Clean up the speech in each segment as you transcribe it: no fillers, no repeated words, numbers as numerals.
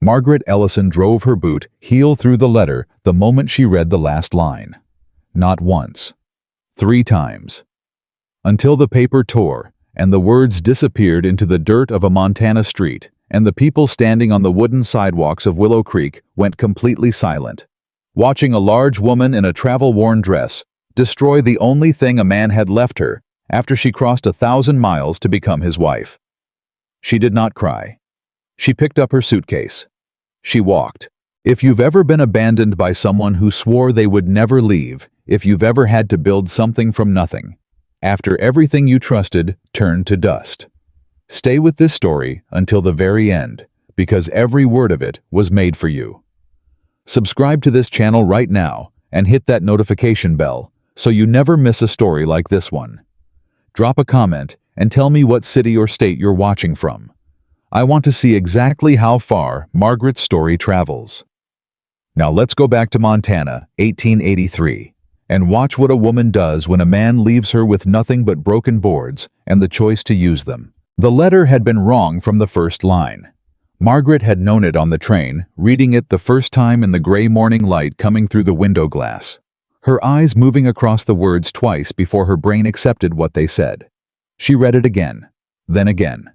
Margaret Ellison drove her boot heel through the letter the moment she read the last line. Not once. 3 times. Until the paper tore, and the words disappeared into the dirt of a Montana street, and the people standing on the wooden sidewalks of Willow Creek went completely silent, watching a large woman in a travel-worn dress destroy the only thing a man had left her after she crossed 1,000 miles to become his wife. She did not cry. She picked up her suitcase. She walked. If you've ever been abandoned by someone who swore they would never leave, if you've ever had to build something from nothing, after everything you trusted turned to dust, stay with this story until the very end, because every word of it was made for you. Subscribe to this channel right now and hit that notification bell so you never miss a story like this one. Drop a comment and tell me what city or state you're watching from. I want to see exactly how far Margaret's story travels. Now let's go back to Montana, 1883, and watch what a woman does when a man leaves her with nothing but broken boards and the choice to use them. The letter had been wrong from the first line. Margaret had known it on the train, reading it the first time in the gray morning light coming through the window glass, her eyes moving across the words twice before her brain accepted what they said. She read it again, then again.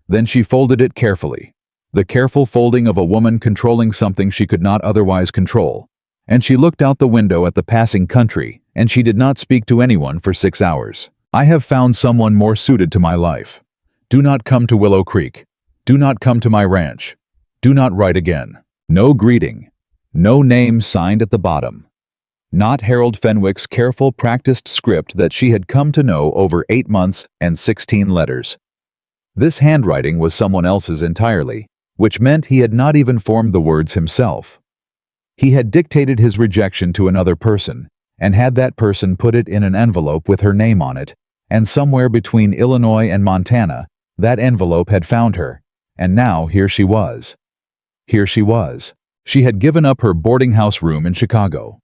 Then she folded it carefully, the careful folding of a woman controlling something she could not otherwise control. And she looked out the window at the passing country, and she did not speak to anyone for 6 hours. I have found someone more suited to my life. Do not come to Willow Creek. Do not come to my ranch. Do not write again. No greeting. No name signed at the bottom. Not Harold Fenwick's careful, practiced script that she had come to know over 8 months and 16 letters. This handwriting was someone else's entirely, which meant he had not even formed the words himself. He had dictated his rejection to another person, and had that person put it in an envelope with her name on it, and somewhere between Illinois and Montana, that envelope had found her, and now here she was. Here she was. She had given up her boarding house room in Chicago.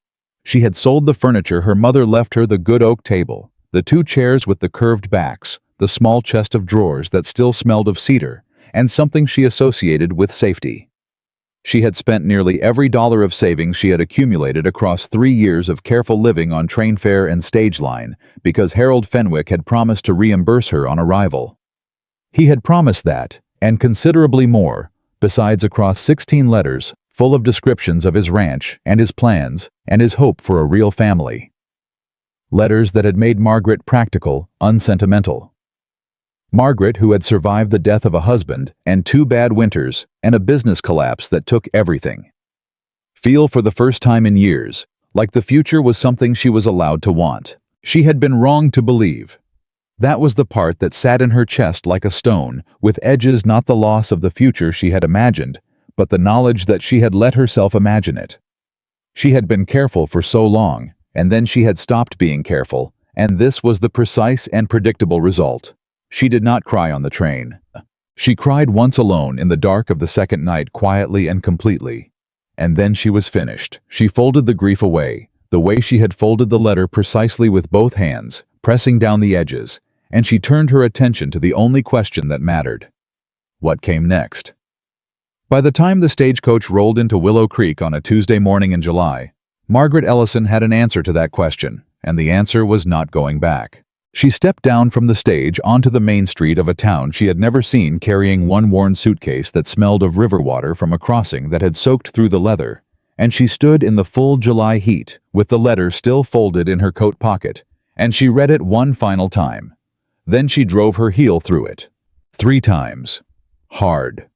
She had sold the furniture her mother left her, the good oak table, the 2 chairs with the curved backs, the small chest of drawers that still smelled of cedar, and something she associated with safety. She had spent nearly every dollar of savings she had accumulated across 3 years of careful living on train fare and stage line because Harold Fenwick had promised to reimburse her on arrival. He had promised that, and considerably more, besides across 16 letters full of descriptions of his ranch and his plans and his hope for a real family. Letters that had made Margaret practical, unsentimental. Margaret, who had survived the death of a husband and 2 bad winters and a business collapse that took everything. Feel for the first time in years like the future was something she was allowed to want. She had been wrong to believe. That was the part that sat in her chest like a stone, with edges, not the loss of the future she had imagined, but the knowledge that she had let herself imagine it. She had been careful for so long, and then she had stopped being careful, and this was the precise and predictable result. She did not cry on the train. She cried once alone in the dark of the second night, quietly and completely. And then she was finished. She folded the grief away, the way she had folded the letter, precisely with both hands, pressing down the edges, and she turned her attention to the only question that mattered. What came next? By the time the stagecoach rolled into Willow Creek on a Tuesday morning in July, Margaret Ellison had an answer to that question, and the answer was not going back. She stepped down from the stage onto the main street of a town she had never seen, carrying one worn suitcase that smelled of river water from a crossing that had soaked through the leather, and she stood in the full July heat with the letter still folded in her coat pocket, and she read it one final time. Then she drove her heel through it. 3 times. Hard.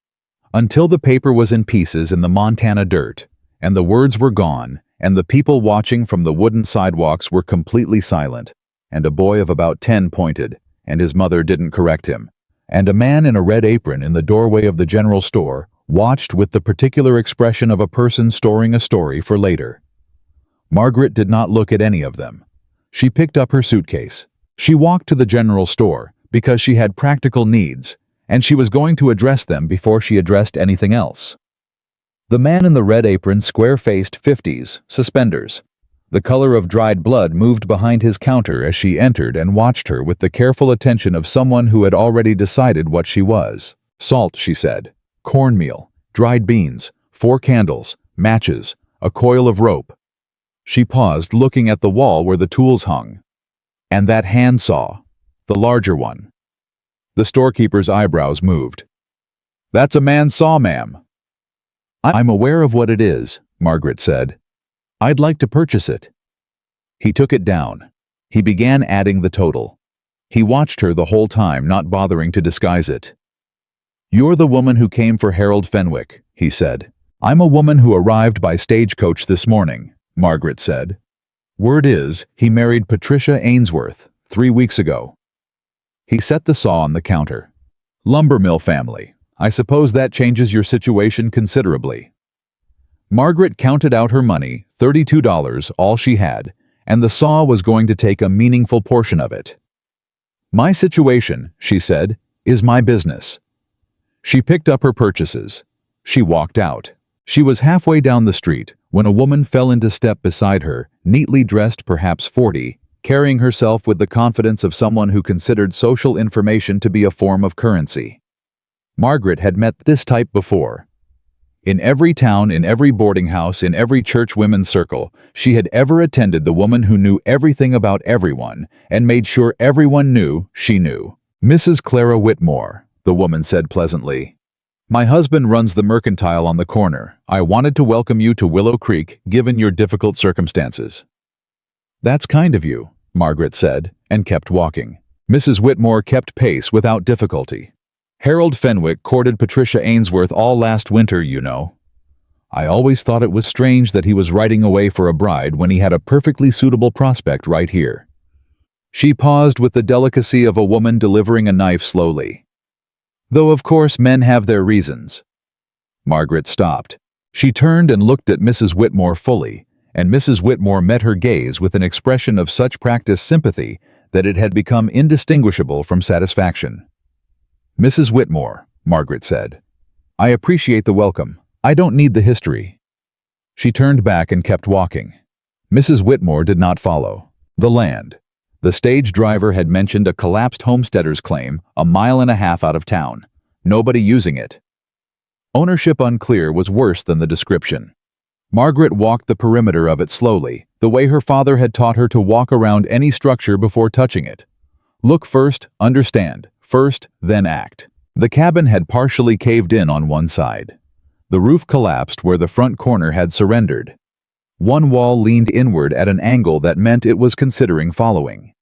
Until the paper was in pieces in the Montana dirt, and the words were gone, and the people watching from the wooden sidewalks were completely silent, and a boy of about 10 pointed, and his mother didn't correct him, and a man in a red apron in the doorway of the general store watched with the particular expression of a person storing a story for later. Margaret did not look at any of them. She picked up her suitcase. She walked to the general store because she had practical needs, and she was going to address them before she addressed anything else. The man in the red apron, square-faced, 50s, suspenders. The color of dried blood moved behind his counter as she entered and watched her with the careful attention of someone who had already decided what she was. Salt, she said. Cornmeal. Dried beans. 4 candles, matches, a coil of rope. She paused, looking at the wall where the tools hung. And that handsaw, the larger one. The storekeeper's eyebrows moved. "That's a man's saw, ma'am." "I'm aware of what it is," Margaret said. "I'd like to purchase it." He took it down. He began adding the total. He watched her the whole time, not bothering to disguise it. "You're the woman who came for Harold Fenwick," he said. "I'm a woman who arrived by stagecoach this morning," Margaret said. "Word is, he married Patricia Ainsworth 3 weeks ago." He set the saw on the counter. "Lumber mill family. I suppose that changes your situation considerably." Margaret counted out her money, $32, all she had, and the saw was going to take a meaningful portion of it. "My situation," she said, "is my business." She picked up her purchases. She walked out. She was halfway down the street when a woman fell into step beside her, neatly dressed, perhaps 40, carrying herself with the confidence of someone who considered social information to be a form of currency. Margaret had met this type before. In every town, in every boarding house, in every church women's circle, she had ever attended the woman who knew everything about everyone and made sure everyone knew she knew. "Mrs. Clara Whitmore," the woman said pleasantly. "My husband runs the mercantile on the corner. I wanted to welcome you to Willow Creek, given your difficult circumstances." "That's kind of you," Margaret said, and kept walking. Mrs. Whitmore kept pace without difficulty. "Harold Fenwick courted Patricia Ainsworth all last winter, you know. I always thought it was strange that he was riding away for a bride when he had a perfectly suitable prospect right here." She paused with the delicacy of a woman delivering a knife slowly. "Though of course men have their reasons." Margaret stopped. She turned and looked at Mrs. Whitmore fully, and Mrs. Whitmore met her gaze with an expression of such practiced sympathy that it had become indistinguishable from satisfaction. "Mrs. Whitmore," Margaret said, "I appreciate the welcome. I don't need the history." She turned back and kept walking. Mrs. Whitmore did not follow. The land. The stage driver had mentioned a collapsed homesteader's claim 1.5 miles out of town. Nobody using it. Ownership unclear was worse than the description. Margaret walked the perimeter of it slowly, the way her father had taught her to walk around any structure before touching it. Look first, understand. First, then act. The cabin had partially caved in on one side. The roof collapsed where the front corner had surrendered. One wall leaned inward at an angle that meant it was considering following.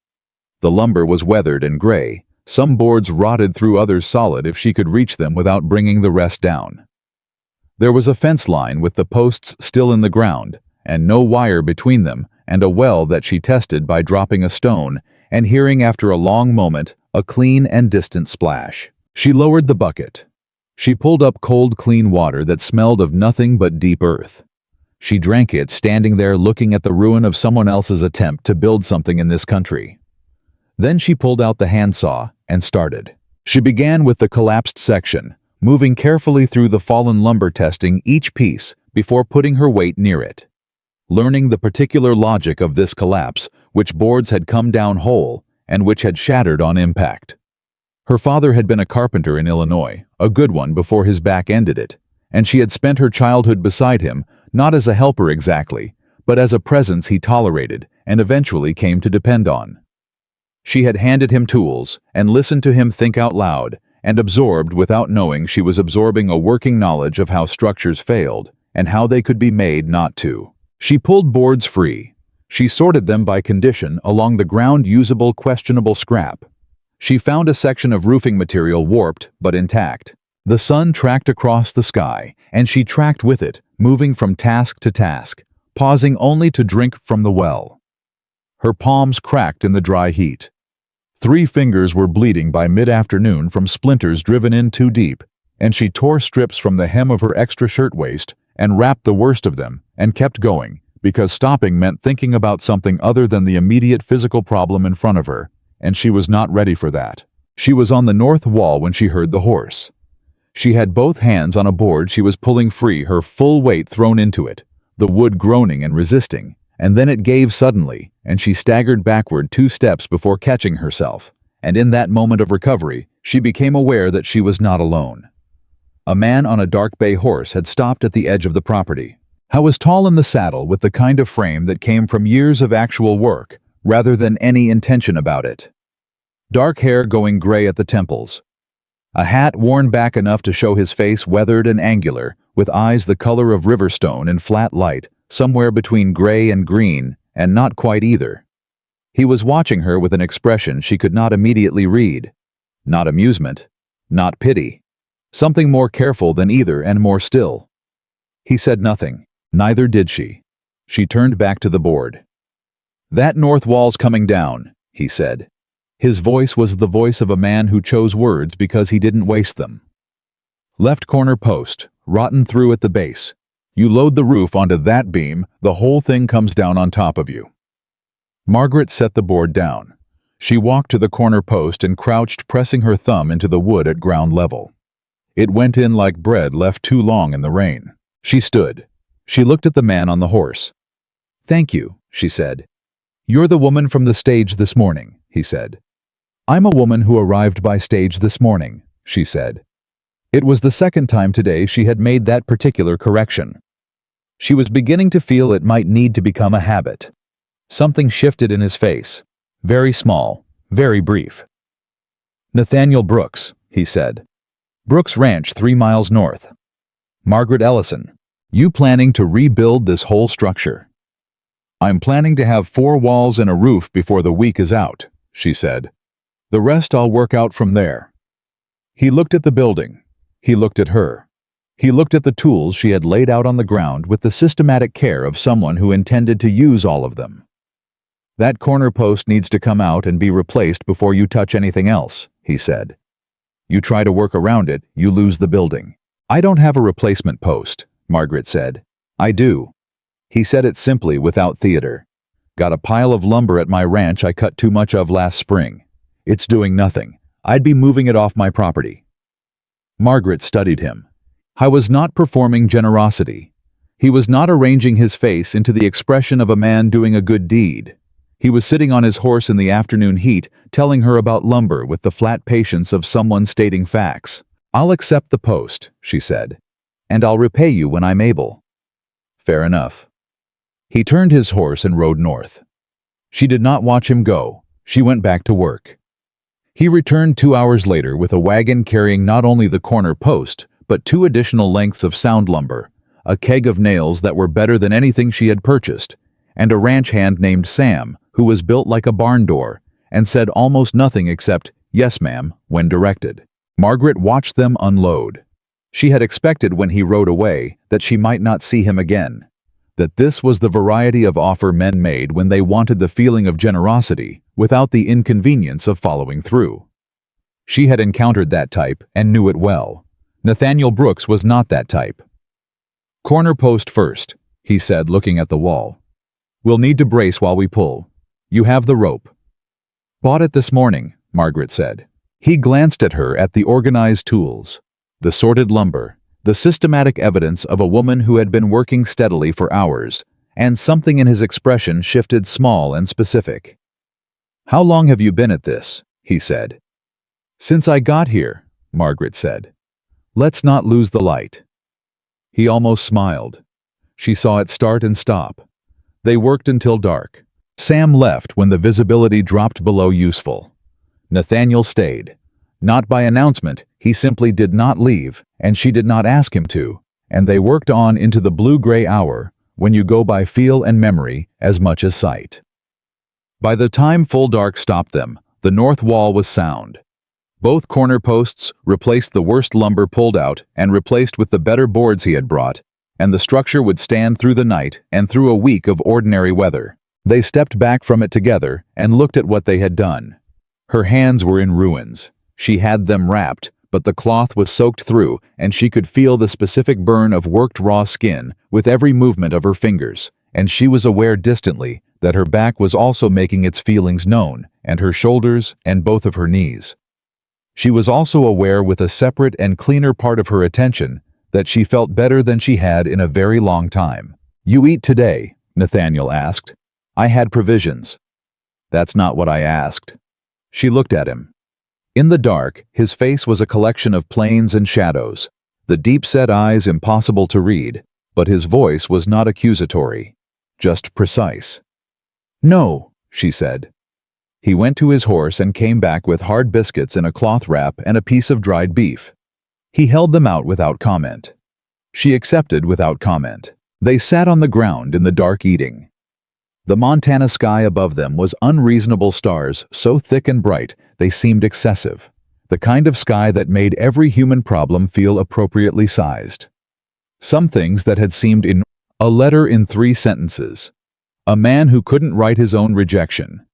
The lumber was weathered and gray, some boards rotted through, others solid if she could reach them without bringing the rest down. There was a fence line with the posts still in the ground, and no wire between them, and a well that she tested by dropping a stone and hearing after a long moment a clean and distant splash. She lowered the bucket. She pulled up cold, clean water that smelled of nothing but deep earth. She drank it, standing there looking at the ruin of someone else's attempt to build something in this country. Then she pulled out the handsaw and started. She began with the collapsed section, moving carefully through the fallen lumber, testing each piece before putting her weight near it. Learning the particular logic of this collapse, which boards had come down whole and which had shattered on impact. Her father had been a carpenter in Illinois, a good one before his back ended it, and she had spent her childhood beside him, not as a helper exactly, but as a presence he tolerated and eventually came to depend on. She had handed him tools and listened to him think out loud, and absorbed without knowing she was absorbing a working knowledge of how structures failed and how they could be made not to. She pulled boards free. She sorted them by condition along the ground, usable, questionable scrap. She found a section of roofing material warped but intact. The sun tracked across the sky, and she tracked with it, moving from task to task, pausing only to drink from the well. Her palms cracked in the dry heat. 3 fingers were bleeding by mid-afternoon from splinters driven in too deep, and she tore strips from the hem of her extra shirtwaist and wrapped the worst of them and kept going, because stopping meant thinking about something other than the immediate physical problem in front of her, and she was not ready for that. She was on the north wall when she heard the horse. She had both hands on a board she was pulling free, her full weight thrown into it, the wood groaning and resisting, and then it gave suddenly, and she staggered backward 2 steps before catching herself, and in that moment of recovery, she became aware that she was not alone. A man on a dark bay horse had stopped at the edge of the property. He was tall in the saddle with the kind of frame that came from years of actual work, rather than any intention about it. Dark hair going gray at the temples. A hat worn back enough to show his face weathered and angular, with eyes the color of riverstone in flat light, somewhere between gray and green, and not quite either. He was watching her with an expression she could not immediately read. Not amusement, not pity. Something more careful than either and more still. He said nothing, neither did she. She turned back to the board. "That north wall's coming down," he said. His voice was the voice of a man who chose words because he didn't waste them. "Left corner post, rotten through at the base. You load the roof onto that beam, the whole thing comes down on top of you." Margaret set the board down. She walked to the corner post and crouched, pressing her thumb into the wood at ground level. It went in like bread left too long in the rain. She stood. She looked at the man on the horse. "Thank you," she said. "You're the woman from the stage this morning," he said. "I'm a woman who arrived by stage this morning," she said. It was the second time today she had made that particular correction. She was beginning to feel it might need to become a habit. Something shifted in his face. Very small, very brief. "Nathaniel Brooks," he said. "Brooks Ranch 3 miles north." "Margaret Ellison, you planning to rebuild this whole structure?" "I'm planning to have 4 walls and a roof before the week is out," she said. "The rest I'll work out from there." He looked at the building. He looked at her. He looked at the tools she had laid out on the ground with the systematic care of someone who intended to use all of them. "That corner post needs to come out and be replaced before you touch anything else," he said. "You try to work around it, you lose the building." "I don't have a replacement post," Margaret said. "I do." He said it simply, without theater. "Got a pile of lumber at my ranch I cut too much of last spring. It's doing nothing. I'd be moving it off my property." Margaret studied him. He was not performing generosity. He was not arranging his face into the expression of a man doing a good deed. He was sitting on his horse in the afternoon heat, telling her about lumber with the flat patience of someone stating facts. "I'll accept the post," she said, "and I'll repay you when I'm able." "Fair enough." He turned his horse and rode north. She did not watch him go. She went back to work. He returned 2 hours later with a wagon carrying not only the corner post, but 2 additional lengths of sound lumber, a keg of nails that were better than anything she had purchased, and a ranch hand named Sam, who was built like a barn door, and said almost nothing except, "Yes, ma'am," when directed. Margaret watched them unload. She had expected when he rode away that she might not see him again, that this was the variety of offer men made when they wanted the feeling of generosity without the inconvenience of following through. She had encountered that type and knew it well. Nathaniel Brooks was not that type. "Corner post first," he said, looking at the wall. "We'll need to brace while we pull. You have the rope." "Bought it this morning," Margaret said. He glanced at her, at the organized tools, the sorted lumber, the systematic evidence of a woman who had been working steadily for hours, and something in his expression shifted small and specific. "How long have you been at this?" he said. "Since I got here," Margaret said. "Let's not lose the light." He almost smiled. She saw it start and stop. They worked until dark. Sam left when the visibility dropped below useful. Nathaniel stayed. Not by announcement, he simply did not leave, and she did not ask him to, and they worked on into the blue-gray hour, when you go by feel and memory as much as sight. By the time full dark stopped them, the north wall was sound. Both corner posts replaced the worst lumber pulled out and replaced with the better boards he had brought, and the structure would stand through the night and through a week of ordinary weather. They stepped back from it together and looked at what they had done. Her hands were in ruins. She had them wrapped, but the cloth was soaked through, and she could feel the specific burn of worked raw skin with every movement of her fingers, and she was aware distantly that her back was also making its feelings known, and her shoulders and both of her knees. She was also aware with a separate and cleaner part of her attention that she felt better than she had in a very long time. "You eat today?" Nathaniel asked. "I had provisions." "That's not what I asked." She looked at him. In the dark, his face was a collection of planes and shadows. the deep-set eyes impossible to read, but his voice was not accusatory, just precise. "No," she said. He went to his horse and came back with hard biscuits in a cloth wrap and a piece of dried beef. He held them out without comment. She accepted without comment. They sat on the ground in the dark eating. The Montana sky above them was unreasonable stars so thick and bright they seemed excessive, the kind of sky that made every human problem feel appropriately sized. Some things that had seemed in a letter in 3 sentences. A man who couldn't write his own rejection.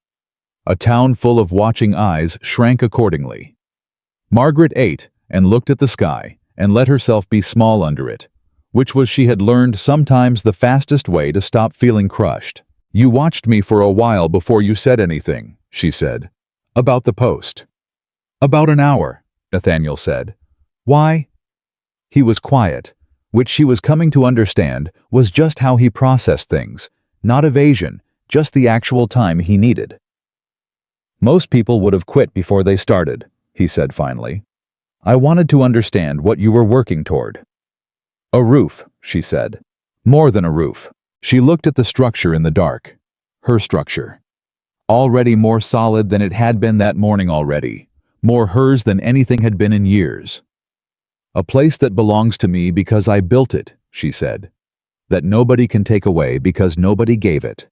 A town full of watching eyes shrank accordingly. Margaret ate and looked at the sky and let herself be small under it, which was, she had learned, sometimes the fastest way to stop feeling crushed. "You watched me for a while before you said anything," she said. "About the post." "About an hour," Nathaniel said. "Why?" He was quiet, which she was coming to understand was just how he processed things, not evasion, just the actual time he needed. "Most people would have quit before they started," he said finally. "I wanted to understand what you were working toward." "A roof," she said. "More than a roof." She looked at the structure in the dark. Her structure. Already more solid than it had been that morning already. More hers than anything had been in years. "A place that belongs to me because I built it," she said. "That nobody can take away because nobody gave it."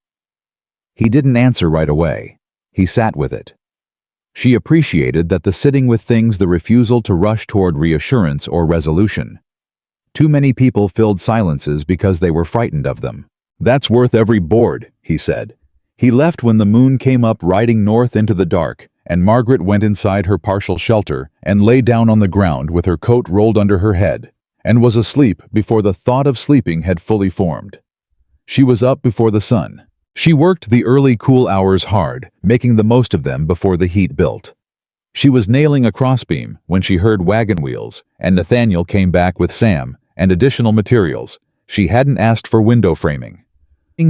He didn't answer right away. He sat with it. She appreciated that the sitting with things, the refusal to rush toward reassurance or resolution. Too many people filled silences because they were frightened of them. "That's worth every board," he said. He left when the moon came up, riding north into the dark, and Margaret went inside her partial shelter and lay down on the ground with her coat rolled under her head, and was asleep before the thought of sleeping had fully formed. She was up before the sun. She worked the early cool hours hard, making the most of them before the heat built. She was nailing a crossbeam when she heard wagon wheels, and Nathaniel came back with Sam and additional materials. She hadn't asked for window framing.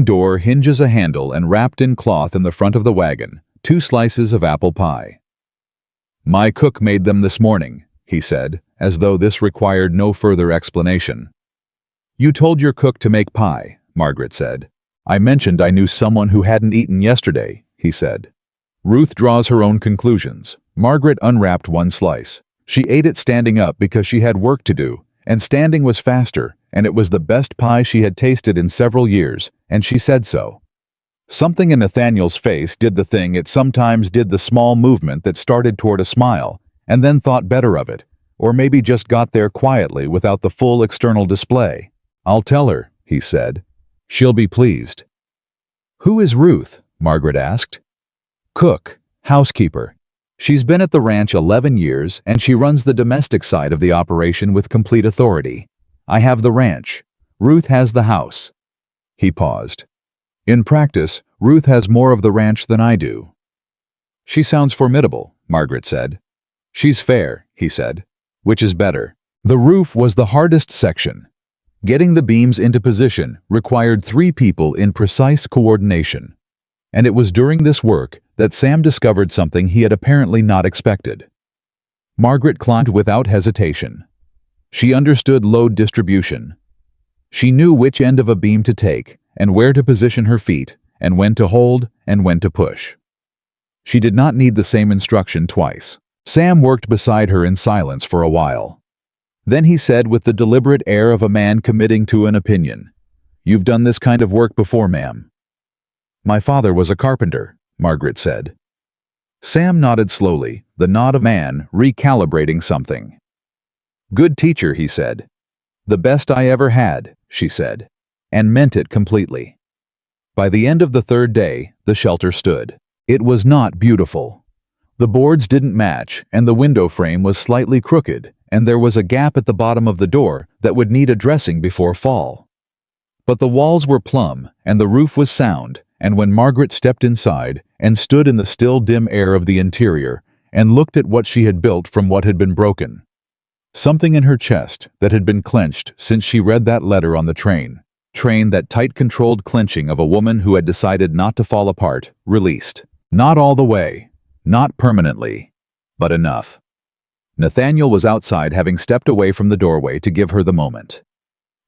Door hinges, a handle, and wrapped in cloth in the front of the wagon, 2 slices of apple pie. "My cook made them this morning," he said, as though this required no further explanation. "You told your cook to make pie," Margaret said. "I mentioned I knew someone who hadn't eaten yesterday," he said. "Ruth draws her own conclusions." Margaret unwrapped 1 slice. She ate it standing up because she had work to do, and standing was faster, and it was the best pie she had tasted in several years, and she said so. Something in Nathaniel's face did the thing it sometimes did, the small movement that started toward a smile, and then thought better of it, or maybe just got there quietly without the full external display. "I'll tell her," he said. "She'll be pleased." "Who is Ruth?" Margaret asked. "Cook, housekeeper. She's been at the ranch 11 years, and she runs the domestic side of the operation with complete authority. I have the ranch. Ruth has the house." He paused. "In practice, Ruth has more of the ranch than I do." "She sounds formidable," Margaret said. "She's fair," he said. "Which is better?" The roof was the hardest section. Getting the beams into position required 3 people in precise coordination. And it was during this work that Sam discovered something he had apparently not expected. Margaret climbed without hesitation. She understood load distribution. She knew which end of a beam to take, and where to position her feet, and when to hold, and when to push. She did not need the same instruction twice. Sam worked beside her in silence for a while. Then he said with the deliberate air of a man committing to an opinion, "You've done this kind of work before, ma'am." "My father was a carpenter," Margaret said. Sam nodded slowly, the nod of a man recalibrating something. "Good teacher," he said. "The best I ever had," she said, and meant it completely. By the end of the 3rd day, the shelter stood. It was not beautiful. The boards didn't match, and the window frame was slightly crooked, and there was a gap at the bottom of the door that would need addressing before fall. But the walls were plumb, and the roof was sound, and when Margaret stepped inside and stood in the still dim air of the interior and looked at what she had built from what had been broken, something in her chest that had been clenched since she read that letter on the train, that tight controlled clenching of a woman who had decided not to fall apart, released. Not all the way, not permanently, but enough. Nathaniel was outside, having stepped away from the doorway to give her the moment.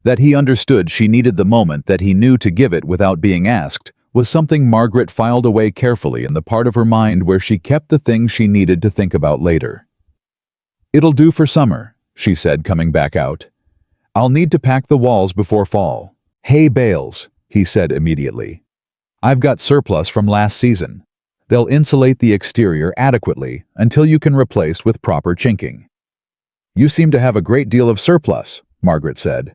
That he understood she needed the moment, that he knew to give it without being asked, was something Margaret filed away carefully in the part of her mind where she kept the things she needed to think about later. "It'll do for summer," she said, coming back out. "I'll need to pack the walls before fall." "Hay bales," he said immediately. "I've got surplus from last season. They'll insulate the exterior adequately until you can replace with proper chinking." "You seem to have a great deal of surplus," Margaret said.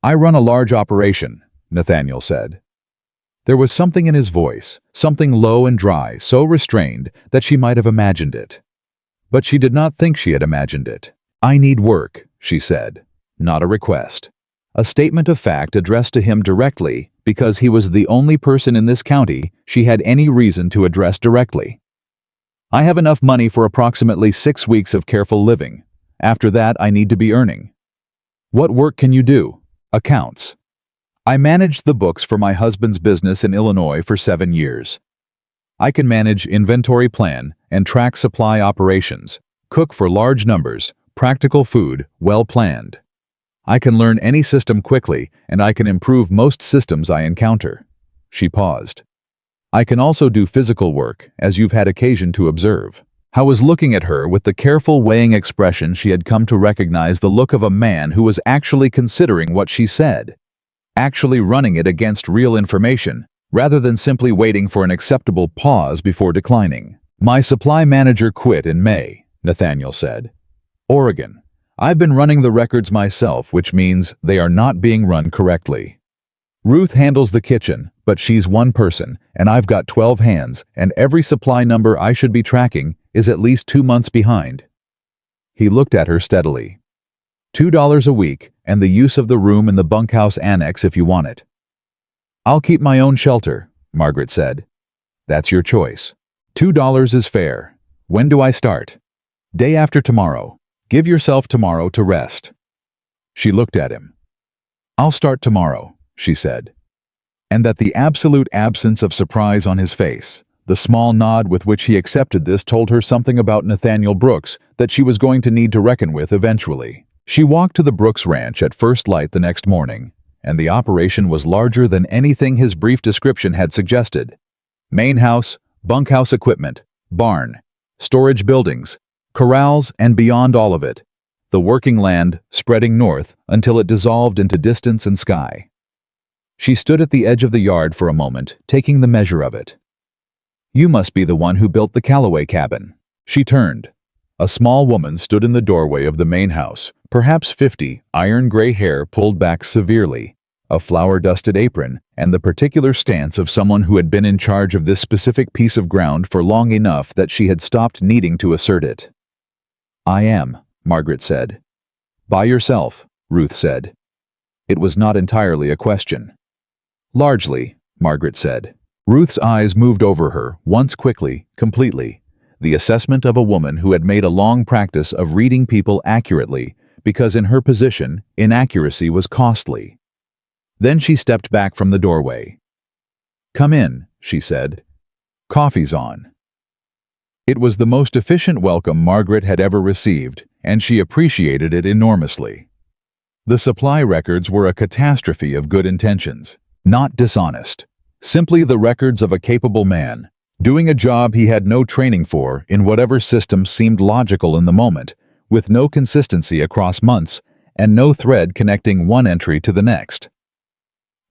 "I run a large operation," Nathaniel said. There was something in his voice, something low and dry, so restrained that she might have imagined it. But she did not think she had imagined it. "I need work," she said. Not a request. A statement of fact addressed to him directly because he was the only person in this county she had any reason to address directly. "I have enough money for approximately 6 weeks of careful living. After that, I need to be earning." "What work can you do?" "Accounts. I managed the books for my husband's business in Illinois for 7 years. I can manage inventory plan and track supply operations, cook for large numbers, practical food, well planned. I can learn any system quickly, and I can improve most systems I encounter." She paused. "I can also do physical work, as you've had occasion to observe." Howe was looking at her with the careful weighing expression she had come to recognize, the look of a man who was actually considering what she said, actually running it against real information, rather than simply waiting for an acceptable pause before declining. "My supply manager quit in May," Nathaniel said. "Oregon. I've been running the records myself, which means they are not being run correctly. Ruth handles the kitchen, but she's one person, and I've got 12 hands, and every supply number I should be tracking is at least 2 months behind." He looked at her steadily. $2 a week, and the use of the room in the bunkhouse annex if you want it." "I'll keep my own shelter," Margaret said. "That's your choice. $2 is fair. When do I start?" "Day after tomorrow. Give yourself tomorrow to rest." She looked at him. "I'll start tomorrow," she said. And that the absolute absence of surprise on his face, the small nod with which he accepted this, told her something about Nathaniel Brooks that she was going to need to reckon with eventually. She walked to the Brooks Ranch at first light the next morning, and the operation was larger than anything his brief description had suggested. Main house, bunkhouse equipment, barn, storage buildings, corrals, and beyond all of it, the working land spreading north until it dissolved into distance and sky. She stood at the edge of the yard for a moment, taking the measure of it. "You must be the one who built the Calloway cabin." She turned. A small woman stood in the doorway of the main house, perhaps 50, iron gray hair pulled back severely, a flour-dusted apron, and the particular stance of someone who had been in charge of this specific piece of ground for long enough that she had stopped needing to assert it. "I am," Margaret said. "By yourself," Ruth said. It was not entirely a question. "Largely," Margaret said. Ruth's eyes moved over her, once quickly, completely, the assessment of a woman who had made a long practice of reading people accurately, because in her position, inaccuracy was costly. Then she stepped back from the doorway. "Come in," she said. "Coffee's on." It was the most efficient welcome Margaret had ever received, and she appreciated it enormously. The supply records were a catastrophe of good intentions, not dishonest, simply the records of a capable man, doing a job he had no training for in whatever system seemed logical in the moment, with no consistency across months and no thread connecting one entry to the next.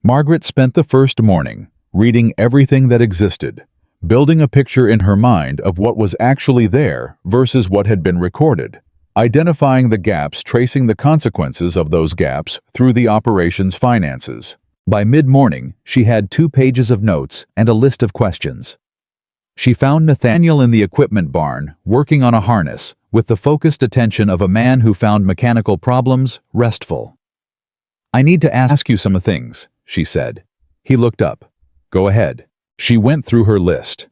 Margaret spent the first morning reading everything that existed, building a picture in her mind of what was actually there versus what had been recorded, identifying the gaps, tracing the consequences of those gaps through the operation's finances. By mid-morning, she had 2 pages of notes and a list of questions. She found Nathaniel in the equipment barn, working on a harness, with the focused attention of a man who found mechanical problems restful. "I need to ask you some things," she said. He looked up. "Go ahead." She went through her list.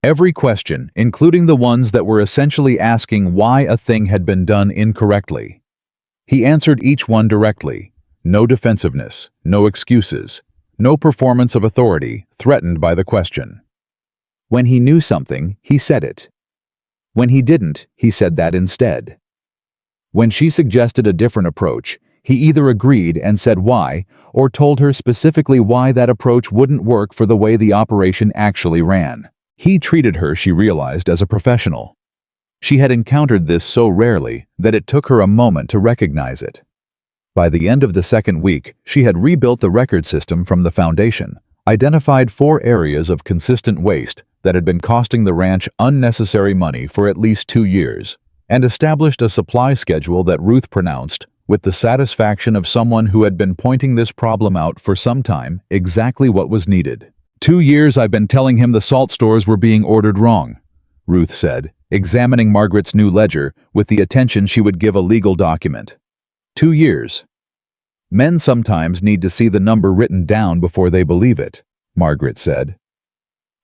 Every question, including the ones that were essentially asking why a thing had been done incorrectly. He answered each one directly. No defensiveness, no excuses, no performance of authority threatened by the question. When he knew something, he said it. When he didn't, he said that instead. When she suggested a different approach, he either agreed and said why, or told her specifically why that approach wouldn't work for the way the operation actually ran. He treated her, she realized, as a professional. She had encountered this so rarely that it took her a moment to recognize it. By the end of the second week, she had rebuilt the record system from the foundation, identified 4 areas of consistent waste that had been costing the ranch unnecessary money for at least 2 years, and established a supply schedule that Ruth pronounced, with the satisfaction of someone who had been pointing this problem out for some time, exactly what was needed. 2 years I've been telling him the salt stores were being ordered wrong, Ruth said, examining Margaret's new ledger with the attention she would give a legal document. 2 years. Men sometimes need to see the number written down before they believe it, Margaret said.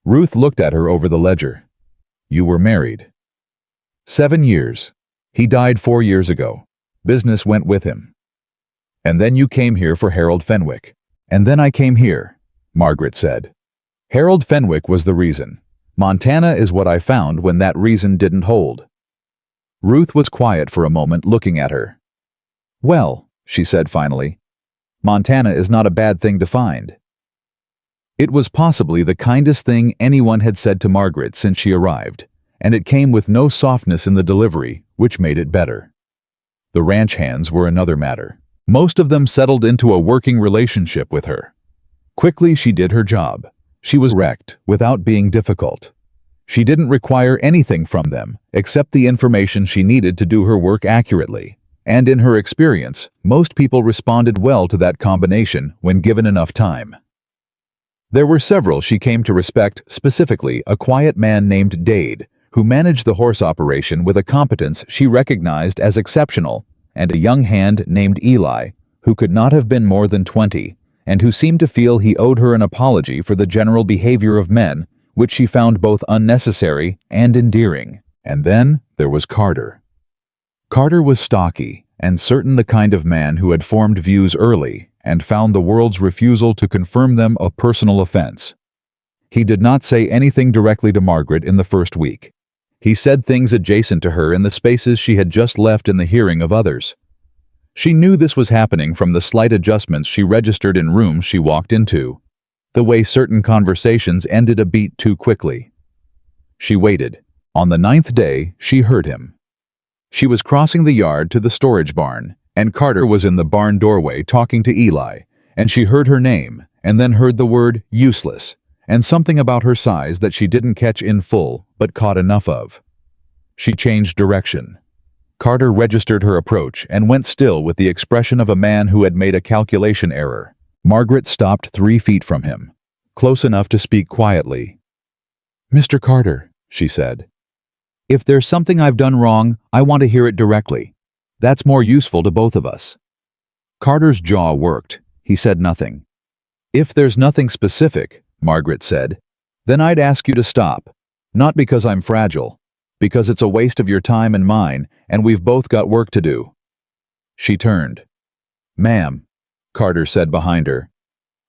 Ruth looked at her over the ledger. You were married. 7 years. He died 4 years ago. Business went with him. And then you came here for Harold Fenwick. And then I came here, Margaret said. Harold Fenwick was the reason. Montana is what I found when that reason didn't hold. Ruth was quiet for a moment, looking at her. Well, she said finally, Montana is not a bad thing to find. It was possibly the kindest thing anyone had said to Margaret since she arrived, and it came with no softness in the delivery, which made it better. The ranch hands were another matter. Most of them settled into a working relationship with her. Quickly she did her job. She was wrecked without being difficult. She didn't require anything from them except the information she needed to do her work accurately. And in her experience, most people responded well to that combination when given enough time. There were several she came to respect, specifically a quiet man named Dade, who managed the horse operation with a competence she recognized as exceptional, and a young hand named Eli, who could not have been more than 20, and who seemed to feel he owed her an apology for the general behavior of men, which she found both unnecessary and endearing. And then there was Carter. Carter was stocky and certain, the kind of man who had formed views early and found the world's refusal to confirm them a personal offense. He did not say anything directly to Margaret in the first week. He said things adjacent to her in the spaces she had just left in the hearing of others. She knew this was happening from the slight adjustments she registered in rooms she walked into, the way certain conversations ended a beat too quickly. She waited. On the 9th day, she heard him. She was crossing the yard to the storage barn, and Carter was in the barn doorway talking to Eli, and she heard her name, and then heard the word useless, and something about her size that she didn't catch in full, but caught enough of. She changed direction. Carter registered her approach and went still with the expression of a man who had made a calculation error. Margaret stopped 3 feet from him, close enough to speak quietly. Mr. Carter, she said. If there's something I've done wrong, I want to hear it directly. That's more useful to both of us. Carter's jaw worked. He said nothing. If there's nothing specific, Margaret said, then I'd ask you to stop. Not because I'm fragile, because it's a waste of your time and mine, and we've both got work to do. She turned. Ma'am, Carter said behind her.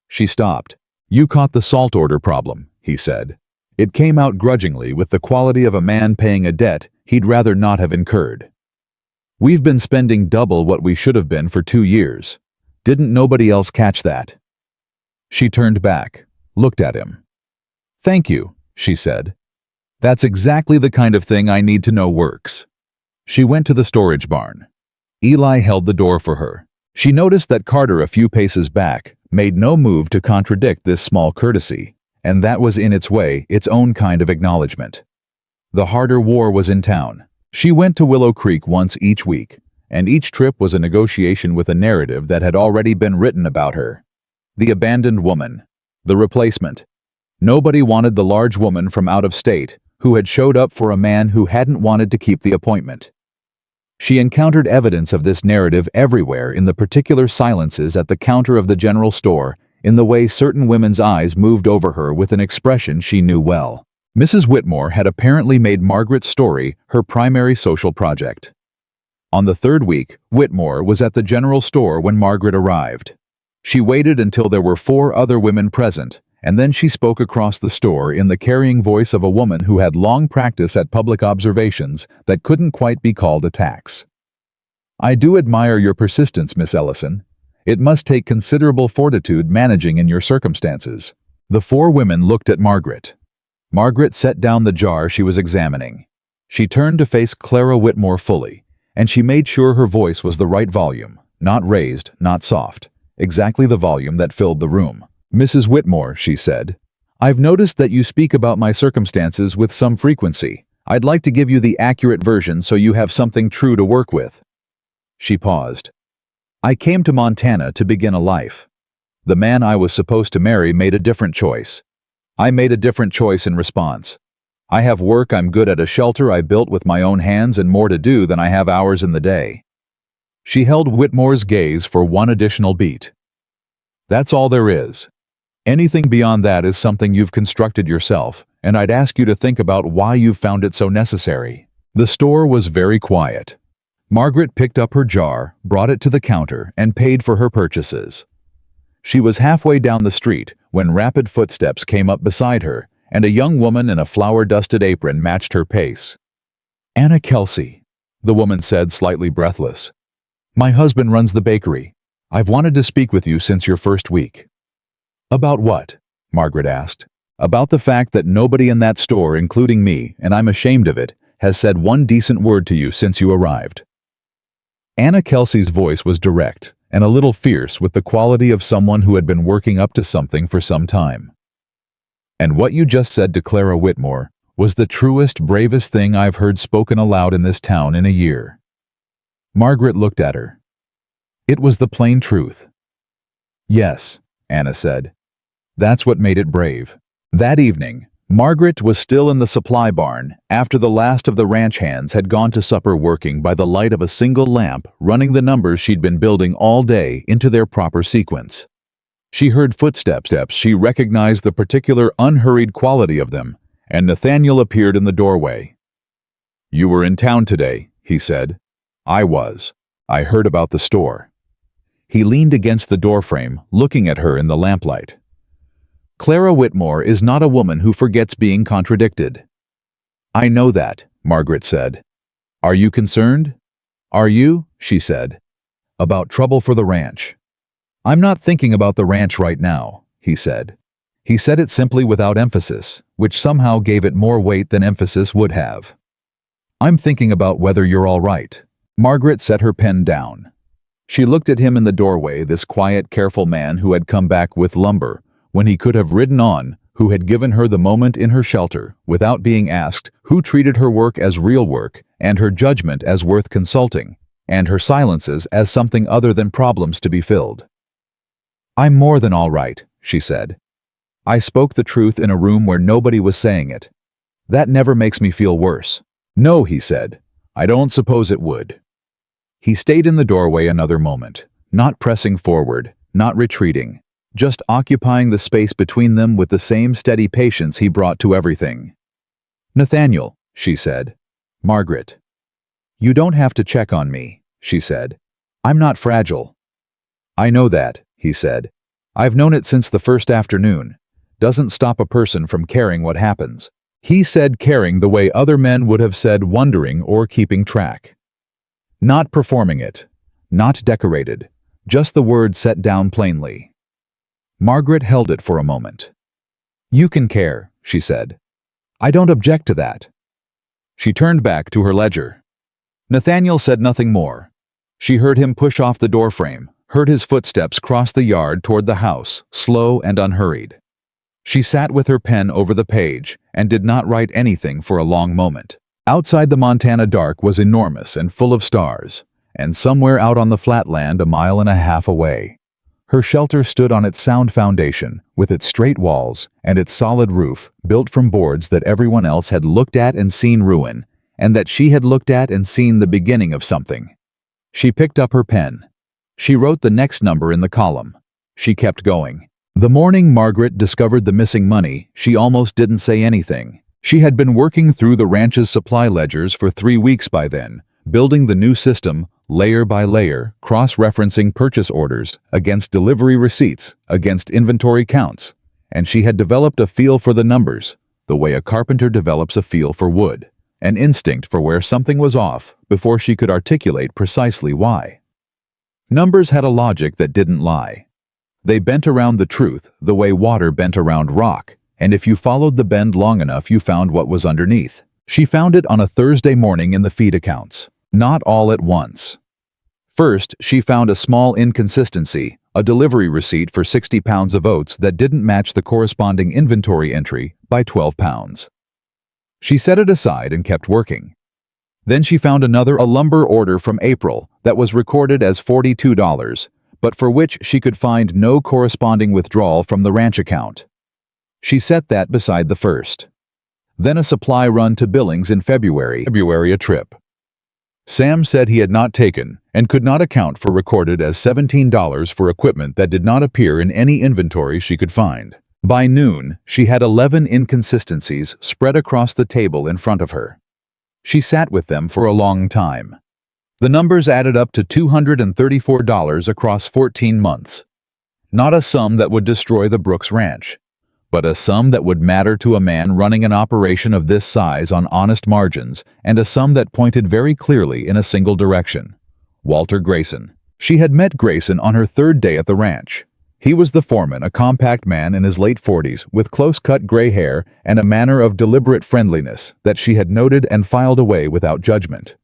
She stopped. You caught the salt order problem, he said. It came out grudgingly, with the quality of a man paying a debt he'd rather not have incurred. We've been spending double what we should have been for 2 years. Didn't nobody else catch that? She turned back, looked at him. Thank you, she said. That's exactly the kind of thing I need to know works. She went to the storage barn. Eli held the door for her. She noticed that Carter, a few paces back, made no move to contradict this small courtesy, and that was in its way its own kind of acknowledgement. The harder war was in town. She went to Willow Creek once each week, and each trip was a negotiation with a narrative that had already been written about her. The abandoned woman. The replacement. Nobody wanted the large woman from out of state who had showed up for a man who hadn't wanted to keep the appointment. She encountered evidence of this narrative everywhere, in the particular silences at the counter of the general store, in the way certain women's eyes moved over her with an expression she knew well. Mrs. Whitmore had apparently made Margaret's story her primary social project. On the 3rd week, Whitmore was at the general store when Margaret arrived. She waited until there were 4 other women present, and then she spoke across the store in the carrying voice of a woman who had long practice at public observations that couldn't quite be called attacks. "I do admire your persistence, Miss Ellison. It must take considerable fortitude managing in your circumstances." The four women looked at Margaret. Margaret set down the jar she was examining. She turned to face Clara Whitmore fully, and she made sure her voice was the right volume, not raised, not soft, exactly the volume that filled the room. "Mrs. Whitmore," she said, "I've noticed that you speak about my circumstances with some frequency. I'd like to give you the accurate version so you have something true to work with." She paused. "I came to Montana to begin a life. The man I was supposed to marry made a different choice. I made a different choice in response. I have work, I'm good at, a shelter I built with my own hands, and more to do than I have hours in the day." She held Whitmore's gaze for one additional beat. "That's all there is. Anything beyond that is something you've constructed yourself, and I'd ask you to think about why you've found it so necessary." The store was very quiet. Margaret picked up her jar, brought it to the counter, and paid for her purchases. She was halfway down the street when rapid footsteps came up beside her, and a young woman in a flour-dusted apron matched her pace. "Anna Kelsey," the woman said, slightly breathless. "My husband runs the bakery. I've wanted to speak with you since your first week." "About what?" Margaret asked. "About the fact that nobody in that store, including me, and I'm ashamed of it, has said one decent word to you since you arrived." Anna Kelsey's voice was direct and a little fierce, with the quality of someone who had been working up to something for some time. "And what you just said to Clara Whitmore was the truest, bravest thing I've heard spoken aloud in this town in a year." Margaret looked at her. "It was the plain truth." "Yes," Anna said. "That's what made it brave." That evening, Margaret was still in the supply barn after the last of the ranch hands had gone to supper, working by the light of a single lamp, running the numbers she'd been building all day into their proper sequence. She heard footsteps. She recognized the particular unhurried quality of them, and Nathaniel appeared in the doorway. "You were in town today," he said. "I was. I heard about the store." He leaned against the doorframe, looking at her in the lamplight. "Clara Whitmore is not a woman who forgets being contradicted." "I know that," Margaret said. "Are you concerned?" "Are you?" she said. "About trouble for the ranch?" "I'm not thinking about the ranch right now," he said. He said it simply, without emphasis, which somehow gave it more weight than emphasis would have. "I'm thinking about whether you're all right." Margaret set her pen down. She looked at him in the doorway, this quiet, careful man who had come back with lumber when he could have ridden on, who had given her the moment in her shelter without being asked, who treated her work as real work, and her judgment as worth consulting, and her silences as something other than problems to be filled. "I'm more than all right," she said. "I spoke the truth in a room where nobody was saying it. That never makes me feel worse." "No," he said. "I don't suppose it would." He stayed in the doorway another moment, not pressing forward, not retreating, just occupying the space between them with the same steady patience he brought to everything. "Nathaniel," she said. "Margaret." "You don't have to check on me," she said. "I'm not fragile." "I know that," he said. "I've known it since the first afternoon. Doesn't stop a person from caring what happens." He said caring the way other men would have said wondering or keeping track. Not performing it, not decorated, just the word set down plainly. Margaret held it for a moment. "You can care," she said. "I don't object to that." She turned back to her ledger. Nathaniel said nothing more. She heard him push off the doorframe, heard his footsteps cross the yard toward the house, slow and unhurried. She sat with her pen over the page and did not write anything for a long moment. Outside, the Montana dark was enormous and full of stars, and somewhere out on the flatland a mile and a half away, her shelter stood on its sound foundation, with its straight walls and its solid roof built from boards that everyone else had looked at and seen ruin, and that she had looked at and seen the beginning of something. She picked up her pen. She wrote the next number in the column. She kept going. The morning Margaret discovered the missing money, she almost didn't say anything. She had been working through the ranch's supply ledgers for 3 weeks by then, building the new system, layer by layer, cross-referencing purchase orders against delivery receipts, against inventory counts, and she had developed a feel for the numbers, the way a carpenter develops a feel for wood, an instinct for where something was off before she could articulate precisely why. Numbers had a logic that didn't lie. They bent around the truth the way water bent around rock, and if you followed the bend long enough you found what was underneath. She found it on a Thursday morning in the feed accounts, not all at once. First, she found a small inconsistency, a delivery receipt for 60 pounds of oats that didn't match the corresponding inventory entry by 12 pounds. She set it aside and kept working. Then she found a lumber order from April that was recorded as $42, but for which she could find no corresponding withdrawal from the ranch account. She set that beside the first. Then a supply run to Billings in February, a trip Sam said he had not taken and could not account for, recorded as $17 for equipment that did not appear in any inventory she could find. By noon, she had 11 inconsistencies spread across the table in front of her. She sat with them for a long time. The numbers added up to $234 across 14 months. Not a sum that would destroy the Brooks Ranch, but a sum that would matter to a man running an operation of this size on honest margins, and a sum that pointed very clearly in a single direction. Walter Grayson. She had met Grayson on her third day at the ranch. He was the foreman, a compact man in his late 40s with close-cut gray hair and a manner of deliberate friendliness that she had noted and filed away without judgment.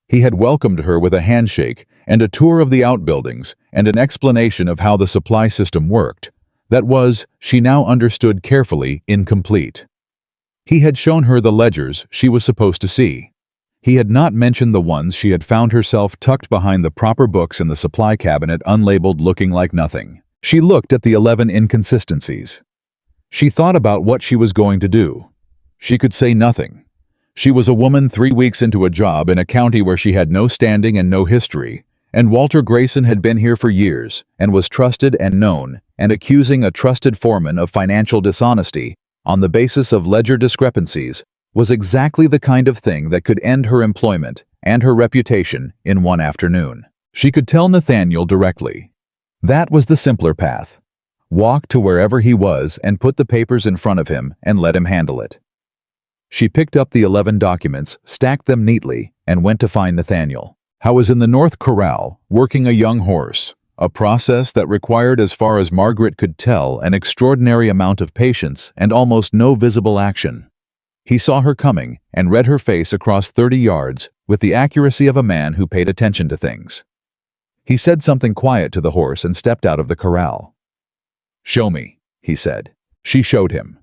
He had welcomed her with a handshake and a tour of the outbuildings and an explanation of how the supply system worked. That was, she now understood carefully, incomplete. He had shown her the ledgers she was supposed to see. He had not mentioned the ones she had found herself tucked behind the proper books in the supply cabinet, unlabeled, looking like nothing. She looked at the 11 inconsistencies. She thought about what she was going to do. She could say nothing. She was a woman 3 weeks into a job in a county where she had no standing and no history, and Walter Grayson had been here for years and was trusted and known, and accusing a trusted foreman of financial dishonesty on the basis of ledger discrepancies was exactly the kind of thing that could end her employment and her reputation in one afternoon. She could tell Nathaniel directly. That was the simpler path. Walk to wherever he was and put the papers in front of him and let him handle it. She picked up the 11 documents, stacked them neatly, and went to find Nathaniel. How was in the North Corral, working a young horse, a process that required, as far as Margaret could tell, an extraordinary amount of patience and almost no visible action. He saw her coming and read her face across 30 yards with the accuracy of a man who paid attention to things. He said something quiet to the horse and stepped out of the corral. "Show me," he said. She showed him.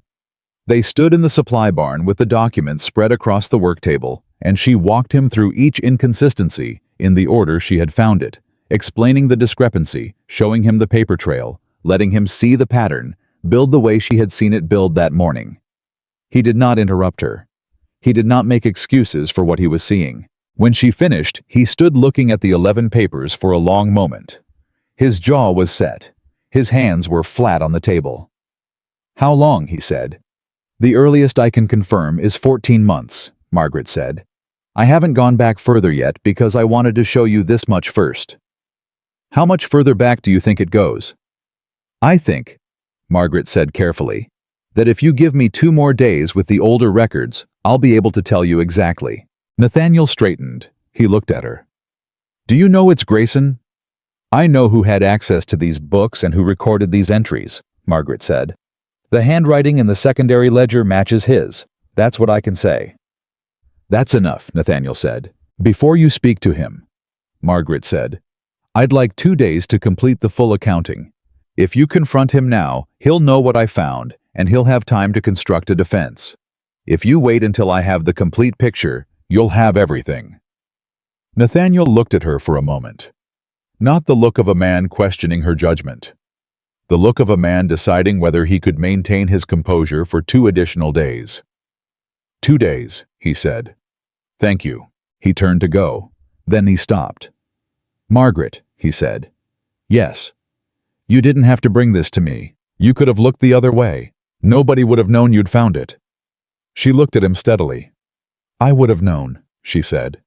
They stood in the supply barn with the documents spread across the work table, and she walked him through each inconsistency in the order she had found it, explaining the discrepancy, showing him the paper trail, letting him see the pattern, build the way she had seen it build that morning. He did not interrupt her. He did not make excuses for what he was seeing. When she finished, he stood looking at the 11 papers for a long moment. His jaw was set. His hands were flat on the table. "How long?" he said. "The earliest I can confirm is 14 months, Margaret said. "I haven't gone back further yet because I wanted to show you this much first." "How much further back do you think it goes?" "I think," Margaret said carefully, "that if you give me 2 more days with the older records, I'll be able to tell you exactly." Nathaniel straightened. He looked at her. "Do you know it's Grayson?" "I know who had access to these books and who recorded these entries," Margaret said. "The handwriting in the secondary ledger matches his. That's what I can say." "That's enough," Nathaniel said. "Before you speak to him," Margaret said, "I'd like 2 days to complete the full accounting. If you confront him now, he'll know what I found, and he'll have time to construct a defense. If you wait until I have the complete picture, you'll have everything." Nathaniel looked at her for a moment. Not the look of a man questioning her judgment. The look of a man deciding whether he could maintain his composure for 2 additional days. 2 days, he said. "Thank you." He turned to go. Then he stopped. "Margaret," he said. "Yes. You didn't have to bring this to me. You could have looked the other way. Nobody would have known you'd found it." She looked at him steadily. "I would have known," she said.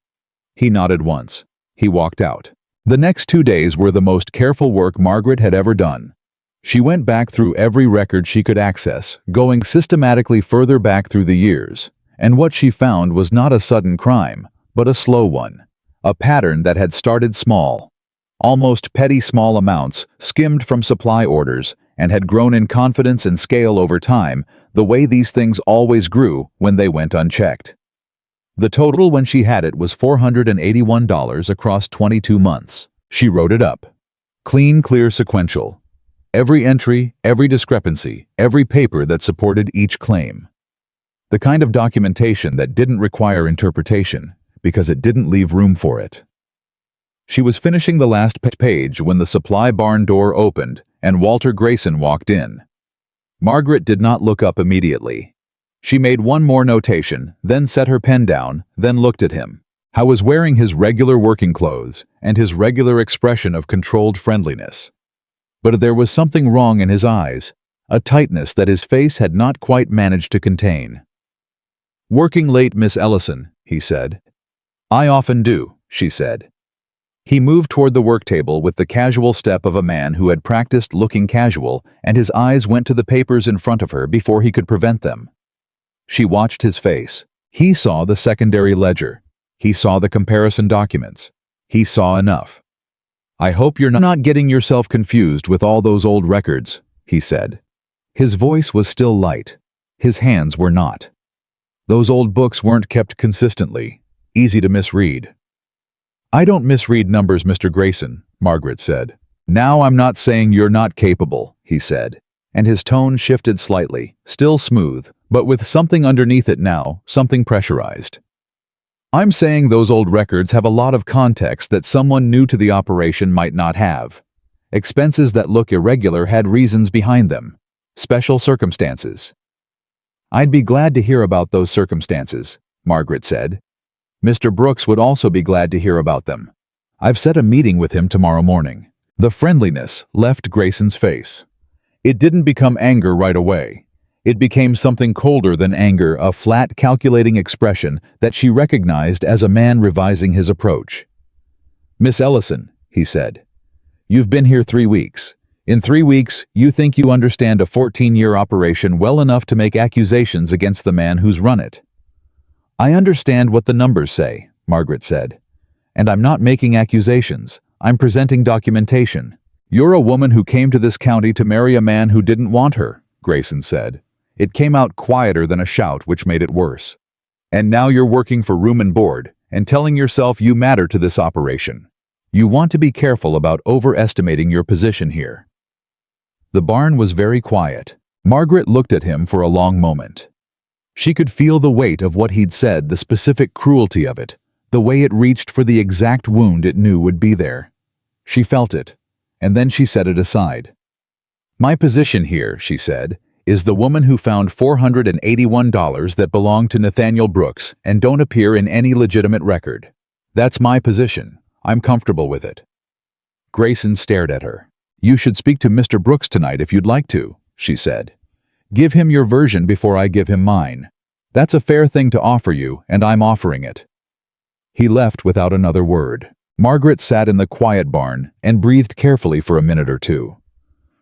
He nodded once. He walked out. The next 2 days were the most careful work Margaret had ever done. She went back through every record she could access, going systematically further back through the years, and what she found was not a sudden crime, but a slow one. A pattern that had started small, almost petty small amounts, skimmed from supply orders, and had grown in confidence and scale over time, the way these things always grew when they went unchecked. The total when she had it was $481 across 22 months. She wrote it up. Clean, clear, sequential. Every entry, every discrepancy, every paper that supported each claim. The kind of documentation that didn't require interpretation, because it didn't leave room for it. She was finishing the last page when the supply barn door opened and Walter Grayson walked in. Margaret did not look up immediately. She made one more notation, then set her pen down, then looked at him. He was wearing his regular working clothes and his regular expression of controlled friendliness. But there was something wrong in his eyes, a tightness that his face had not quite managed to contain. "Working late, Miss Ellison," he said. "I often do," she said. He moved toward the work table with the casual step of a man who had practiced looking casual, and his eyes went to the papers in front of her before he could prevent them. She watched his face. He saw the secondary ledger. He saw the comparison documents. He saw enough. "I hope you're not getting yourself confused with all those old records," he said. His voice was still light. His hands were not. Those old books weren't kept consistently, easy to misread. "I don't misread numbers, Mr. Grayson," Margaret said. "Now I'm not saying you're not capable," he said, and his tone shifted slightly, still smooth, but with something underneath it now, something pressurized. "I'm saying those old records have a lot of context that someone new to the operation might not have. Expenses that look irregular had reasons behind them, special circumstances." "I'd be glad to hear about those circumstances," Margaret said. "Mr. Brooks would also be glad to hear about them. I've set a meeting with him tomorrow morning." The friendliness left Grayson's face. It didn't become anger right away. It became something colder than anger, a flat, calculating expression that she recognized as a man revising his approach. "Miss Ellison," he said, "you've been here 3 weeks. In 3 weeks, you think you understand a 14-year operation well enough to make accusations against the man who's run it." "I understand what the numbers say," Margaret said. "And I'm not making accusations. I'm presenting documentation." "You're a woman who came to this county to marry a man who didn't want her," Grayson said. It came out quieter than a shout, which made it worse. "And now you're working for room and board, and telling yourself you matter to this operation. You want to be careful about overestimating your position here." The barn was very quiet. Margaret looked at him for a long moment. She could feel the weight of what he'd said, the specific cruelty of it, the way it reached for the exact wound it knew would be there. She felt it, and then she set it aside. "My position here," she said, "is the woman who found $481 that belonged to Nathaniel Brooks and don't appear in any legitimate record. That's my position. I'm comfortable with it." Grayson stared at her. "You should speak to Mr. Brooks tonight if you'd like to," she said. "Give him your version before I give him mine. That's a fair thing to offer you, and I'm offering it." He left without another word. Margaret sat in the quiet barn and breathed carefully for a minute or two.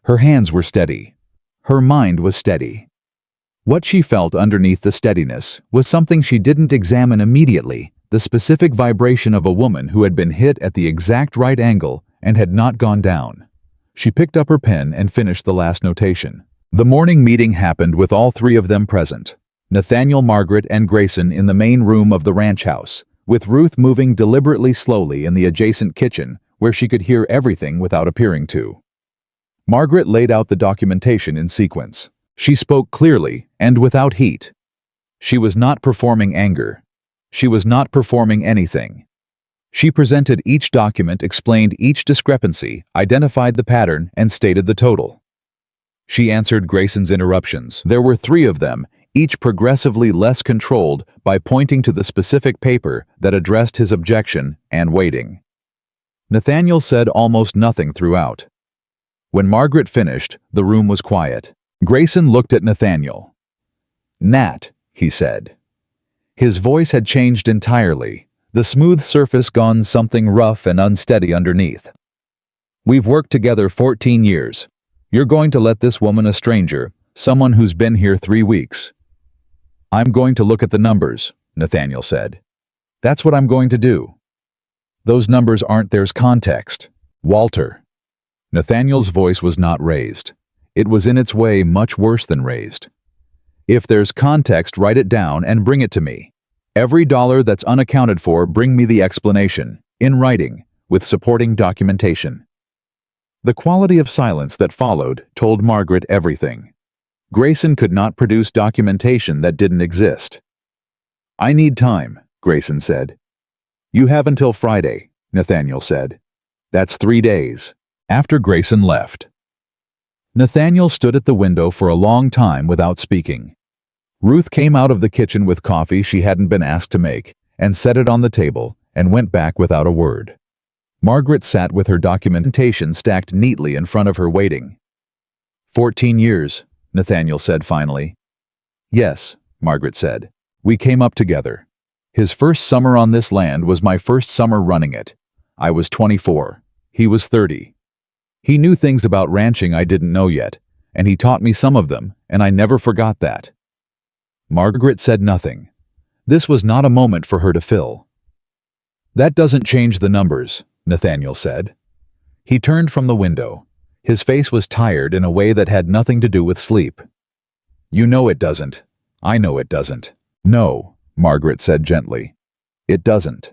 Her hands were steady. Her mind was steady. What she felt underneath the steadiness was something she didn't examine immediately, the specific vibration of a woman who had been hit at the exact right angle and had not gone down. She picked up her pen and finished the last notation. The morning meeting happened with all 3 of them present, Nathaniel, Margaret, and Grayson in the main room of the ranch house, with Ruth moving deliberately slowly in the adjacent kitchen where she could hear everything without appearing to. Margaret laid out the documentation in sequence. She spoke clearly and without heat. She was not performing anger. She was not performing anything. She presented each document, explained each discrepancy, identified the pattern, and stated the total. She answered Grayson's interruptions. There were 3 of them, each progressively less controlled, by pointing to the specific paper that addressed his objection and waiting. Nathaniel said almost nothing throughout. When Margaret finished, the room was quiet. Grayson looked at Nathaniel. "Nat," he said. His voice had changed entirely, the smooth surface gone something rough and unsteady underneath. "We've worked together 14 years. You're going to let this woman, a stranger, someone who's been here 3 weeks. I'm going to look at the numbers, Nathaniel said. That's what I'm going to do. Those numbers aren't, there's context. Walter. Nathaniel's voice was not raised. It was in its way much worse than raised. If there's context, write it down and bring it to me. Every dollar that's unaccounted for, bring me the explanation, in writing, with supporting documentation. The quality of silence that followed told Margaret everything. Grayson could not produce documentation that didn't exist. I need time, Grayson said. You have until Friday, Nathaniel said. That's 3 days. After Grayson left, Nathaniel stood at the window for a long time without speaking. Ruth came out of the kitchen with coffee she hadn't been asked to make, and set it on the table, and went back without a word. Margaret sat with her documentation stacked neatly in front of her, waiting. 14 years, Nathaniel said finally. Yes, Margaret said. We came up together. His first summer on this land was my first summer running it. I was 24. He was 30. He knew things about ranching I didn't know yet, and he taught me some of them, and I never forgot that. Margaret said nothing. This was not a moment for her to fill. That doesn't change the numbers, Nathaniel said. He turned from the window. His face was tired in a way that had nothing to do with sleep. You know it doesn't. I know it doesn't. No, Margaret said gently. It doesn't.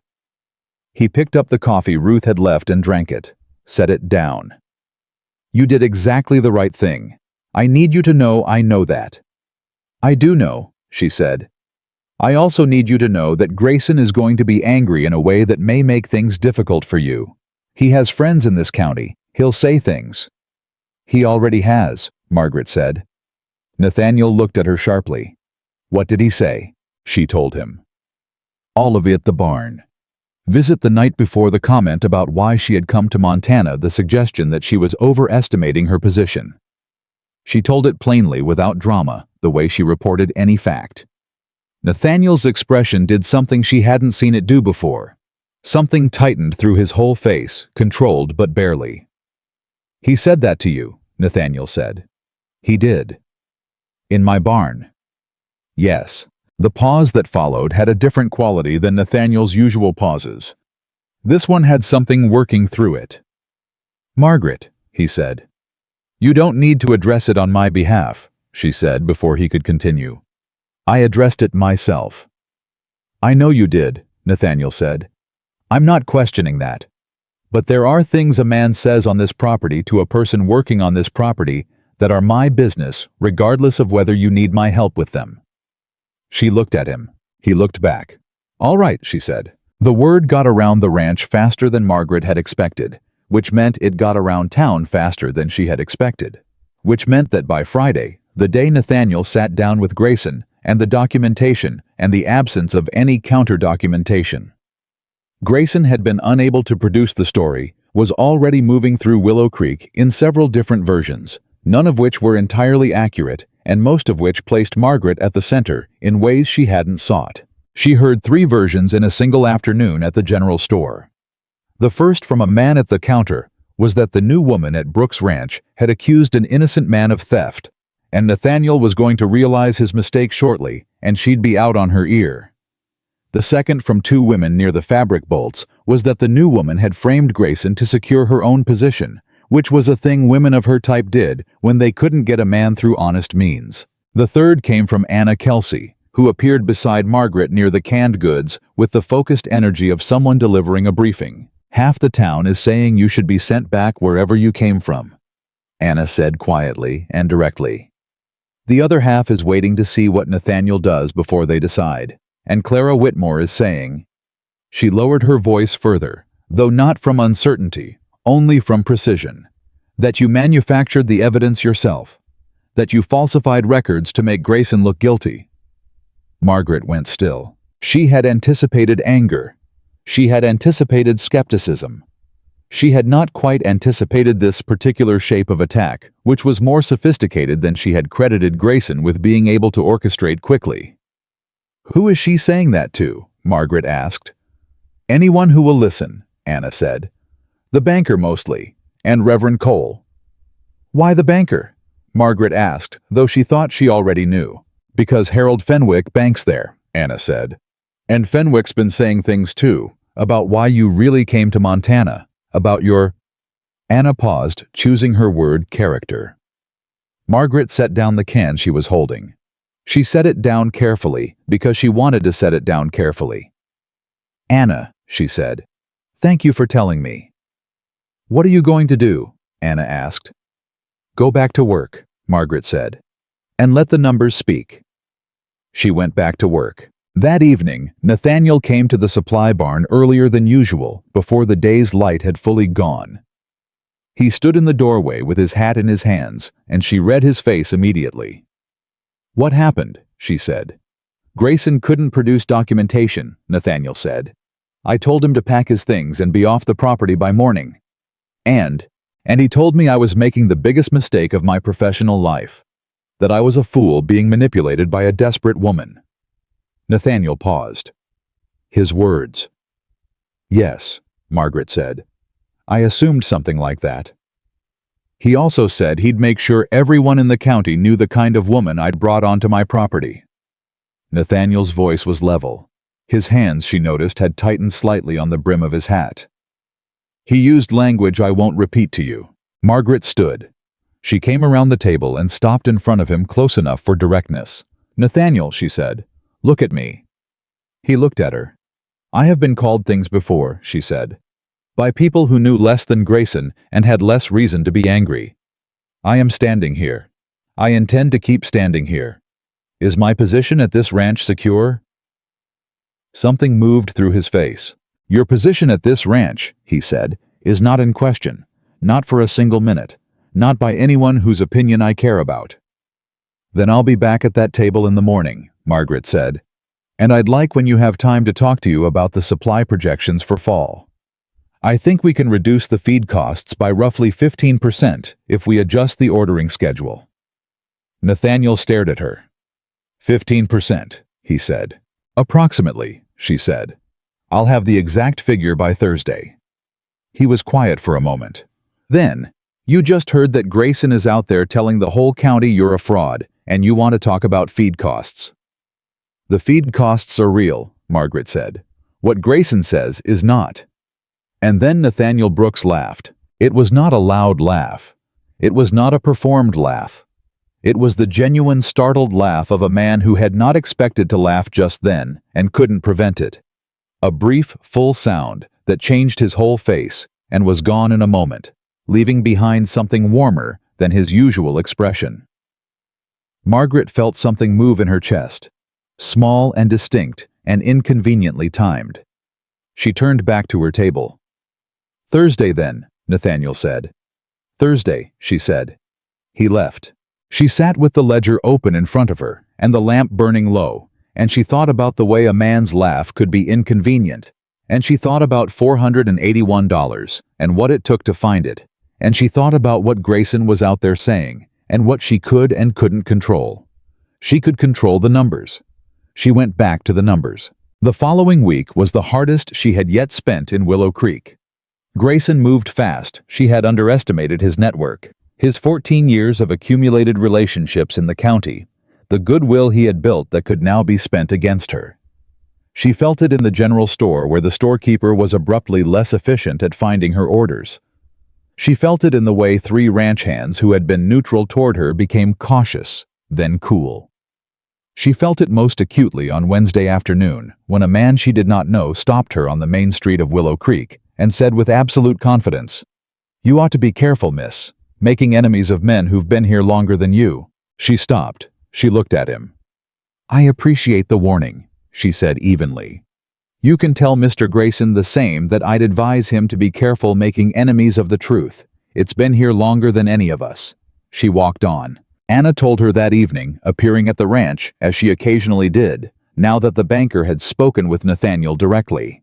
He picked up the coffee Ruth had left and drank it, set it down. You did exactly the right thing. I need you to know I know that. I do know, she said. I also need you to know that Grayson is going to be angry in a way that may make things difficult for you. He has friends in this county. He'll say things. He already has, Margaret said. Nathaniel looked at her sharply. What did he say? She told him. All of it at the barn. Visit the night before, the comment about why she had come to Montana, the suggestion that she was overestimating her position. She told it plainly, without drama, the way she reported any fact. Nathaniel's expression did something she hadn't seen it do before. Something tightened through his whole face, controlled but barely. He said that to you, Nathaniel said. He did. In my barn. Yes. The pause that followed had a different quality than Nathaniel's usual pauses. This one had something working through it. Margaret, he said. You don't need to address it on my behalf, she said before he could continue. I addressed it myself. I know you did, Nathaniel said. I'm not questioning that. But there are things a man says on this property to a person working on this property that are my business, regardless of whether you need my help with them. She looked at him. He looked back. All right, she said. The word got around the ranch faster than Margaret had expected, which meant it got around town faster than she had expected, which meant that by Friday, the day Nathaniel sat down with Grayson, and the documentation and the absence of any counter-documentation. Grayson had been unable to produce the story, was already moving through Willow Creek in several different versions, none of which were entirely accurate, and most of which placed Margaret at the center in ways she hadn't sought. She heard 3 versions in a single afternoon at the general store. The first, from a man at the counter, was that the new woman at Brooks Ranch had accused an innocent man of theft, and Nathaniel was going to realize his mistake shortly, and she'd be out on her ear. The second, from 2 women near the fabric bolts, was that the new woman had framed Grayson to secure her own position, which was a thing women of her type did when they couldn't get a man through honest means. The third came from Anna Kelsey, who appeared beside Margaret near the canned goods with the focused energy of someone delivering a briefing. Half the town is saying you should be sent back wherever you came from, Anna said quietly and directly. The other half is waiting to see what Nathaniel does before they decide, and Clara Whitmore is saying. She lowered her voice further, though not from uncertainty, only from precision, that you manufactured the evidence yourself, that you falsified records to make Grayson look guilty. Margaret went still. She had anticipated anger. She had anticipated skepticism. She had not quite anticipated this particular shape of attack, which was more sophisticated than she had credited Grayson with being able to orchestrate quickly. Who is she saying that to? Margaret asked. Anyone who will listen, Anna said. The banker mostly, and Reverend Cole. Why the banker? Margaret asked, though she thought she already knew. Because Harold Fenwick banks there, Anna said. And Fenwick's been saying things too, about why you really came to Montana, about your... Anna paused, choosing her word character. Margaret set down the can she was holding. She set it down carefully because she wanted to set it down carefully. Anna, she said, thank you for telling me. What are you going to do? Anna asked. Go back to work, Margaret said, and let the numbers speak. She went back to work. That evening, Nathaniel came to the supply barn earlier than usual, before the day's light had fully gone. He stood in the doorway with his hat in his hands, and she read his face immediately. What happened? She said. Grayson couldn't produce documentation, Nathaniel said. I told him to pack his things and be off the property by morning. And he told me I was making the biggest mistake of my professional life. That I was a fool being manipulated by a desperate woman. Nathaniel paused. His words. Yes, Margaret said. I assumed something like that. He also said he'd make sure everyone in the county knew the kind of woman I'd brought onto my property. Nathaniel's voice was level. His hands, she noticed, had tightened slightly on the brim of his hat. He used language I won't repeat to you. Margaret stood. She came around the table and stopped in front of him close enough for directness. Nathaniel, she said, look at me. He looked at her. I have been called things before, she said. By people who knew less than Grayson and had less reason to be angry. I am standing here. I intend to keep standing here. Is my position at this ranch secure? Something moved through his face. Your position at this ranch, he said, is not in question. Not for a single minute. Not by anyone whose opinion I care about. Then I'll be back at that table in the morning, Margaret said. And I'd like when you have time to talk to you about the supply projections for fall. I think we can reduce the feed costs by roughly 15% if we adjust the ordering schedule. Nathaniel stared at her. 15%, he said. Approximately, she said. I'll have the exact figure by Thursday. He was quiet for a moment. Then, you just heard that Grayson is out there telling the whole county you're a fraud, and you want to talk about feed costs. The feed costs are real, Margaret said. What Grayson says is not. And then Nathaniel Brooks laughed. It was not a loud laugh. It was not a performed laugh. It was the genuine startled laugh of a man who had not expected to laugh just then and couldn't prevent it. A brief, full sound that changed his whole face and was gone in a moment, leaving behind something warmer than his usual expression. Margaret felt something move in her chest, small and distinct and inconveniently timed. She turned back to her table. Thursday then, Nathaniel said. Thursday, she said. He left. She sat with the ledger open in front of her and the lamp burning low, and she thought about the way a man's laugh could be inconvenient, and she thought about $481 and what it took to find it, and she thought about what Grayson was out there saying and what she could and couldn't control. She could control the numbers. She went back to the numbers. The following week was the hardest she had yet spent in Willow Creek. Grayson moved fast. She had underestimated his network, his 14 years of accumulated relationships in the county, the goodwill he had built that could now be spent against her. She felt it in the general store where the storekeeper was abruptly less efficient at finding her orders. She felt it in the way 3 ranch hands who had been neutral toward her became cautious, then cool. She felt it most acutely on Wednesday afternoon when a man she did not know stopped her on the main street of Willow Creek and said with absolute confidence, "You ought to be careful, miss, making enemies of men who've been here longer than you." She stopped. She looked at him. "I appreciate the warning," she said evenly. "You can tell Mr. Grayson the same, that I'd advise him to be careful making enemies of the truth. It's been here longer than any of us." She walked on. Anna told her that evening, appearing at the ranch, as she occasionally did, now that the banker had spoken with Nathaniel directly,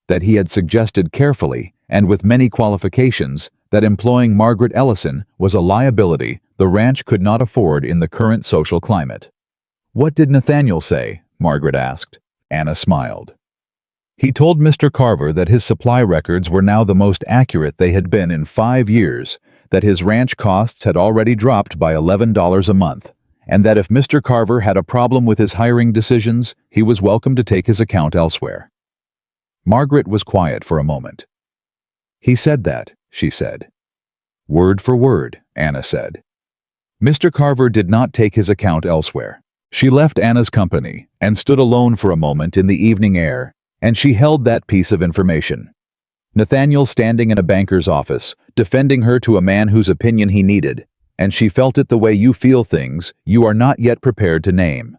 that he had suggested carefully, and with many qualifications, that employing Margaret Ellison was a liability the ranch could not afford in the current social climate. "What did Nathaniel say?" Margaret asked. Anna smiled. "He told Mr. Carver that his supply records were now the most accurate they had been in 5 years, that his ranch costs had already dropped by $11 a month, and that if Mr. Carver had a problem with his hiring decisions, he was welcome to take his account elsewhere. Margaret was quiet for a moment. "He said that," she said. "Word for word," Anna said. Mr. Carver did not take his account elsewhere. She left Anna's company and stood alone for a moment in the evening air, and she held that piece of information. Nathaniel standing in a banker's office, defending her to a man whose opinion he needed, and she felt it the way you feel things you are not yet prepared to name.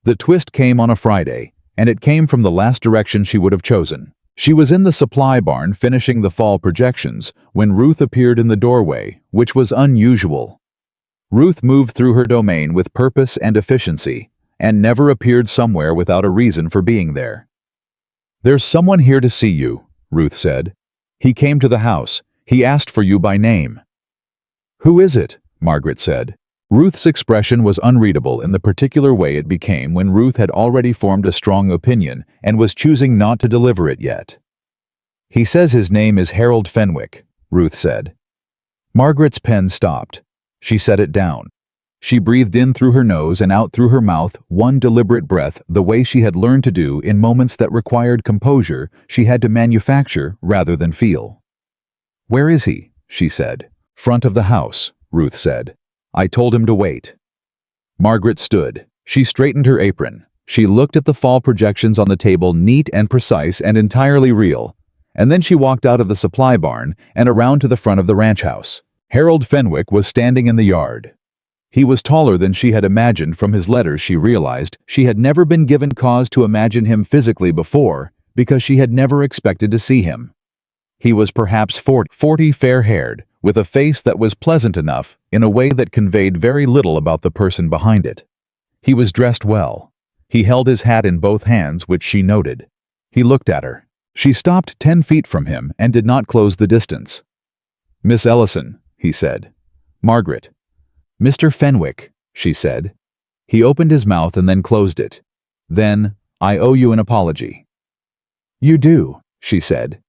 The twist came on a Friday, and it came from the last direction she would have chosen. She was in the supply barn finishing the fall projections when Ruth appeared in the doorway, which was unusual. Ruth moved through her domain with purpose and efficiency, and never appeared somewhere without a reason for being there. "There's someone here to see you," Ruth said. "He came to the house. He asked for you by name." "Who is it?" Margaret said. Ruth's expression was unreadable in the particular way it became when Ruth had already formed a strong opinion and was choosing not to deliver it yet. "He says his name is Harold Fenwick," Ruth said. Margaret's pen stopped. She set it down. She breathed in through her nose and out through her mouth, one deliberate breath, the way she had learned to do in moments that required composure she had to manufacture rather than feel. "Where is he?" she said. "Front of the house," Ruth said. "I told him to wait." Margaret stood. She straightened her apron. She looked at the fall projections on the table, neat and precise and entirely real. And then she walked out of the supply barn and around to the front of the ranch house. Harold Fenwick was standing in the yard. He was taller than she had imagined from his letters. She realized she had never been given cause to imagine him physically before because she had never expected to see him. He was perhaps 40, fair-haired, with a face that was pleasant enough in a way that conveyed very little about the person behind it. He was dressed well. He held his hat in both hands, which she noted. He looked at her. She stopped 10 feet from him and did not close the distance. "Miss Ellison," he said. "Margaret." "Mr. Fenwick," she said. He opened his mouth and then closed it. Then, "I owe you an apology." "You do," she said.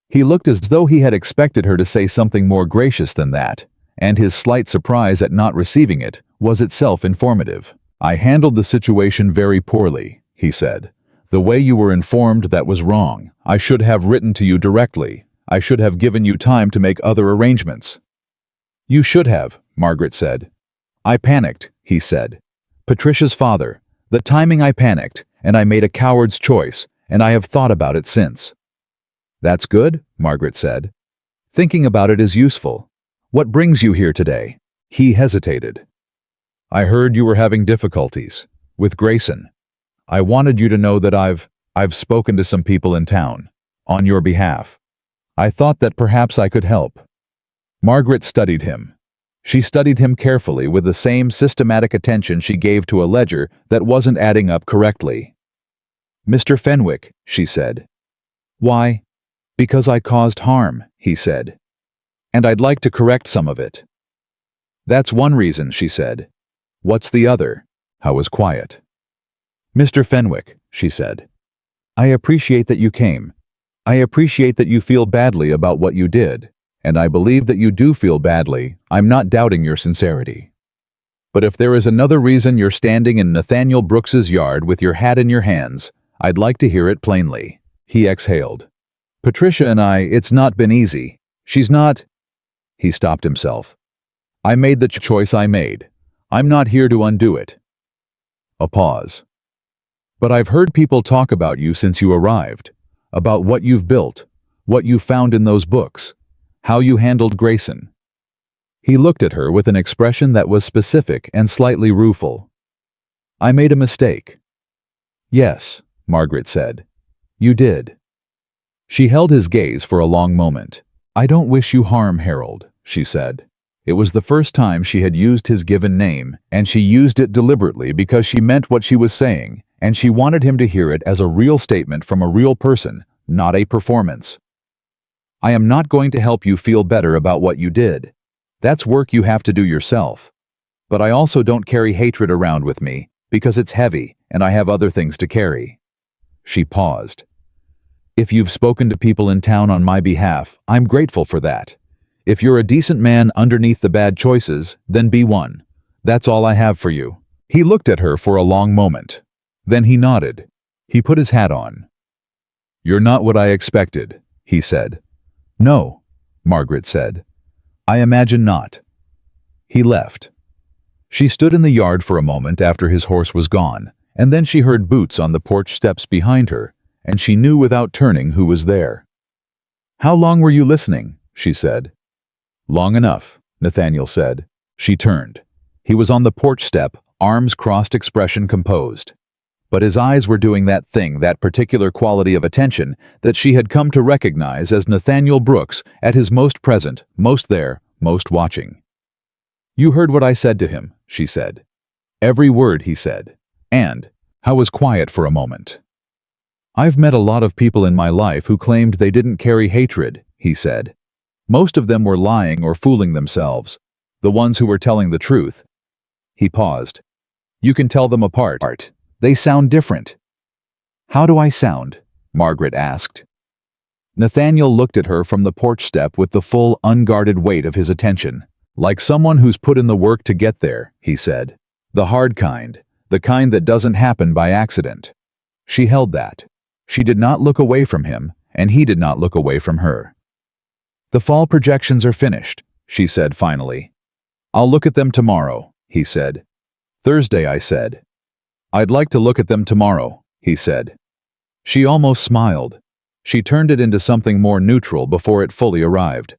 He looked as though he had expected her to say something more gracious than that, and his slight surprise at not receiving it was itself informative. "I handled the situation very poorly," he said. "The way you were informed, that was wrong. I should have written to you directly. I should have given you time to make other arrangements." "You should have," Margaret said. "I panicked," he said. "Patricia's father. The timing, I panicked, and I made a coward's choice, and I have thought about it since." "That's good," Margaret said. "Thinking about it is useful. What brings you here today?" He hesitated. "I heard you were having difficulties with Grayson. I wanted you to know that I've spoken to some people in town on your behalf. I thought that perhaps I could help." Margaret studied him. She studied him carefully with the same systematic attention she gave to a ledger that wasn't adding up correctly. "Mr. Fenwick," she said. "Why?" "Because I caused harm," he said. "And I'd like to correct some of it." "That's one reason," she said. "What's the other?" I was quiet. "Mr. Fenwick," she said. "I appreciate that you came. I appreciate that you feel badly about what you did, and I believe that you do feel badly. I'm not doubting your sincerity. But if there is another reason you're standing in Nathaniel Brooks's yard with your hat in your hands, I'd like to hear it plainly." He exhaled. "Patricia and it's not been easy. She's not—" He stopped himself. "I made the choice I made. I'm not here to undo it." A pause. "But I've heard people talk about you since you arrived, about what you've built, what you found in those books, how you handled Grayson." He looked at her with an expression that was specific and slightly rueful. "I made a mistake." "Yes," Margaret said. "You did." She held his gaze for a long moment. "I don't wish you harm, Harold," she said. It was the first time she had used his given name, and she used it deliberately because she meant what she was saying, and she wanted him to hear it as a real statement from a real person, not a performance. "I am not going to help you feel better about what you did. That's work you have to do yourself. But I also don't carry hatred around with me, because it's heavy, and I have other things to carry." She paused. "If you've spoken to people in town on my behalf, I'm grateful for that. If you're a decent man underneath the bad choices, then be one. That's all I have for you. He looked at her for a long moment. Then he nodded. He put his hat on. You're not what I expected, he said. No, Margaret said. I imagine not. He left. She stood in the yard for a moment after his horse was gone, and then she heard boots on the porch steps behind her, and she knew without turning who was there. How long were you listening? She said. Long enough, Nathaniel said. She turned. He was on the porch step, arms crossed, expression composed. But his eyes were doing that thing, that particular quality of attention that she had come to recognize as Nathaniel Brooks at his most present, most there, most watching. You heard what I said to him, she said. Every word he said. And I was quiet for a moment. I've met a lot of people in my life who claimed they didn't carry hatred, he said. Most of them were lying or fooling themselves, the ones who were telling the truth. He paused. You can tell them apart. They sound different. How do I sound? Margaret asked. Nathaniel looked at her from the porch step with the full, unguarded weight of his attention. Like someone who's put in the work to get there, he said. The hard kind, the kind that doesn't happen by accident. She held that. She did not look away from him, and he did not look away from her. The fall projections are finished, she said finally. I'll look at them tomorrow, he said. Thursday, I said. I'd like to look at them tomorrow, he said. She almost smiled. She turned it into something more neutral before it fully arrived.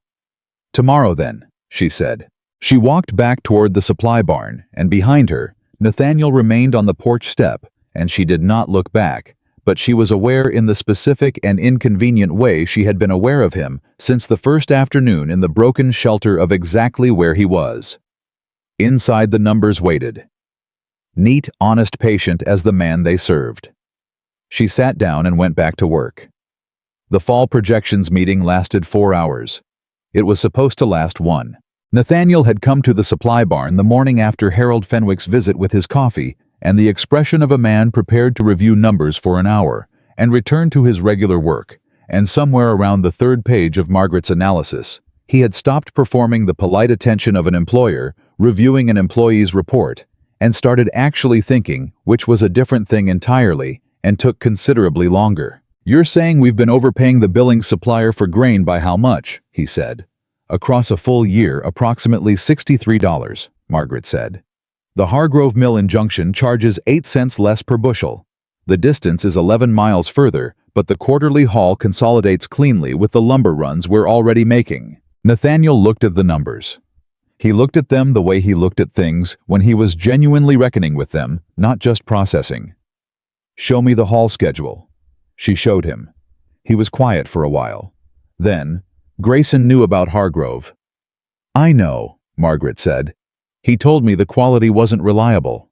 Tomorrow then, she said. She walked back toward the supply barn, and behind her, Nathaniel remained on the porch step, and she did not look back, but she was aware in the specific and inconvenient way she had been aware of him since the first afternoon in the broken shelter of exactly where he was. Inside the numbers waited. Neat, honest patient as the man they served. She sat down and went back to work. The fall projections meeting lasted 4 hours. It was supposed to last 1. Nathaniel had come to the supply barn the morning after Harold Fenwick's visit with his coffee and the expression of a man prepared to review numbers for an hour and return to his regular work, and somewhere around the 3rd page of Margaret's analysis, he had stopped performing the polite attention of an employer reviewing an employee's report and started actually thinking, which was a different thing entirely and took considerably longer. You're saying we've been overpaying the billing supplier for grain by how much? He said. Across a full year, approximately $63, Margaret said. The Hargrove Mill in Junction charges 8 cents less per bushel. The distance is 11 miles further, but the quarterly haul consolidates cleanly with the lumber runs we're already making. Nathaniel looked at the numbers. He looked at them the way he looked at things when he was genuinely reckoning with them, not just processing. Show me the haul schedule. She showed him. He was quiet for a while. Then, Grayson knew about Hargrove. I know, Margaret said. He told me the quality wasn't reliable.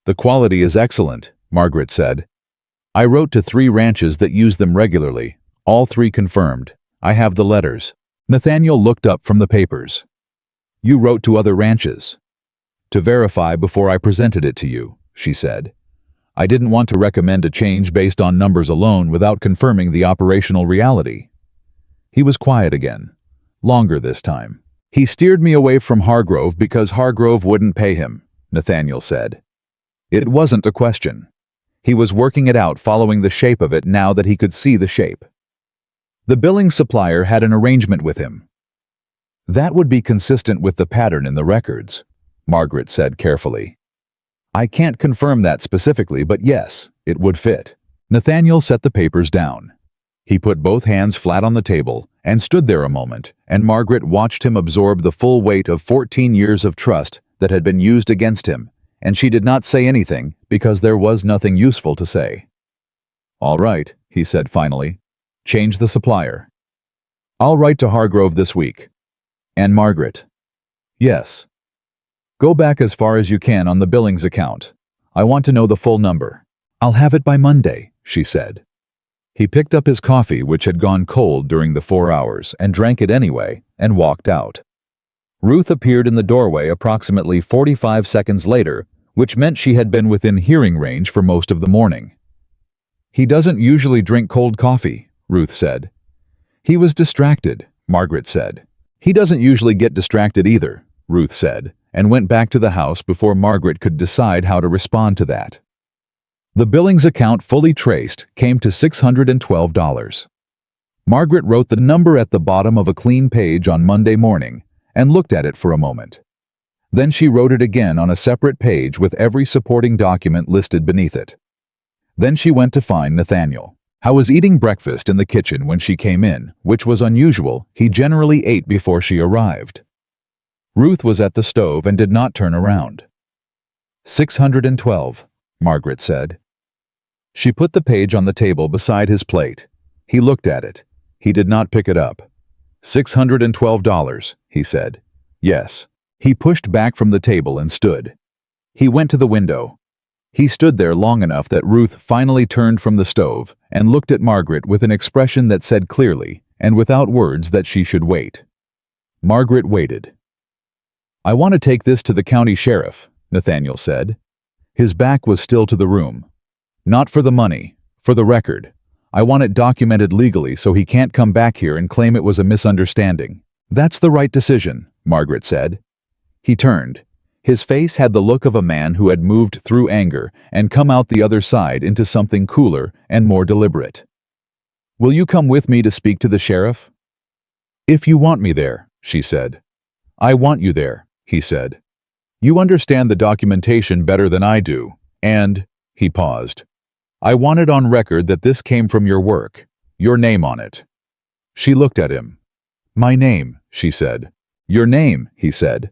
The quality is excellent, Margaret said. I wrote to 3 ranches that use them regularly. All 3 confirmed. I have the letters. Nathaniel looked up from the papers. You wrote to other ranches. To verify before I presented it to you, she said. I didn't want to recommend a change based on numbers alone without confirming the operational reality. He was quiet again. Longer this time. He steered me away from Hargrove because Hargrove wouldn't pay him, Nathaniel said. It wasn't a question. He was working it out, following the shape of it now that he could see the shape. The billing supplier had an arrangement with him. That would be consistent with the pattern in the records, Margaret said carefully. I can't confirm that specifically, but yes, it would fit. Nathaniel set the papers down. He put both hands flat on the table and stood there a moment, and Margaret watched him absorb the full weight of 14 years of trust that had been used against him, and she did not say anything because there was nothing useful to say. All right, he said finally. Change the supplier. I'll write to Hargrove this week. And Margaret. Yes. Go back as far as you can on the billings account. I want to know the full number. I'll have it by Monday, she said. He picked up his coffee, which had gone cold during the 4 hours, and drank it anyway, and walked out. Ruth appeared in the doorway approximately 45 seconds later, which meant she had been within hearing range for most of the morning. He doesn't usually drink cold coffee, Ruth said. He was distracted, Margaret said. He doesn't usually get distracted either, Ruth said, and went back to the house before Margaret could decide how to respond to that. The Billings account fully traced came to $612. Margaret wrote the number at the bottom of a clean page on Monday morning and looked at it for a moment. Then she wrote it again on a separate page with every supporting document listed beneath it. Then she went to find Nathaniel. He was eating breakfast in the kitchen when she came in, which was unusual. He generally ate before she arrived. Ruth was at the stove and did not turn around. 612, Margaret said. She put the page on the table beside his plate. He looked at it. He did not pick it up. $612, he said. Yes. He pushed back from the table and stood. He went to the window. He stood there long enough that Ruth finally turned from the stove and looked at Margaret with an expression that said clearly and without words that she should wait. Margaret waited. I want to take this to the county sheriff, Nathaniel said. His back was still to the room. Not for the money, for the record. I want it documented legally so he can't come back here and claim it was a misunderstanding. That's the right decision, Margaret said. He turned. His face had the look of a man who had moved through anger and come out the other side into something cooler and more deliberate. Will you come with me to speak to the sheriff? If you want me there, she said. I want you there, he said. You understand the documentation better than I do, and, he paused. I want it on record that this came from your work, your name on it. She looked at him. My name, she said. Your name, he said.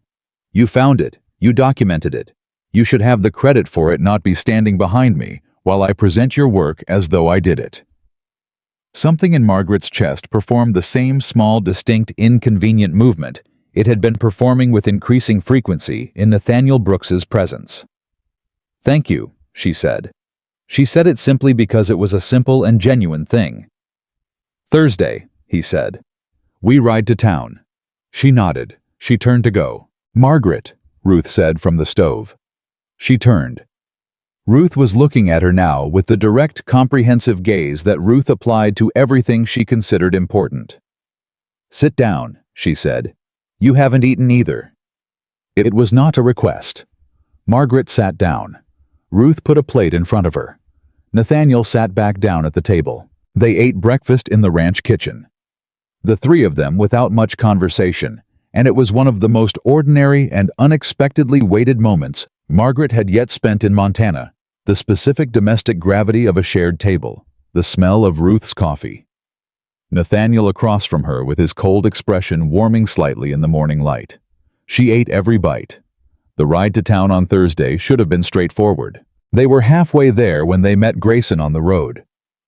You found it. You documented it. You should have the credit for it, not be standing behind me while I present your work as though I did it. Something in Margaret's chest performed the same small, distinct, inconvenient movement it had been performing with increasing frequency in Nathaniel Brooks's presence. Thank you, she said. She said it simply because it was a simple and genuine thing. Thursday, he said. We ride to town. She nodded. She turned to go. Margaret, Ruth said from the stove. She turned. Ruth was looking at her now with the direct, comprehensive gaze that Ruth applied to everything she considered important. Sit down, she said. You haven't eaten either. It was not a request. Margaret sat down. Ruth put a plate in front of her. Nathaniel sat back down at the table. They ate breakfast in the ranch kitchen. The three of them without much conversation, and it was one of the most ordinary and unexpectedly weighted moments Margaret had yet spent in Montana, the specific domestic gravity of a shared table, the smell of Ruth's coffee. Nathaniel across from her with his cold expression warming slightly in the morning light. She ate every bite. The ride to town on Thursday should have been straightforward. They were halfway there when they met Grayson on the road.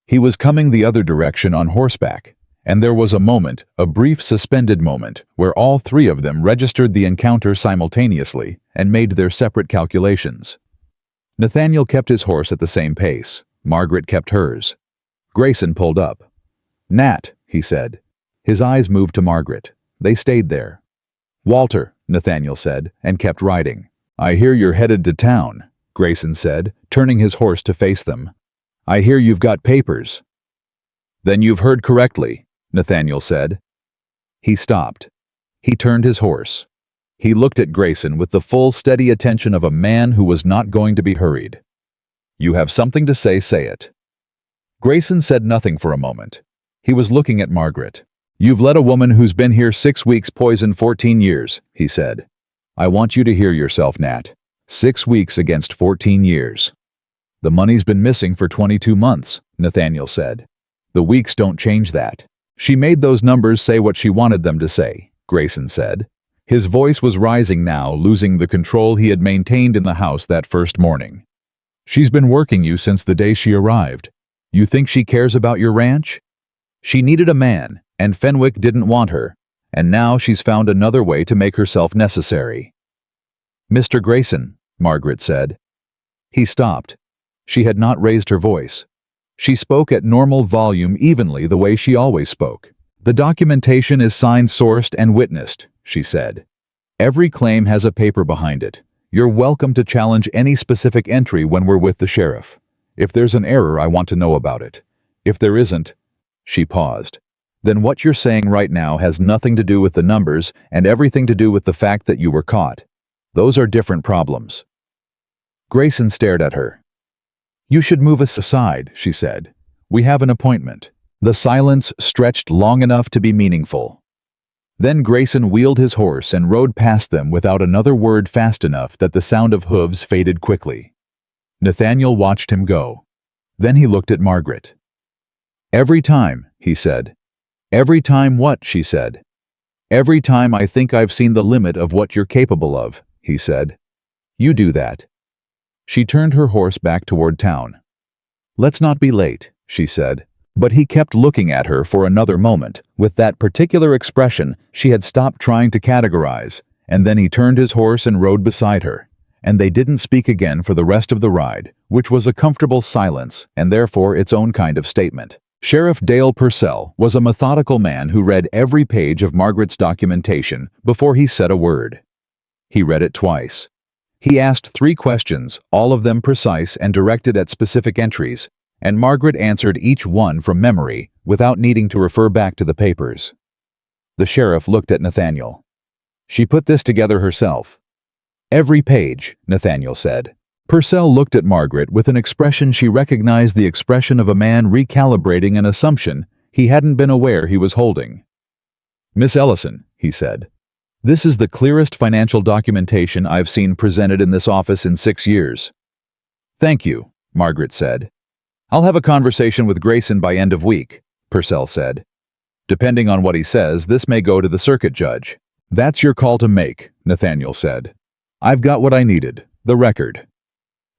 He was coming the other direction on horseback, and there was a moment, a brief suspended moment, where all three of them registered the encounter simultaneously and made their separate calculations. Nathaniel kept his horse at the same pace. Margaret kept hers. Grayson pulled up. Nat, he said. His eyes moved to Margaret. They stayed there. Walter, Nathaniel said, and kept riding. I hear you're headed to town, Grayson said, turning his horse to face them. I hear you've got papers. Then you've heard correctly, Nathaniel said. He stopped. He turned his horse. He looked at Grayson with the full, steady attention of a man who was not going to be hurried. You have something to say it. Grayson said nothing for a moment. He was looking at Margaret. You've let a woman who's been here 6 weeks poison 14 years, he said. I want you to hear yourself, Nat. 6 weeks against 14 years. The money's been missing for 22 months, Nathaniel said. The weeks don't change that. She made those numbers say what she wanted them to say, Grayson said. His voice was rising now, losing the control he had maintained in the house that first morning. She's been working you since the day she arrived. You think she cares about your ranch? She needed a man, and Fenwick didn't want her, and now she's found another way to make herself necessary. Mr. Grayson, Margaret said. He stopped. She had not raised her voice. She spoke at normal volume evenly the way she always spoke. The documentation is signed, sourced, and witnessed, she said. Every claim has a paper behind it. You're welcome to challenge any specific entry when we're with the sheriff. If there's an error, I want to know about it. If there isn't, she paused. then what you're saying right now has nothing to do with the numbers and everything to do with the fact that you were caught. Those are different problems. Grayson stared at her. You should move us aside, she said. We have an appointment. The silence stretched long enough to be meaningful. Then Grayson wheeled his horse and rode past them without another word fast enough that the sound of hooves faded quickly. Nathaniel watched him go. Then he looked at Margaret. Every time, he said. Every time what, she said. Every time I think I've seen the limit of what you're capable of, he said. You do that. She turned her horse back toward town. Let's not be late, she said. But he kept looking at her for another moment, with that particular expression she had stopped trying to categorize, and then he turned his horse and rode beside her, and they didn't speak again for the rest of the ride, which was a comfortable silence and therefore its own kind of statement. Sheriff Dale Purcell was a methodical man who read every page of Margaret's documentation before he said a word. He read it twice. He asked 3 questions, all of them precise and directed at specific entries, and Margaret answered each one from memory without needing to refer back to the papers. The sheriff looked at Nathaniel. She put this together herself. Every page, Nathaniel said. Purcell looked at Margaret with an expression she recognized the expression of a man recalibrating an assumption he hadn't been aware he was holding. Miss Ellison, he said, this is the clearest financial documentation I've seen presented in this office in 6 years. Thank you, Margaret said. I'll have a conversation with Grayson by end of week, Purcell said. Depending on what he says, this may go to the circuit judge. That's your call to make, Nathaniel said. I've got what I needed, the record.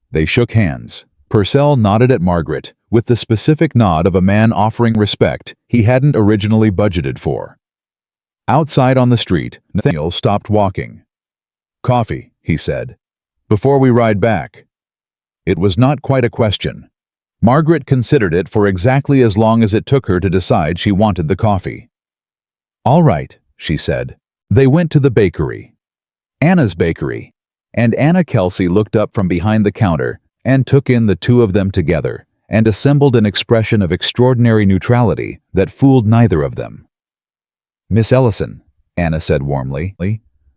They shook hands. Purcell nodded at Margaret, with the specific nod of a man offering respect he hadn't originally budgeted for. Outside on the street, Nathaniel stopped walking. Coffee, he said, before we ride back. It was not quite a question. Margaret considered it for exactly as long as it took her to decide she wanted the coffee. All right, she said. They went to the bakery. Anna's bakery. And Anna Kelsey looked up from behind the counter and took in the 2 of them together and assembled an expression of extraordinary neutrality that fooled neither of them. Miss Ellison, Anna said warmly.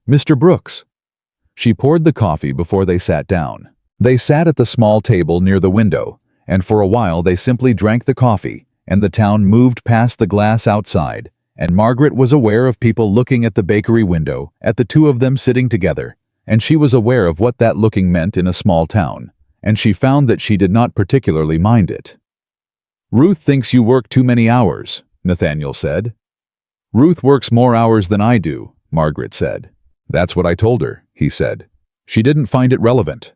Mr. Brooks. She poured the coffee before they sat down. They sat at the small table near the window, and for a while they simply drank the coffee, and the town moved past the glass outside, and Margaret was aware of people looking at the bakery window, at the 2 of them sitting together, and she was aware of what that looking meant in a small town, and she found that she did not particularly mind it. Ruth thinks you work too many hours, Nathaniel said. Ruth works more hours than I do, Margaret said. That's what I told her, he said. She didn't find it relevant.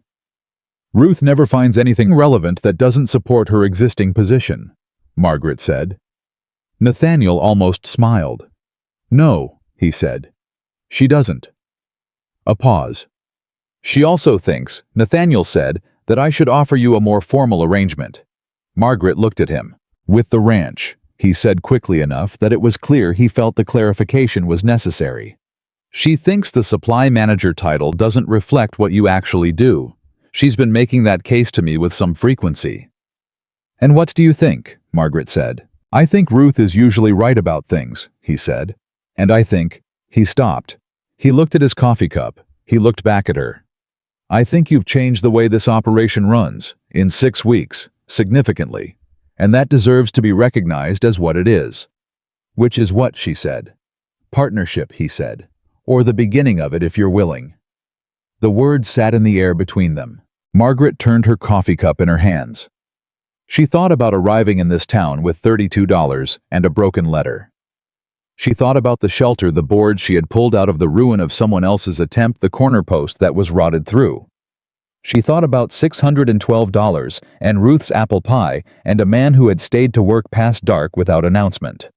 Ruth never finds anything relevant that doesn't support her existing position, Margaret said. Nathaniel almost smiled. No, he said. She doesn't. A pause. She also thinks, Nathaniel said, that I should offer you a more formal arrangement. Margaret looked at him. With the ranch, he said quickly enough that it was clear he felt the clarification was necessary. She thinks the supply manager title doesn't reflect what you actually do. She's been making that case to me with some frequency. And what do you think? Margaret said. I think Ruth is usually right about things, he said. And I think... He stopped. He looked at his coffee cup. He looked back at her. I think you've changed the way this operation runs, in 6 weeks, significantly. And that deserves to be recognized as what it is. Which is what, she said. Partnership, he said. Or the beginning of it if you're willing. The words sat in the air between them. Margaret turned her coffee cup in her hands. She thought about arriving in this town with $32 and a broken letter. She thought about the shelter, the boards she had pulled out of the ruin of someone else's attempt, the corner post that was rotted through. She thought about $612 and Ruth's apple pie and a man who had stayed to work past dark without announcement.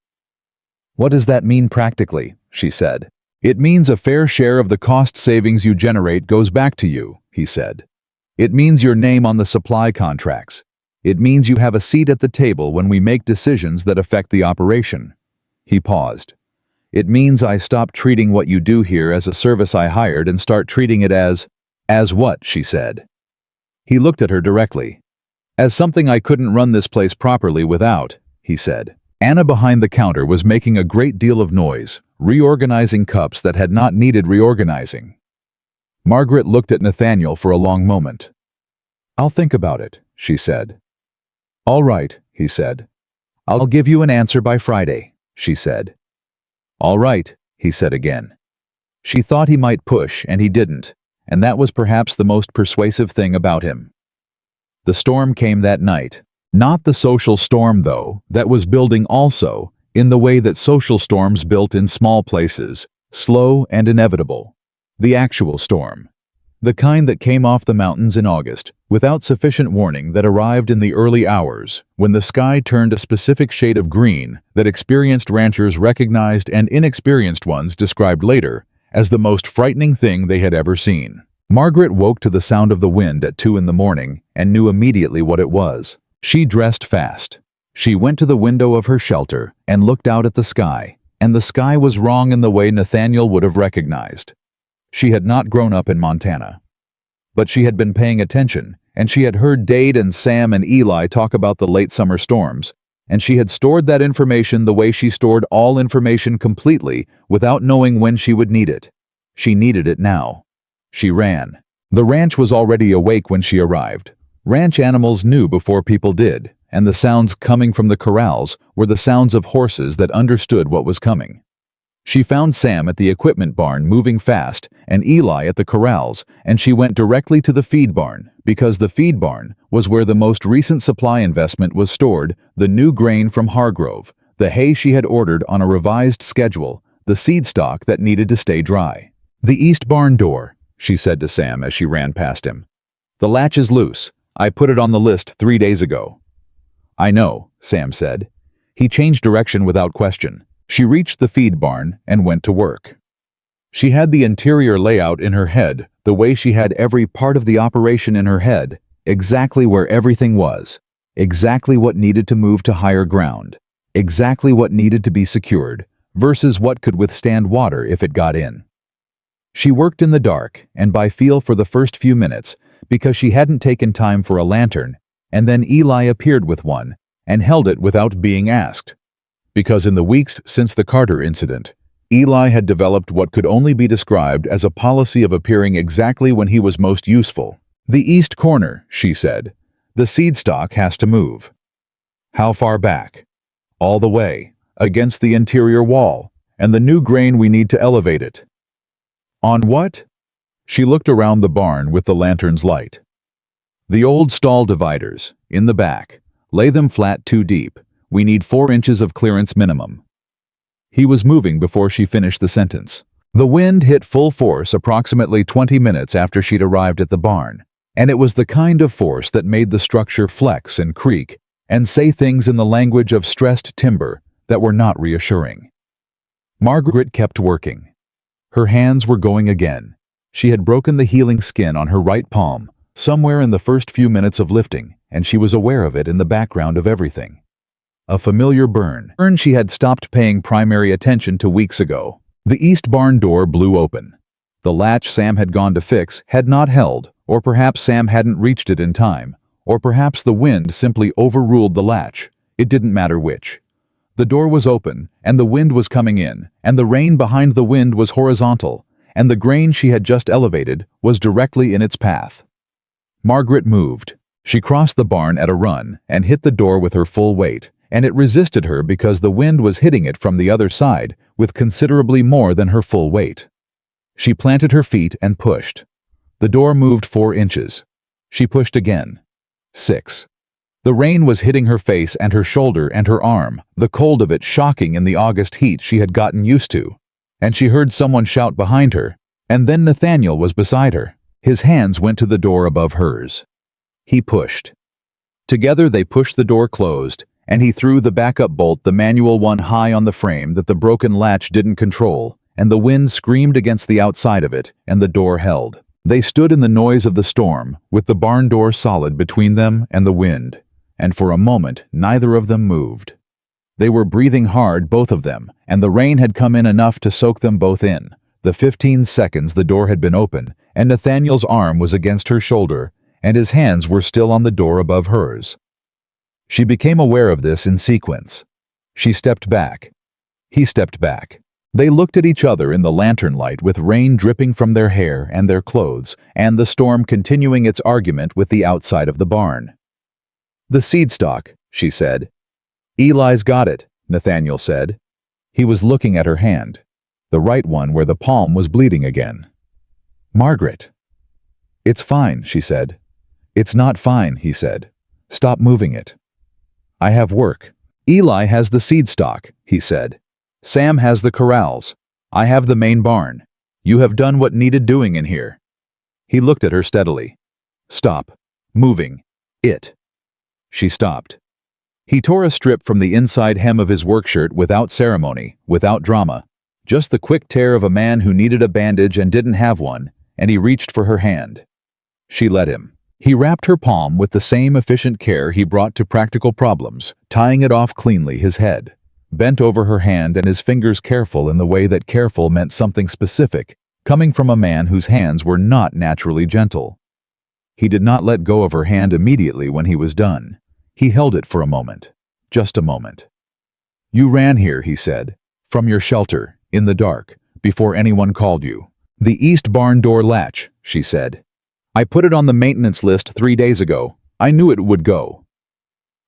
What does that mean practically? She said. It means a fair share of the cost savings you generate goes back to you, he said. It means your name on the supply contracts. It means you have a seat at the table when we make decisions that affect the operation. He paused. It means I stop treating what you do here as a service I hired and start treating it as what? She said. He looked at her directly. As something I couldn't run this place properly without, he said. Anna behind the counter was making a great deal of noise, reorganizing cups that had not needed reorganizing. Margaret looked at Nathaniel for a long moment. "I'll think about it," she said. "All right," he said. "I'll give you an answer by Friday," she said. "All right," he said again. She thought he might push, and he didn't, and that was perhaps the most persuasive thing about him. The storm came that night. Not the social storm, though, that was building also, in the way that social storms built in small places, slow and inevitable. The actual storm. The kind that came off the mountains in August, without sufficient warning, that arrived in the early hours, when the sky turned a specific shade of green that experienced ranchers recognized and inexperienced ones described later as the most frightening thing they had ever seen. Margaret woke to the sound of the wind at 2 a.m. and knew immediately what it was. She dressed fast. She went to the window of her shelter and looked out at the sky, and the sky was wrong in the way Nathaniel would have recognized. She had not grown up in Montana. But she had been paying attention, and she had heard Dade and Sam and Eli talk about the late summer storms, and she had stored that information the way she stored all information completely without knowing when she would need it. She needed it now. She ran. The ranch was already awake when she arrived. Ranch animals knew before people did, and the sounds coming from the corrals were the sounds of horses that understood what was coming. She found Sam at the equipment barn moving fast and Eli at the corrals, and she went directly to the feed barn because the feed barn was where the most recent supply investment was stored, the new grain from Hargrove, the hay she had ordered on a revised schedule, the seed stock that needed to stay dry. "The east barn door," she said to Sam as she ran past him. "The latch is loose. I put it on the list 3 days ago." "I know," Sam said. He changed direction without question. She reached the feed barn and went to work. She had the interior layout in her head, the way she had every part of the operation in her head, exactly where everything was, exactly what needed to move to higher ground, exactly what needed to be secured, versus what could withstand water if it got in. She worked in the dark and by feel for the first few minutes because she hadn't taken time for a lantern, and then Eli appeared with one and held it without being asked. Because in the weeks since the Carter incident, Eli had developed what could only be described as a policy of appearing exactly when he was most useful. "The east corner," she said. "The seed stock has to move." "How far back?" "All the way, against the interior wall, and the new grain we need to elevate it." "On what?" She looked around the barn with the lantern's light. "The old stall dividers, in the back. Lay them flat 2 deep. We need 4 inches of clearance minimum." He was moving before she finished the sentence. The wind hit full force approximately 20 minutes after she'd arrived at the barn, and it was the kind of force that made the structure flex and creak and say things in the language of stressed timber that were not reassuring. Margaret kept working. Her hands were going again. She had broken the healing skin on her right palm, somewhere in the first few minutes of lifting, and she was aware of it in the background of everything. A familiar burn she had stopped paying primary attention to weeks ago. The east barn door blew open. The latch Sam had gone to fix had not held, or perhaps Sam hadn't reached it in time, or perhaps the wind simply overruled the latch. It didn't matter which. The door was open, and the wind was coming in, and the rain behind the wind was horizontal, and the grain she had just elevated was directly in its path. Margaret moved. She crossed the barn at a run and hit the door with her full weight, and it resisted her because the wind was hitting it from the other side with considerably more than her full weight. She planted her feet and pushed. The door moved 4 inches. She pushed again. 6. The rain was hitting her face and her shoulder and her arm, the cold of it shocking in the August heat she had gotten used to. And she heard someone shout behind her, and then Nathaniel was beside her. His hands went to the door above hers. He pushed. Together they pushed the door closed, and he threw the backup bolt, the manual one, high on the frame that the broken latch didn't control, and the wind screamed against the outside of it, and the door held. They stood in the noise of the storm, with the barn door solid between them and the wind, and for a moment neither of them moved. They were breathing hard, both of them, and the rain had come in enough to soak them both in. The 15 seconds the door had been open, and Nathaniel's arm was against her shoulder, and his hands were still on the door above hers. She became aware of this in sequence. She stepped back. He stepped back. They looked at each other in the lantern light with rain dripping from their hair and their clothes, and the storm continuing its argument with the outside of the barn. "The seed stock," she said. "Eli's got it," Nathaniel said. He was looking at her hand, the right one where the palm was bleeding again. "Margaret." "It's fine," she said. "It's not fine," he said. "Stop moving it." "I have work." "Eli has the seed stock," he said. "Sam has the corrals. I have the main barn. You have done what needed doing in here." He looked at her steadily. "Stop. Moving. It." She stopped. He tore a strip from the inside hem of his work shirt without ceremony, without drama. Just the quick tear of a man who needed a bandage and didn't have one, and he reached for her hand. She let him. He wrapped her palm with the same efficient care he brought to practical problems, tying it off cleanly his head. Bent over her hand and his fingers careful in the way that careful meant something specific, coming from a man whose hands were not naturally gentle. He did not let go of her hand immediately when he was done. He held it for a moment. Just a moment. "You ran here," he said, "from your shelter, in the dark, before anyone called you." "The east barn door latch," she said. "I put it on the maintenance list 3 days ago. I knew it would go."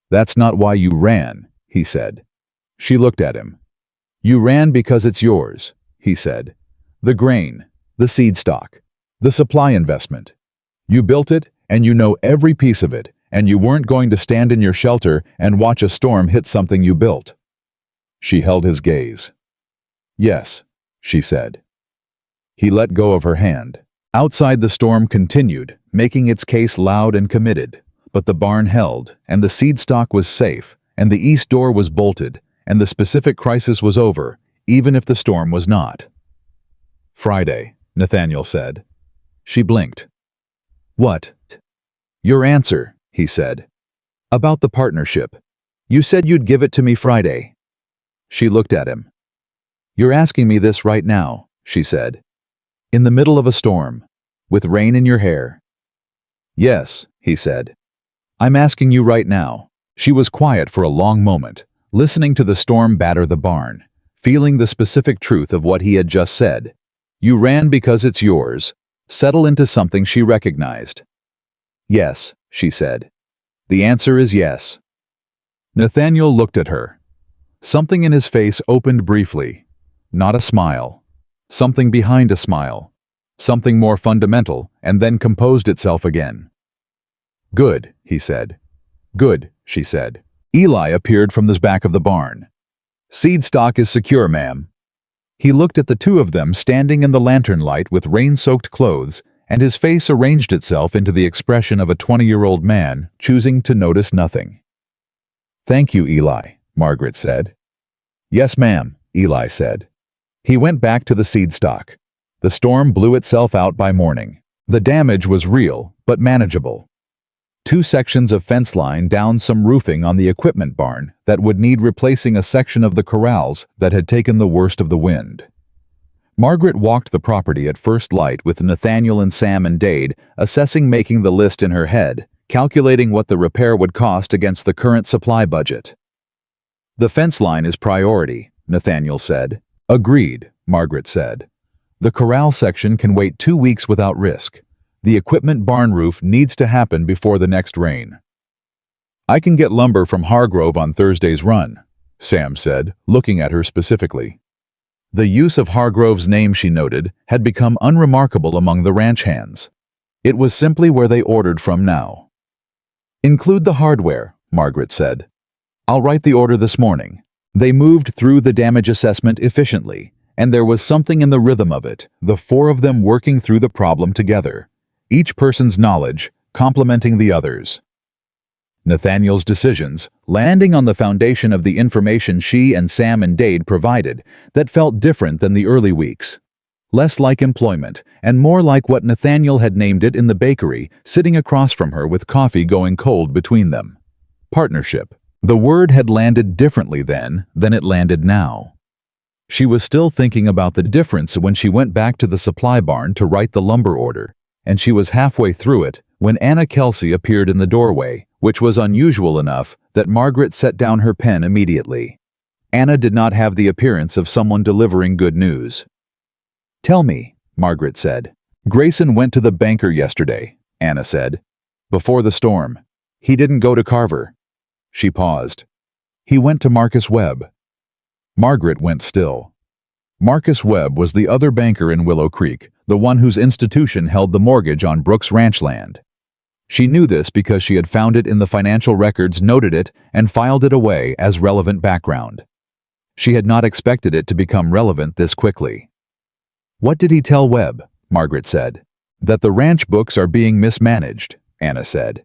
"That's not why you ran," he said. She looked at him. "You ran because it's yours," he said. "The grain, the seed stock, the supply investment. You built it, and you know every piece of it, and you weren't going to stand in your shelter and watch a storm hit something you built." She held his gaze. "Yes," she said. He let go of her hand. Outside the storm continued, making its case loud and committed, but the barn held, and the seed stock was safe, and the east door was bolted, and the specific crisis was over, even if the storm was not. "Friday," Nathaniel said. She blinked. "What?" "Your answer," he said. "About the partnership. You said you'd give it to me Friday." She looked at him. "You're asking me this right now," she said. "In the middle of a storm, with rain in your hair." "Yes," he said. "I'm asking you right now." She was quiet for a long moment, listening to the storm batter the barn, feeling the specific truth of what he had just said. "You ran because it's yours." Settle into something she recognized. "Yes," she said. "The answer is yes." Nathaniel looked at her. Something in his face opened briefly. Not a smile. Something behind a smile. Something more fundamental, and then composed itself again. "Good," he said. "Good," she said. Eli appeared from the back of the barn. "Seed stock is secure, ma'am." He looked at the two of them standing in the lantern light with rain-soaked clothes, and his face arranged itself into the expression of a 20-year-old man choosing to notice nothing. "Thank you, Eli," Margaret said. "Yes, ma'am," Eli said. He went back to the seed stock. The storm blew itself out by morning. The damage was real, but manageable. 2 sections of fence line down some roofing on the equipment barn that would need replacing a section of the corrals that had taken the worst of the wind. Margaret walked the property at first light with Nathaniel and Sam and Dade, assessing, making the list in her head, calculating what the repair would cost against the current supply budget. "The fence line is priority," Nathaniel said. "Agreed," Margaret said. "The corral section can wait 2 weeks without risk. The equipment barn roof needs to happen before the next rain." "I can get lumber from Hargrove on Thursday's run," Sam said, looking at her specifically. The use of Hargrove's name, she noted, had become unremarkable among the ranch hands. It was simply where they ordered from now. "Include the hardware," Margaret said. "I'll write the order this morning." They moved through the damage assessment efficiently, and there was something in the rhythm of it, the 4 of them working through the problem together, each person's knowledge complementing the others. Nathaniel's decisions, landing on the foundation of the information she and Sam and Dade provided, that felt different than the early weeks. Less like employment, and more like what Nathaniel had named it in the bakery, sitting across from her with coffee going cold between them. Partnership. The word had landed differently then than it landed now. She was still thinking about the difference when she went back to the supply barn to write the lumber order, and she was halfway through it when Anna Kelsey appeared in the doorway, which was unusual enough that Margaret set down her pen immediately. Anna did not have the appearance of someone delivering good news. "Tell me," Margaret said. "Grayson went to the banker yesterday," Anna said. "Before the storm. He didn't go to Carver." She paused. "He went to Marcus Webb." Margaret went still. Marcus Webb was the other banker in Willow Creek, the one whose institution held the mortgage on Brooks Ranch land. She knew this because she had found it in the financial records, noted it, and filed it away as relevant background. She had not expected it to become relevant this quickly. "What did he tell Webb?" Margaret said. "That the ranch books are being mismanaged," Anna said.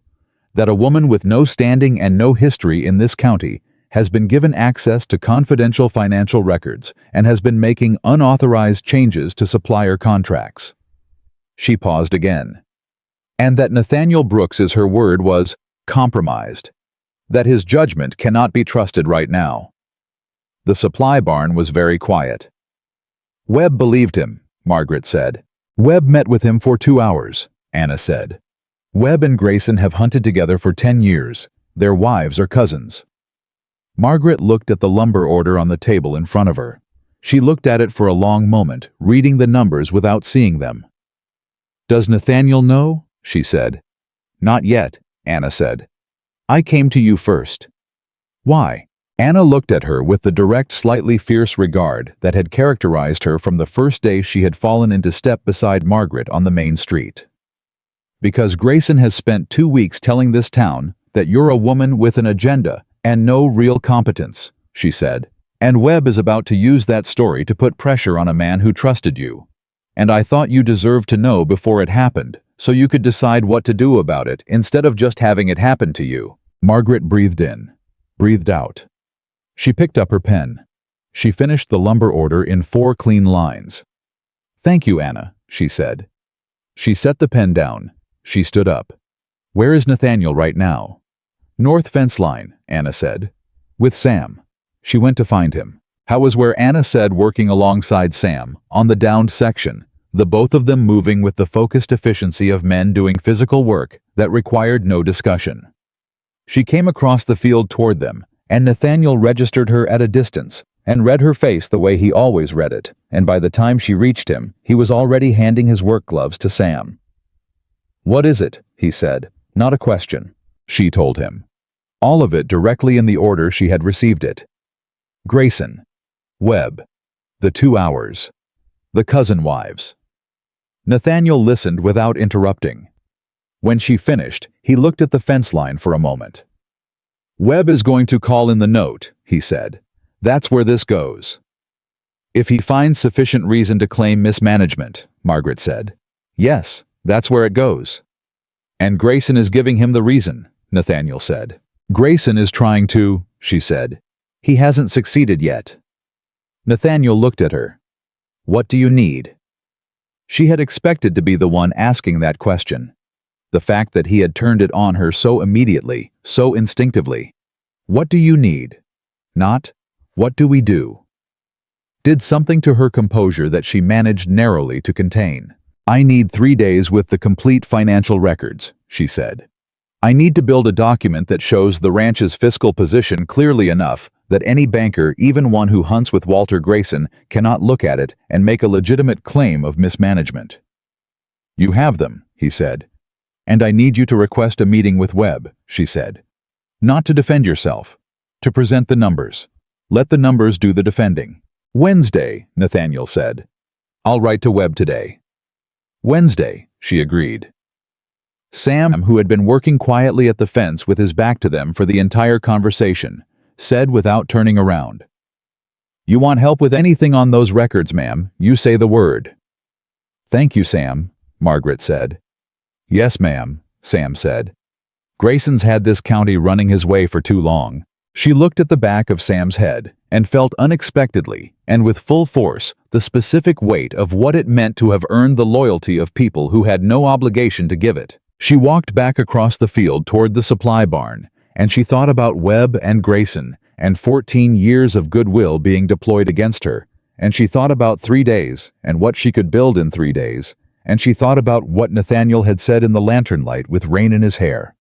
"That a woman with no standing and no history in this county has been given access to confidential financial records and has been making unauthorized changes to supplier contracts." She paused again. "And that Nathaniel Brooks' her word was compromised. That his judgment cannot be trusted right now." The supply barn was very quiet. "Webb believed him," Margaret said. "Webb met with him for 2 hours," Anna said. "Webb and Grayson have hunted together for 10 years. Their wives are cousins." Margaret looked at the lumber order on the table in front of her. She looked at it for a long moment, reading the numbers without seeing them. "Does Nathaniel know?" she said. "Not yet," Anna said. "I came to you first." "Why?" Anna looked at her with the direct, slightly fierce regard that had characterized her from the first day she had fallen into step beside Margaret on the main street. "Because Grayson has spent 2 weeks telling this town that you're a woman with an agenda and no real competence," she said. "And Webb is about to use that story to put pressure on a man who trusted you. And I thought you deserved to know before it happened, so you could decide what to do about it instead of just having it happen to you." Margaret breathed in, breathed out. She picked up her pen. She finished the lumber order in 4 clean lines. "Thank you, Anna," she said. She set the pen down. She stood up. "Where is Nathaniel right now?" "North fence line," Anna said. "With Sam." She went to find him. How was where Anna said, working alongside Sam, on the downed section, the both of them moving with the focused efficiency of men doing physical work that required no discussion. She came across the field toward them, and Nathaniel registered her at a distance and read her face the way he always read it, and by the time she reached him, he was already handing his work gloves to Sam. "What is it?" he said. "Not a question," she told him. All of it directly in the order she had received it. Grayson, Webb, the 2 hours, the cousin wives. Nathaniel listened without interrupting. When she finished, he looked at the fence line for a moment. "Webb is going to call in the note," he said. "That's where this goes." "If he finds sufficient reason to claim mismanagement," Margaret said. "Yes, that's where it goes." "And Grayson is giving him the reason," Nathaniel said. "Grayson is trying to," she said. "He hasn't succeeded yet." Nathaniel looked at her. "What do you need?" She had expected to be the one asking that question. The fact that he had turned it on her so immediately, so instinctively. "What do you need?" Not, "What do we do?" Did something to her composure that she managed narrowly to contain. "I need 3 days with the complete financial records," she said. "I need to build a document that shows the ranch's fiscal position clearly enough that any banker, even one who hunts with Walter Grayson, cannot look at it and make a legitimate claim of mismanagement." "You have them," he said. "And I need you to request a meeting with Webb," she said. "Not to defend yourself. To present the numbers. Let the numbers do the defending." "Wednesday," Nathaniel said. "I'll write to Webb today." "Wednesday," she agreed. Sam, who had been working quietly at the fence with his back to them for the entire conversation, said without turning around, "You want help with anything on those records, ma'am, you say the word." "Thank you, Sam," Margaret said. "Yes, ma'am," Sam said. "Grayson's had this county running his way for too long." She looked at the back of Sam's head and felt unexpectedly, and with full force, the specific weight of what it meant to have earned the loyalty of people who had no obligation to give it. She walked back across the field toward the supply barn, and she thought about Webb and Grayson and 14 years of goodwill being deployed against her, and she thought about 3 days and what she could build in 3 days, and she thought about what Nathaniel had said in the lantern light with rain in his hair.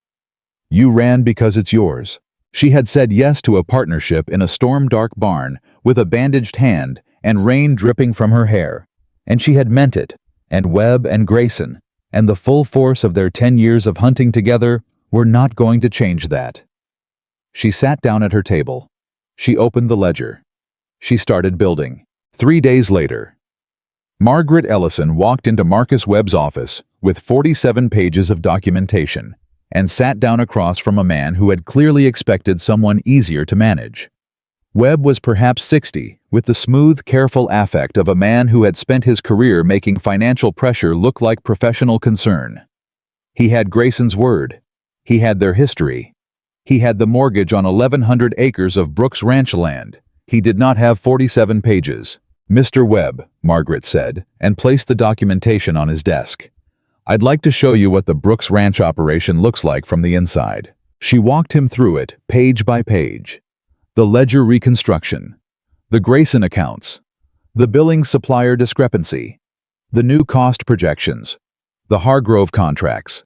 "You ran because it's yours. She had said yes to a partnership in a storm-dark barn with a bandaged hand and rain dripping from her hair, and she had meant it, and Webb and Grayson, and the full force of their 10 years of hunting together, were not going to change that. She sat down at her table. She opened the ledger. She started building. 3 days later, Margaret Ellison walked into Marcus Webb's office with 47 pages of documentation and sat down across from a man who had clearly expected someone easier to manage. Webb was perhaps 60, with the smooth, careful affect of a man who had spent his career making financial pressure look like professional concern. He had Grayson's word. He had their history. He had the mortgage on 1,100 acres of Brooks Ranch land. He did not have 47 pages. "Mr. Webb," Margaret said, and placed the documentation on his desk. "I'd like to show you what the Brooks Ranch operation looks like from the inside." She walked him through it, page by page. The ledger reconstruction, the Grayson accounts, the billing supplier discrepancy, the new cost projections, the Hargrove contracts,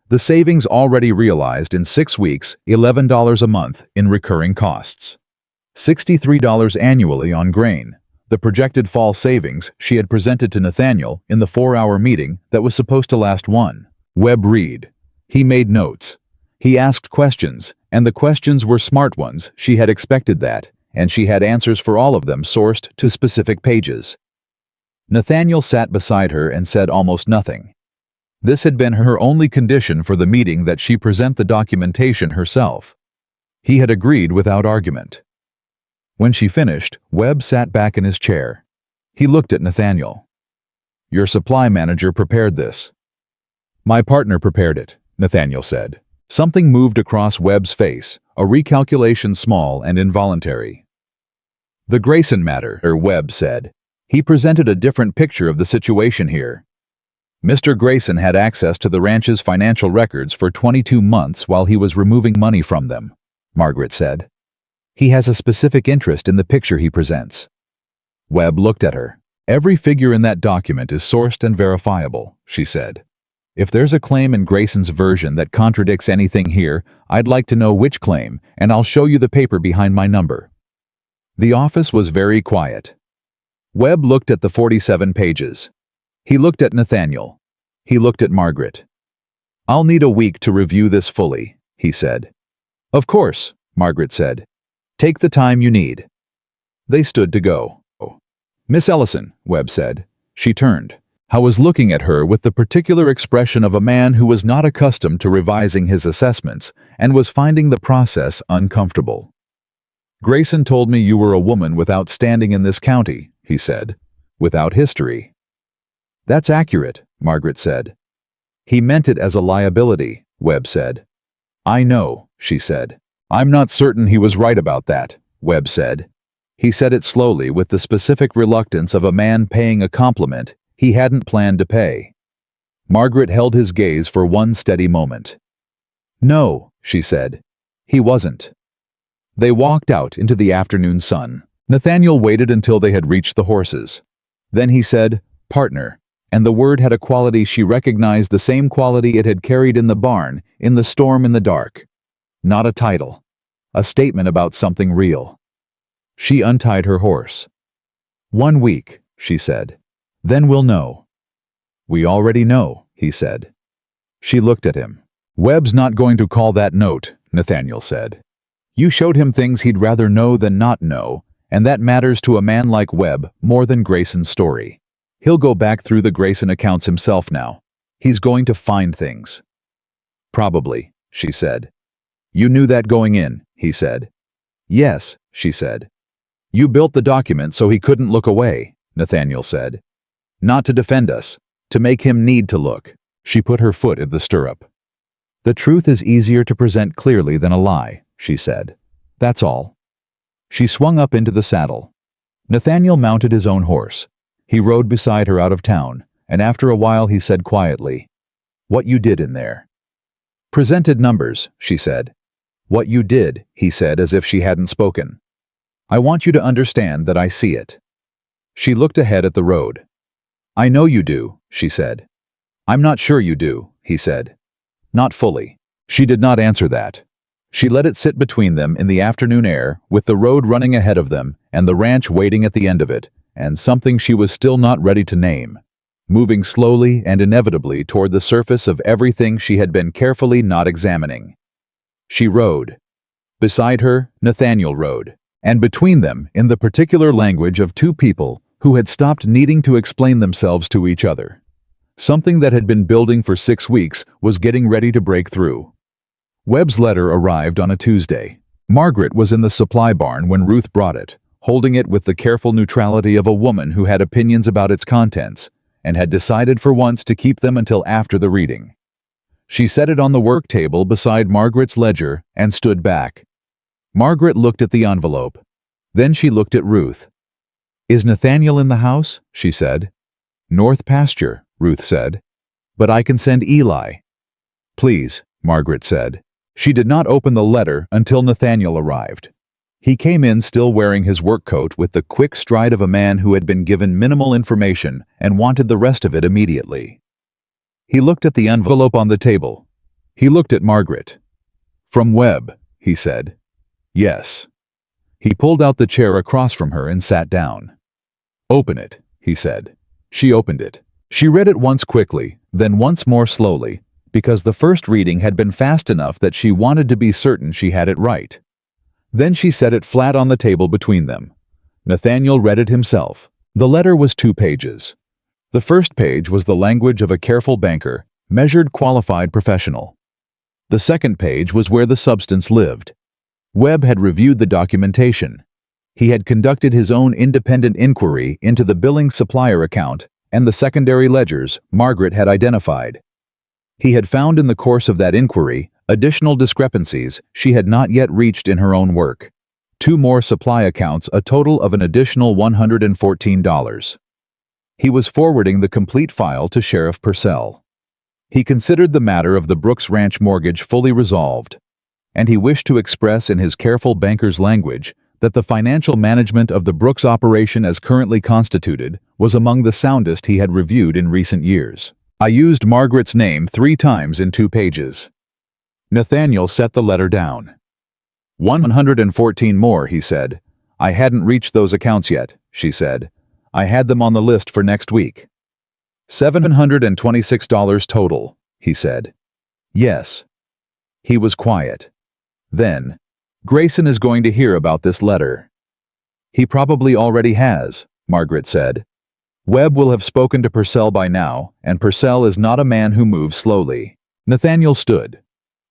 the savings already realized in 6 weeks, $11 a month in recurring costs, $63 annually on grain, the projected fall savings she had presented to Nathaniel in the 4-hour meeting that was supposed to last one. Webb read. He made notes. He asked questions, and the questions were smart ones. She had expected that, and she had answers for all of them sourced to specific pages. Nathaniel sat beside her and said almost nothing. This had been her only condition for the meeting, that she present the documentation herself. He had agreed without argument. When she finished, Webb sat back in his chair. He looked at Nathaniel. "Your supply manager prepared this." "My partner prepared it," Nathaniel said. Something moved across Webb's face, a recalculation small and involuntary. "The Grayson matter," Webb said. He presented a different picture of the situation here. "Mr. Grayson had access to the ranch's financial records for 22 months while he was removing money from them," Margaret said. "He has a specific interest in the picture he presents." Webb looked at her. "Every figure in that document is sourced and verifiable," she said. "If there's a claim in Grayson's version that contradicts anything here, I'd like to know which claim, and I'll show you the paper behind my number." The office was very quiet. Webb looked at the 47 pages. He looked at Nathaniel. He looked at Margaret. "I'll need a week to review this fully," he said. "Of course," Margaret said. "Take the time you need." They stood to go. "Miss Ellison," Webb said. She turned. I was looking at her with the particular expression of a man who was not accustomed to revising his assessments and was finding the process uncomfortable. "Grayson told me you were a woman without standing in this county," he said. "Without history." "That's accurate," Margaret said. "He meant it as a liability," Webb said. "I know," she said. "I'm not certain he was right about that," Webb said. He said it slowly, with the specific reluctance of a man paying a compliment he hadn't planned to pay. Margaret held his gaze for one steady moment. "No," she said. "He wasn't." They walked out into the afternoon sun. Nathaniel waited until they had reached the horses. Then he said, "Partner," and the word had a quality she recognized, the same quality it had carried in the barn, in the storm in the dark. Not a title. A statement about something real. She untied her horse. "1 week," she said. "Then we'll know." "We already know," he said. She looked at him. "Webb's not going to call that note," Nathaniel said. "You showed him things he'd rather know than not know, and that matters to a man like Webb more than Grayson's story. He'll go back through the Grayson accounts himself now. He's going to find things." "Probably," she said. "You knew that going in," he said. "Yes," she said. "You built the document so he couldn't look away," Nathaniel said. "Not to defend us, to make him need to look." She put her foot in the stirrup. "The truth is easier to present clearly than a lie," she said. "That's all." She swung up into the saddle. Nathaniel mounted his own horse. He rode beside her out of town, and after a while he said quietly, "What you did in there." "Presented numbers," she said. "What you did," he said, as if she hadn't spoken. "I want you to understand that I see it." She looked ahead at the road. "I know you do," she said. "I'm not sure you do," he said. "Not fully." She did not answer that. She let it sit between them in the afternoon air, with the road running ahead of them and the ranch waiting at the end of it, and something she was still not ready to name, moving slowly and inevitably toward the surface of everything she had been carefully not examining. She rode. Beside her, Nathaniel rode, and between them, in the particular language of two people who had stopped needing to explain themselves to each other. Something that had been building for 6 weeks was getting ready to break through. Webb's letter arrived on a Tuesday. Margaret was in the supply barn when Ruth brought it, holding it with the careful neutrality of a woman who had opinions about its contents and had decided for once to keep them until after the reading. She set it on the work table beside Margaret's ledger and stood back. Margaret looked at the envelope. Then she looked at Ruth. "Is Nathaniel in the house?" she said. "North pasture," Ruth said. "But I can send Eli." "Please," Margaret said. She did not open the letter until Nathaniel arrived. He came in still wearing his work coat with the quick stride of a man who had been given minimal information and wanted the rest of it immediately. He looked at the envelope on the table. He looked at Margaret. "From Webb," he said. "Yes." He pulled out the chair across from her and sat down. "Open it," he said. She opened it. She read it once quickly, then once more slowly, because the first reading had been fast enough that she wanted to be certain she had it right. Then she set it flat on the table between them. Nathaniel read it himself. The letter was 2 pages. The first page was the language of a careful banker, measured qualified professional. The second page was where the substance lived. Webb had reviewed the documentation. He had conducted his own independent inquiry into the billing supplier account and the secondary ledgers Margaret had identified. He had found in the course of that inquiry additional discrepancies she had not yet reached in her own work. 2 more supply accounts, a total of an additional $114. He was forwarding the complete file to Sheriff Purcell. He considered the matter of the Brooks Ranch mortgage fully resolved, and he wished to express in his careful banker's language that the financial management of the Brooks operation as currently constituted was among the soundest he had reviewed in recent years. "I used Margaret's name 3 times in 2 pages. Nathaniel set the letter down. 114 more, he said. "I hadn't reached those accounts yet," she said. "I had them on the list for next week." $726 total, he said. "Yes." He was quiet. Then, "Grayson is going to hear about this letter." "He probably already has," Margaret said. "Webb will have spoken to Purcell by now, and Purcell is not a man who moves slowly." Nathaniel stood.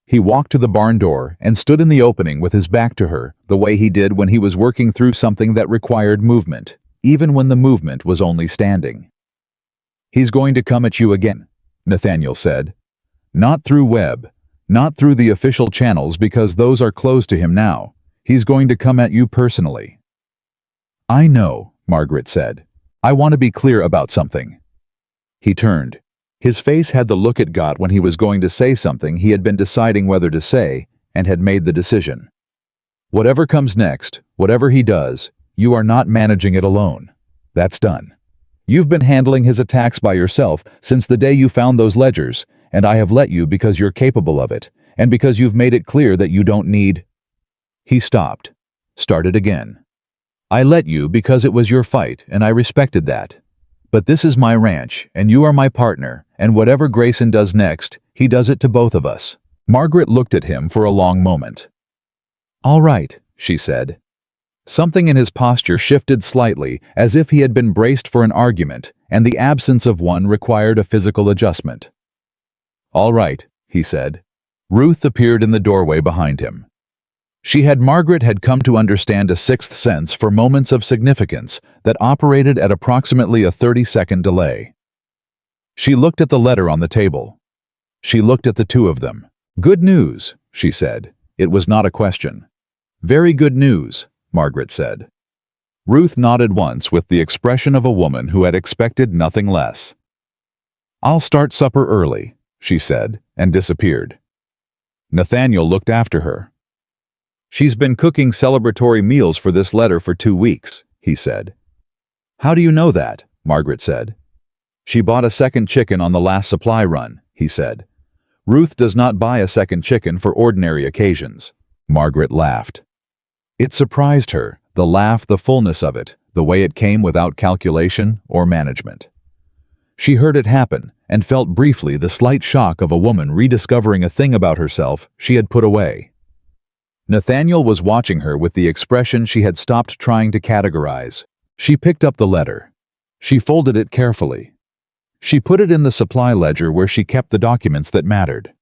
He walked to the barn door and stood in the opening with his back to her, the way he did when he was working through something that required movement, even when the movement was only standing. "He's going to come at you again," Nathaniel said. "Not through Webb, not through the official channels because those are closed to him now. He's going to come at you personally." "I know," Margaret said. "I want to be clear about something." He turned. His face had the look it got when he was going to say something he had been deciding whether to say, and had made the decision. "Whatever comes next, whatever he does, you are not managing it alone. That's done. You've been handling his attacks by yourself since the day you found those ledgers, and I have let you because you're capable of it, and because you've made it clear that you don't need—" He stopped, started again. "I let you because it was your fight, and I respected that. But this is my ranch, and you are my partner, and whatever Grayson does next, he does it to both of us." Margaret looked at him for a long moment. "All right," she said. Something in his posture shifted slightly, as if he had been braced for an argument, and the absence of one required a physical adjustment. "All right," he said. Ruth appeared in the doorway behind him. Margaret had come to understand a sixth sense for moments of significance that operated at approximately a 30-second delay. She looked at the letter on the table. She looked at the two of them. "Good news," she said. It was not a question. "Very good news," Margaret said. Ruth nodded once with the expression of a woman who had expected nothing less. "I'll start supper early," she said, and disappeared. Nathaniel looked after her. "She's been cooking celebratory meals for this letter for 2 weeks, he said. "How do you know that?" Margaret said. "She bought a second chicken on the last supply run," he said. "Ruth does not buy a second chicken for ordinary occasions." Margaret laughed. It surprised her, the laugh, the fullness of it, the way it came without calculation or management. She heard it happen and felt briefly the slight shock of a woman rediscovering a thing about herself she had put away. Nathaniel was watching her with the expression she had stopped trying to categorize. She picked up the letter. She folded it carefully. She put it in the supply ledger where she kept the documents that mattered.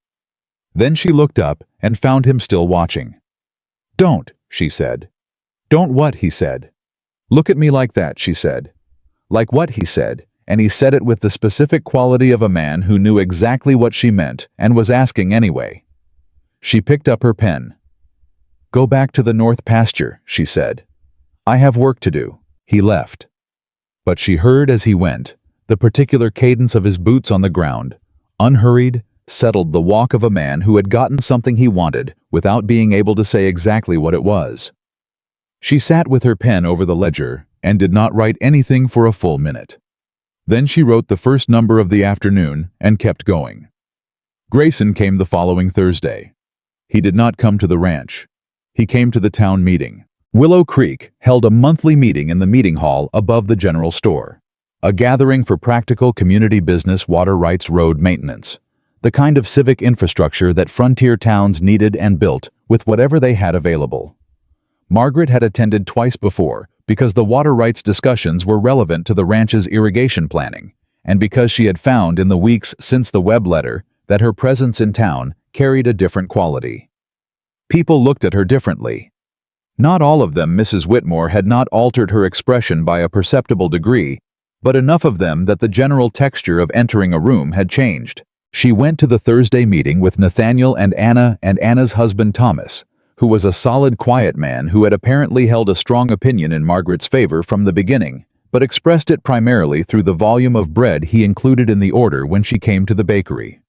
Then she looked up and found him still watching. "Don't," she said. "Don't what?" he said. "Look at me like that," she said. "Like what?" he said, and he said it with the specific quality of a man who knew exactly what she meant and was asking anyway. She picked up her pen. "Go back to the north pasture," she said. "I have work to do." He left. But she heard as he went, the particular cadence of his boots on the ground, unhurried, settled, the walk of a man who had gotten something he wanted without being able to say exactly what it was. She sat with her pen over the ledger and did not write anything for a full minute. Then she wrote the first number of the afternoon and kept going. Grayson came the following Thursday. He did not come to the ranch. He came to the town meeting. Willow Creek held a monthly meeting in the meeting hall above the general store. A gathering for practical community business, water rights, road maintenance. The kind of civic infrastructure that frontier towns needed and built with whatever they had available. Margaret had attended twice before because the water rights discussions were relevant to the ranch's irrigation planning, and because she had found in the weeks since the Webb letter that her presence in town carried a different quality. People looked at her differently. Not all of them. Mrs. Whitmore had not altered her expression by a perceptible degree, but enough of them that the general texture of entering a room had changed. She went to the Thursday meeting with Nathaniel and Anna's husband Thomas, who was a solid, quiet man who had apparently held a strong opinion in Margaret's favor from the beginning, but expressed it primarily through the volume of bread he included in the order when she came to the bakery.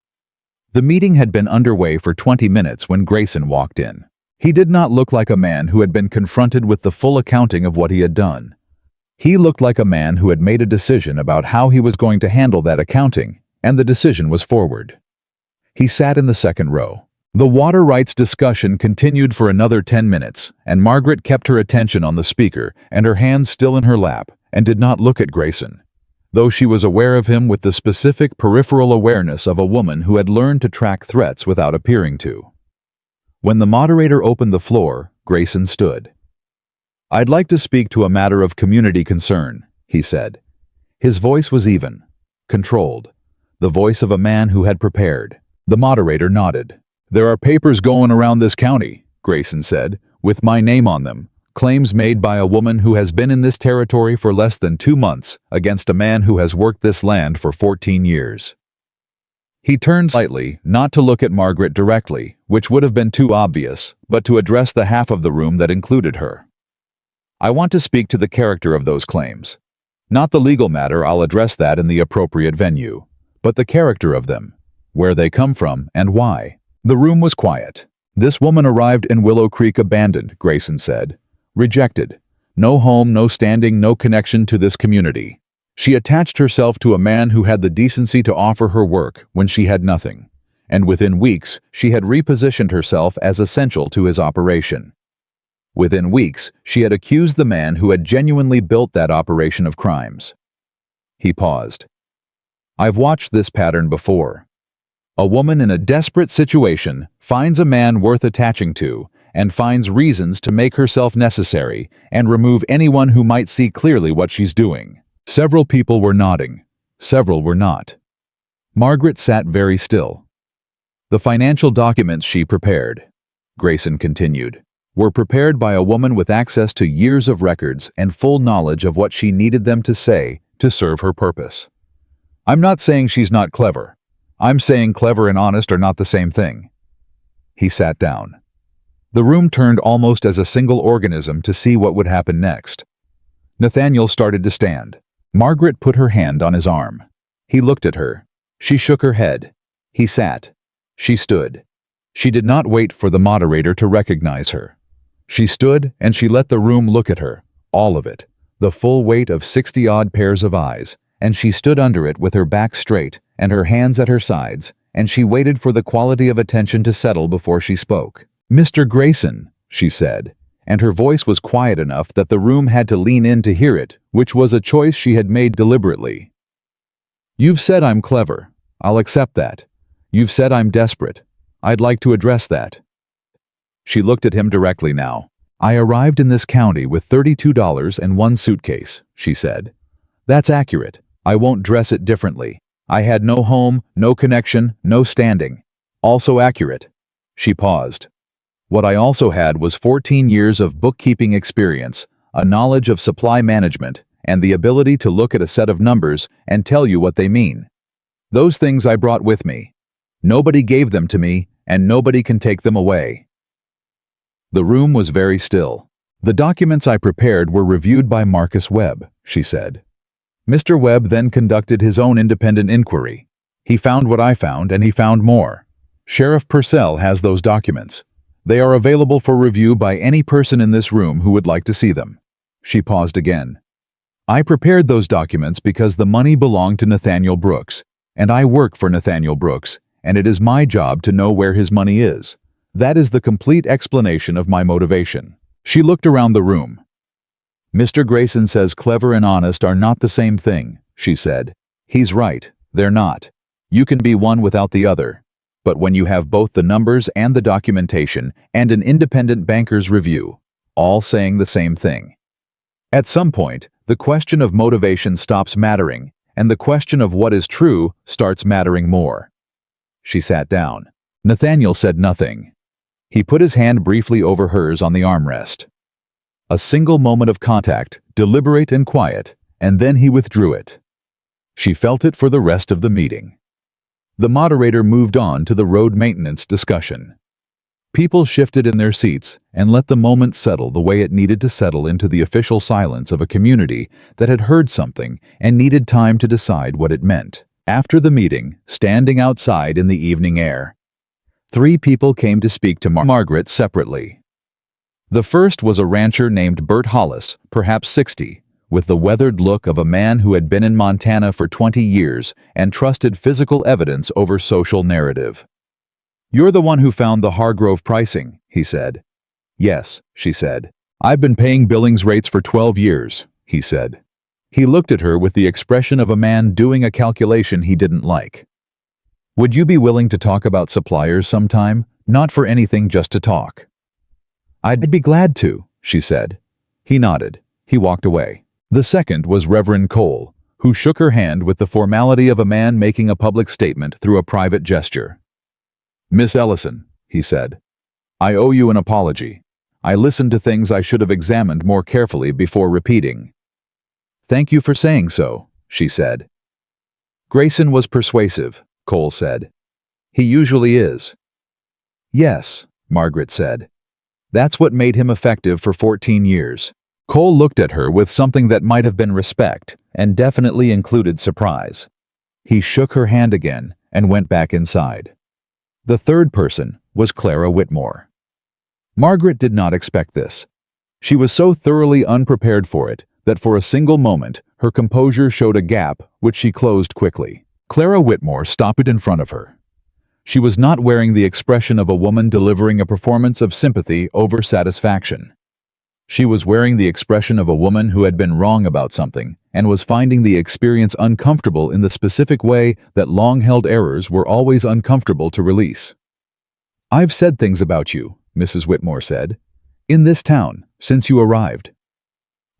The meeting had been underway for 20 minutes when Grayson walked in. He did not look like a man who had been confronted with the full accounting of what he had done. He looked like a man who had made a decision about how he was going to handle that accounting, and the decision was forward. He sat in the second row. The water rights discussion continued for another 10 minutes, and Margaret kept her attention on the speaker and her hands still in her lap, and did not look at Grayson, though she was aware of him with the specific peripheral awareness of a woman who had learned to track threats without appearing to. When the moderator opened the floor, Grayson stood. "I'd like to speak to a matter of community concern," he said. His voice was even, controlled, the voice of a man who had prepared. The moderator nodded. "There are papers going around this county," Grayson said, "with my name on them, claims made by a woman who has been in this territory for less than 2 months against a man who has worked this land for 14 years. He turned slightly, not to look at Margaret directly, which would have been too obvious, but to address the half of the room that included her. "I want to speak to the character of those claims. Not the legal matter, I'll address that in the appropriate venue, but the character of them, where they come from and why." The room was quiet. "This woman arrived in Willow Creek abandoned," Grayson said. "Rejected. No home, no standing, no connection to this community. She attached herself to a man who had the decency to offer her work when she had nothing, and within weeks she had repositioned herself as essential to his operation. Within weeks, she had accused the man who had genuinely built that operation of crimes." He paused. "I've watched this pattern before. A woman in a desperate situation finds a man worth attaching to and finds reasons to make herself necessary and remove anyone who might see clearly what she's doing." Several people were nodding. Several were not. Margaret sat very still. "The financial documents she prepared," Grayson continued, "were prepared by a woman with access to years of records and full knowledge of what she needed them to say to serve her purpose. I'm not saying she's not clever. I'm saying clever and honest are not the same thing." He sat down. The room turned almost as a single organism to see what would happen next. Nathaniel started to stand. Margaret put her hand on his arm. He looked at her. She shook her head. He sat. She stood. She did not wait for the moderator to recognize her. She stood and she let the room look at her, all of it, the full weight of 60-odd pairs of eyes, and she stood under it with her back straight and her hands at her sides, and she waited for the quality of attention to settle before she spoke. "Mr. Grayson," she said, and her voice was quiet enough that the room had to lean in to hear it, which was a choice she had made deliberately. "You've said I'm clever. I'll accept that. You've said I'm desperate. I'd like to address that." She looked at him directly now. "I arrived in this county with $32 and one suitcase," she said. "That's accurate. I won't dress it differently. I had no home, no connection, no standing. Also accurate." She paused. "What I also had was 14 years of bookkeeping experience, a knowledge of supply management, and the ability to look at a set of numbers and tell you what they mean. Those things I brought with me. Nobody gave them to me, and nobody can take them away." The room was very still. "The documents I prepared were reviewed by Marcus Webb," she said. Mr. Webb then conducted his own independent inquiry. He found what I found, and he found more. Sheriff Purcell has those documents. They are available for review by any person in this room who would like to see them." She paused again. "I prepared those documents because the money belonged to Nathaniel Brooks, and I work for Nathaniel Brooks, and it is my job to know where his money is. That is the complete explanation of my motivation." She looked around the room. "Mr. Grayson says clever and honest are not the same thing," she said. "He's right, they're not. You can be one without the other. But when you have both the numbers and the documentation and an independent banker's review, all saying the same thing, at some point, the question of motivation stops mattering, and the question of what is true starts mattering more." She sat down. Nathaniel said nothing. He put his hand briefly over hers on the armrest. A single moment of contact, deliberate and quiet, and then he withdrew it. She felt it for the rest of the meeting. The moderator moved on to the road maintenance discussion. People shifted in their seats and let the moment settle the way it needed to settle into the official silence of a community that had heard something and needed time to decide what it meant. After the meeting, standing outside in the evening air, 3 people came to speak to Margaret separately. The first was a rancher named Bert Hollis, perhaps 60, with the weathered look of a man who had been in Montana for 20 years and trusted physical evidence over social narrative. "You're the one who found the Hargrove pricing," he said. "Yes," she said. "I've been paying Billings rates for 12 years, he said. He looked at her with the expression of a man doing a calculation he didn't like. "Would you be willing to talk about suppliers sometime? Not for anything, just to talk." "I'd be glad to," she said. He nodded. He walked away. The second was Reverend Cole, who shook her hand with the formality of a man making a public statement through a private gesture. "Miss Ellison," he said, "I owe you an apology. I listened to things I should have examined more carefully before repeating." "Thank you for saying so," she said. "Grayson was persuasive," Cole said. "He usually is." "Yes," Margaret said. "That's what made him effective for 14 years. Cole looked at her with something that might have been respect, and definitely included surprise. He shook her hand again and went back inside. The third person was Clara Whitmore. Margaret did not expect this. She was so thoroughly unprepared for it that for a single moment her composure showed a gap which she closed quickly. Clara Whitmore stopped in front of her. She was not wearing the expression of a woman delivering a performance of sympathy over satisfaction. She was wearing the expression of a woman who had been wrong about something and was finding the experience uncomfortable in the specific way that long-held errors were always uncomfortable to release. "I've said things about you," Mrs. Whitmore said, "in this town, since you arrived."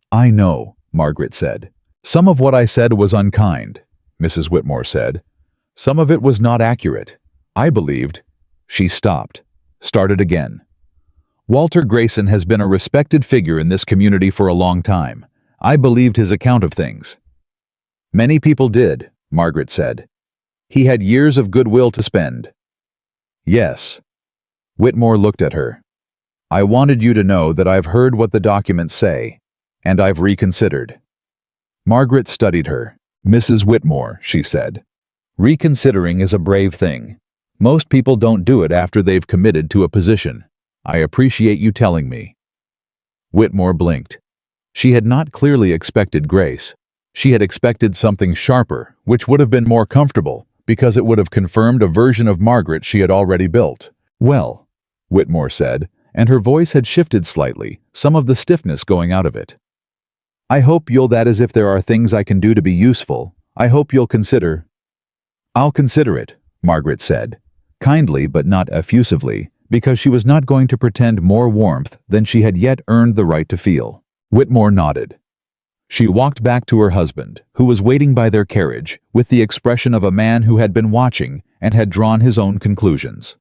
"I know," Margaret said. "Some of what I said was unkind," Mrs. Whitmore said. "Some of it was not accurate. I believed—" She stopped, started again. "Walter Grayson has been a respected figure in this community for a long time. I believed his account of things." "Many people did," Margaret said. "He had years of goodwill to spend." "Yes." Whitmore looked at her. "I wanted you to know that I've heard what the documents say, and I've reconsidered." Margaret studied her. "Mrs. Whitmore," she said, "reconsidering is a brave thing. Most people don't do it after they've committed to a position. I appreciate you telling me." Whitmore blinked. She had not clearly expected grace. She had expected something sharper, which would have been more comfortable, because it would have confirmed a version of Margaret she had already built. "Well," Whitmore said, and her voice had shifted slightly, some of the stiffness going out of it. I hope you'll that is if there are things I can do to be useful. I hope you'll consider. I'll consider it, Margaret said, kindly but not effusively, because she was not going to pretend more warmth than she had yet earned the right to feel. Whitmore nodded. She walked back to her husband, who was waiting by their carriage, with the expression of a man who had been watching and had drawn his own conclusions.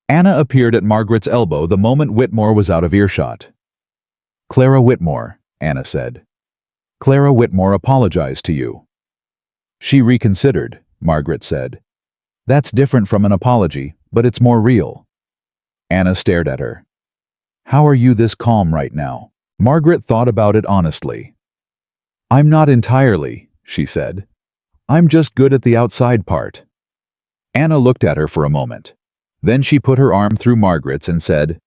Anna appeared at Margaret's elbow the moment Whitmore was out of earshot. Clara Whitmore, Anna said. Clara Whitmore apologized to you. She reconsidered, Margaret said. That's different from an apology, but it's more real. Anna stared at her. How are you this calm right now? Margaret thought about it honestly. I'm not entirely, she said. I'm just good at the outside part. Anna looked at her for a moment. Then she put her arm through Margaret's and said,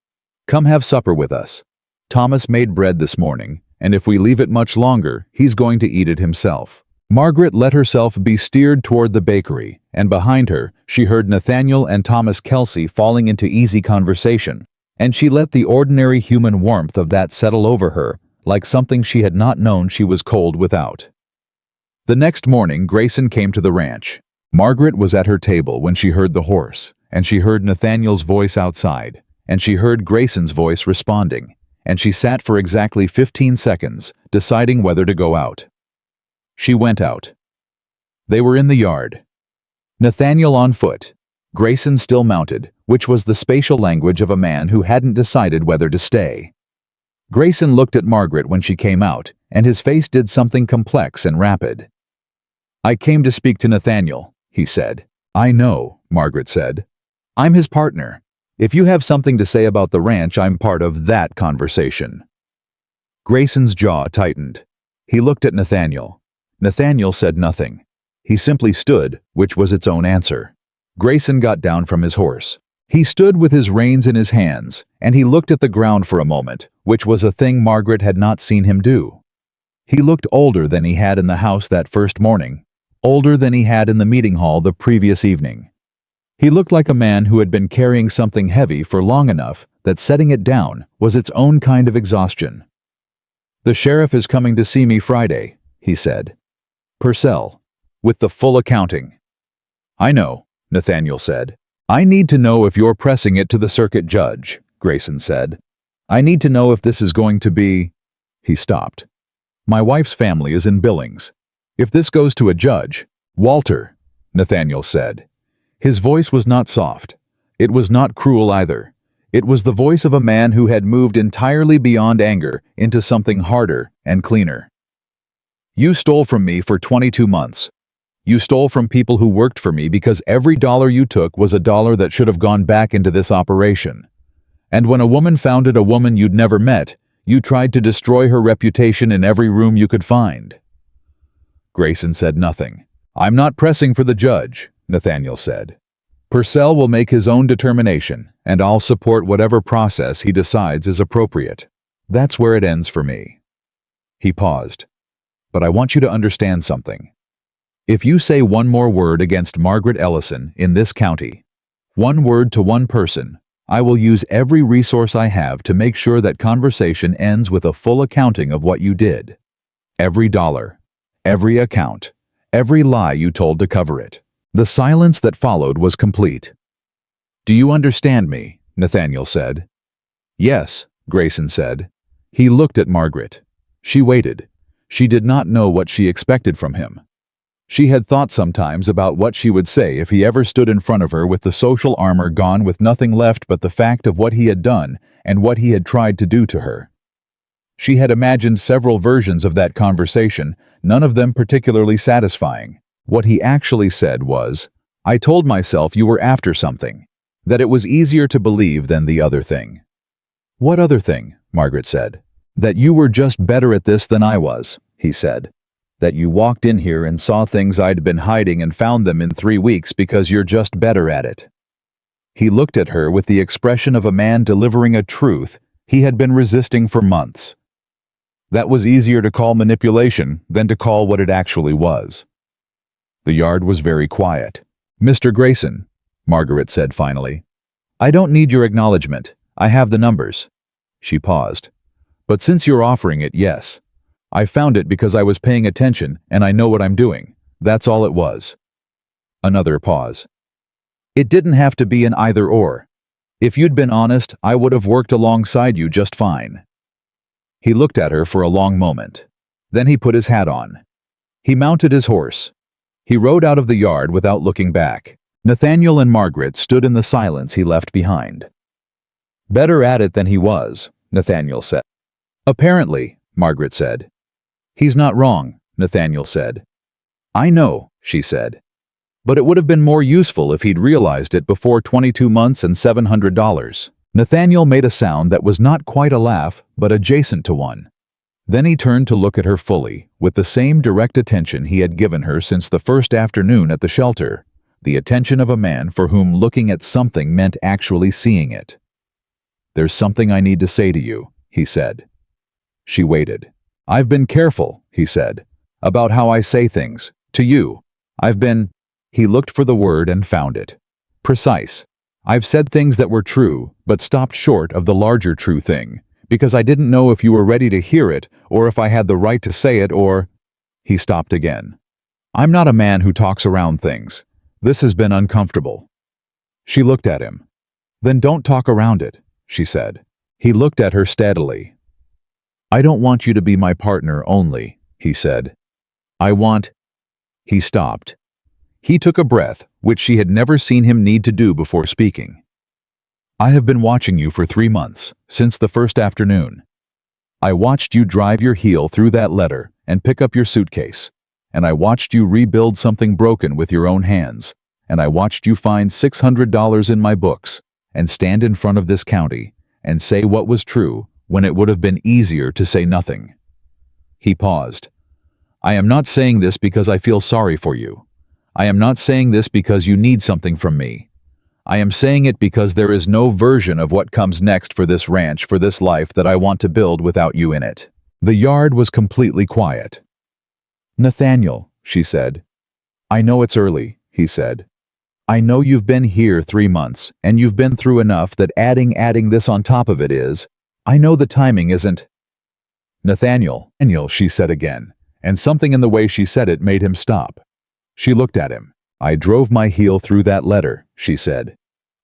Come have supper with us. Thomas made bread this morning, and if we leave it much longer, he's going to eat it himself. Margaret let herself be steered toward the bakery, and behind her, she heard Nathaniel and Thomas Kelsey falling into easy conversation, and she let the ordinary human warmth of that settle over her, like something she had not known she was cold without. The next morning, Grayson came to the ranch. Margaret was at her table when she heard the horse, and she heard Nathaniel's voice outside, and she heard Grayson's voice responding, and she sat for exactly 15 seconds, deciding whether to go out. She went out. They were in the yard. Nathaniel on foot, Grayson still mounted, which was the spatial language of a man who hadn't decided whether to stay. Grayson looked at Margaret when she came out, and his face did something complex and rapid. I came to speak to Nathaniel, he said. I know, Margaret said. I'm his partner. If you have something to say about the ranch, I'm part of that conversation. Grayson's jaw tightened. He looked at Nathaniel. Nathaniel said nothing. He simply stood, which was its own answer. Grayson got down from his horse. He stood with his reins in his hands, and he looked at the ground for a moment, which was a thing Margaret had not seen him do. He looked older than he had in the house that first morning, older than he had in the meeting hall the previous evening. He looked like a man who had been carrying something heavy for long enough that setting it down was its own kind of exhaustion. The sheriff is coming to see me Friday, he said. Purcell, with the full accounting. I know, Nathaniel said. I need to know if you're pressing it to the circuit judge, Grayson said. I need to know if this is going to be... He stopped. My wife's family is in Billings. If this goes to a judge... Walter, Nathaniel said. His voice was not soft. It was not cruel either. It was the voice of a man who had moved entirely beyond anger into something harder and cleaner. You stole from me for 22 months. You stole from people who worked for me because every dollar you took was a dollar that should have gone back into this operation. And when a woman founded a woman you'd never met, you tried to destroy her reputation in every room you could find. Grayson said nothing. I'm not pressing for the judge, Nathaniel said. Purcell will make his own determination, and I'll support whatever process he decides is appropriate. That's where it ends for me. He paused. But I want you to understand something. If you say one more word against Margaret Ellison in this county, one word to one person, I will use every resource I have to make sure that conversation ends with a full accounting of what you did. Every dollar, every account, every lie you told to cover it. The silence that followed was complete. Do you understand me? Nathaniel said. Yes, Grayson said. He looked at Margaret. She waited. She did not know what she expected from him. She had thought sometimes about what she would say if he ever stood in front of her with the social armor gone, with nothing left but the fact of what he had done and what he had tried to do to her. She had imagined several versions of that conversation, none of them particularly satisfying. What he actually said was, I told myself you were after something, that it was easier to believe than the other thing. What other thing? Margaret said. That you were just better at this than I was, he said. That you walked in here and saw things I'd been hiding and found them in 3 weeks because you're just better at it. He looked at her with the expression of a man delivering a truth he had been resisting for months. That was easier to call manipulation than to call what it actually was. The yard was very quiet. Mr. Grayson, Margaret said finally, I don't need your acknowledgement. I have the numbers. She paused. But since you're offering it, yes. I found it because I was paying attention and I know what I'm doing. That's all it was. Another pause. It didn't have to be an either-or. If you'd been honest, I would have worked alongside you just fine. He looked at her for a long moment. Then he put his hat on. He mounted his horse. He rode out of the yard without looking back. Nathaniel and Margaret stood in the silence he left behind. Better at it than he was, Nathaniel said. Apparently, Margaret said. He's not wrong, Nathaniel said. I know, she said. But it would have been more useful if he'd realized it before 22 months and $700. Nathaniel made a sound that was not quite a laugh, but adjacent to one. Then he turned to look at her fully, with the same direct attention he had given her since the first afternoon at the shelter, the attention of a man for whom looking at something meant actually seeing it. There's something I need to say to you, he said. She waited. I've been careful, he said, about how I say things, to you. I've been... He looked for the word and found it. Precise. I've said things that were true, but stopped short of the larger true thing, because I didn't know if you were ready to hear it, or if I had the right to say it, or... He stopped again. I'm not a man who talks around things. This has been uncomfortable. She looked at him. Then don't talk around it, she said. He looked at her steadily. I don't want you to be my partner only, he said. I want... He stopped. He took a breath, which she had never seen him need to do before speaking. I have been watching you for 3 months, since the first afternoon. I watched you drive your heel through that letter and pick up your suitcase, and I watched you rebuild something broken with your own hands, and I watched you find $600 in my books and stand in front of this county and say what was true when it would have been easier to say nothing. He paused. I am not saying this because I feel sorry for you. I am not saying this because you need something from me. I am saying it because there is no version of what comes next for this ranch, for this life that I want to build without you in it. The yard was completely quiet. Nathaniel, she said. I know it's early, he said. I know you've been here 3 months, and you've been through enough that adding this on top of it is... I know the timing isn't... Nathaniel, she said again, and something in the way she said it made him stop. She looked at him. I drove my heel through that letter, she said.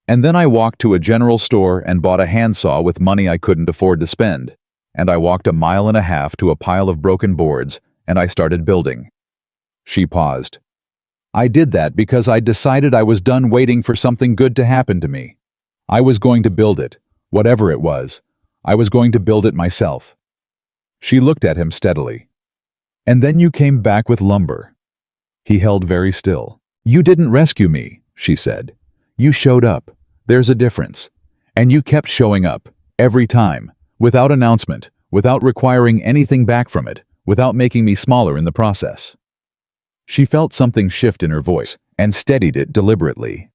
And then I walked to a general store and bought a handsaw with money I couldn't afford to spend. And I walked 1.5 miles to a pile of broken boards, and I started building. She paused. I did that because I decided I was done waiting for something good to happen to me. I was going to build it, whatever it was. I was going to build it myself. She looked at him steadily. And then you came back with lumber. He held very still. You didn't rescue me, she said. You showed up. There's a difference. And you kept showing up, every time, without announcement, without requiring anything back from it, without making me smaller in the process. She felt something shift in her voice and steadied it deliberately.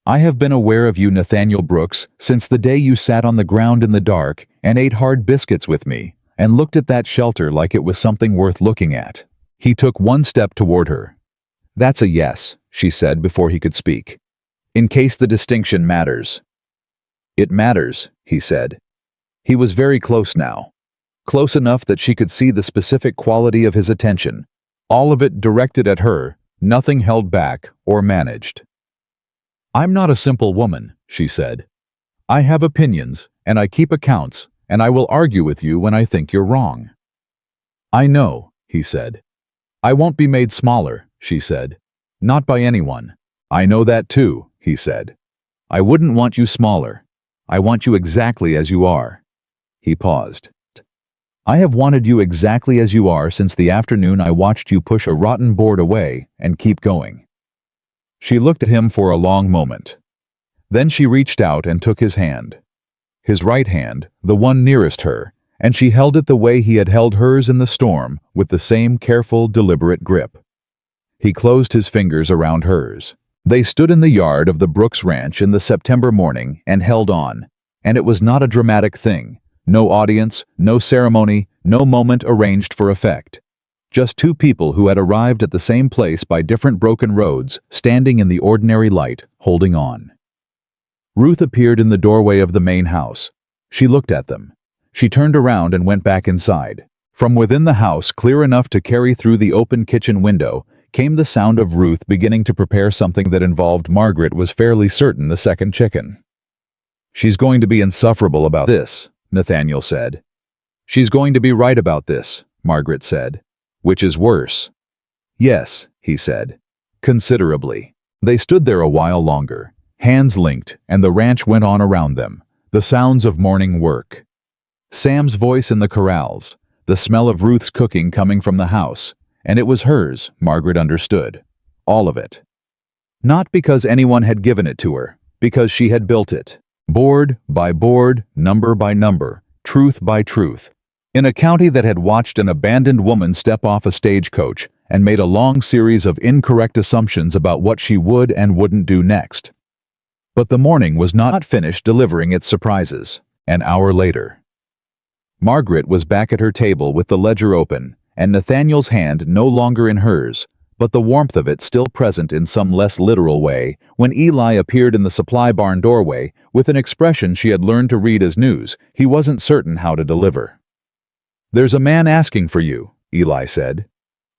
I have been aware of you, Nathaniel Brooks, since the day you sat on the ground in the dark and ate hard biscuits with me and looked at that shelter like it was something worth looking at. He took 1 step toward her. That's a yes, she said before he could speak. In case the distinction matters. It matters, he said. He was very close now. Close enough that she could see the specific quality of his attention, all of it directed at her, nothing held back or managed. I'm not a simple woman, she said. I have opinions, and I keep accounts, and I will argue with you when I think you're wrong. I know, he said. I won't be made smaller, she said. Not by anyone. I know that too, he said. I wouldn't want you smaller. I want you exactly as you are. He paused. I have wanted you exactly as you are since the afternoon I watched you push a rotten board away and keep going. She looked at him for a long moment. Then she reached out and took his hand. His right hand, the one nearest her, and she held it the way he had held hers in the storm, with the same careful, deliberate grip. He closed his fingers around hers. They stood in the yard of the Brooks Ranch in the September morning and held on, and it was not a dramatic thing. No audience, no ceremony, no moment arranged for effect. Just 2 people who had arrived at the same place by different broken roads, standing in the ordinary light, holding on. Ruth appeared in the doorway of the main house. She looked at them. She turned around and went back inside. From within the house, clear enough to carry through the open kitchen window, came the sound of Ruth beginning to prepare something that involved Margaret was fairly certain the second chicken. "She's going to be insufferable about this," Nathaniel said. "She's going to be right about this," Margaret said. "Which is worse." "Yes," he said. "Considerably." They stood there a while longer, hands linked, and the ranch went on around them, the sounds of morning work. Sam's voice in the corrals, the smell of Ruth's cooking coming from the house, and it was hers, Margaret understood. All of it. Not because anyone had given it to her, because she had built it. Board by board, number by number, truth by truth. In a county that had watched an abandoned woman step off a stagecoach and made a long series of incorrect assumptions about what she would and wouldn't do next. But the morning was not finished delivering its surprises. An hour later, Margaret was back at her table with the ledger open, and Nathaniel's hand no longer in hers, but the warmth of it still present in some less literal way, when Eli appeared in the supply barn doorway with an expression she had learned to read as news he wasn't certain how to deliver. "There's a man asking for you," Eli said.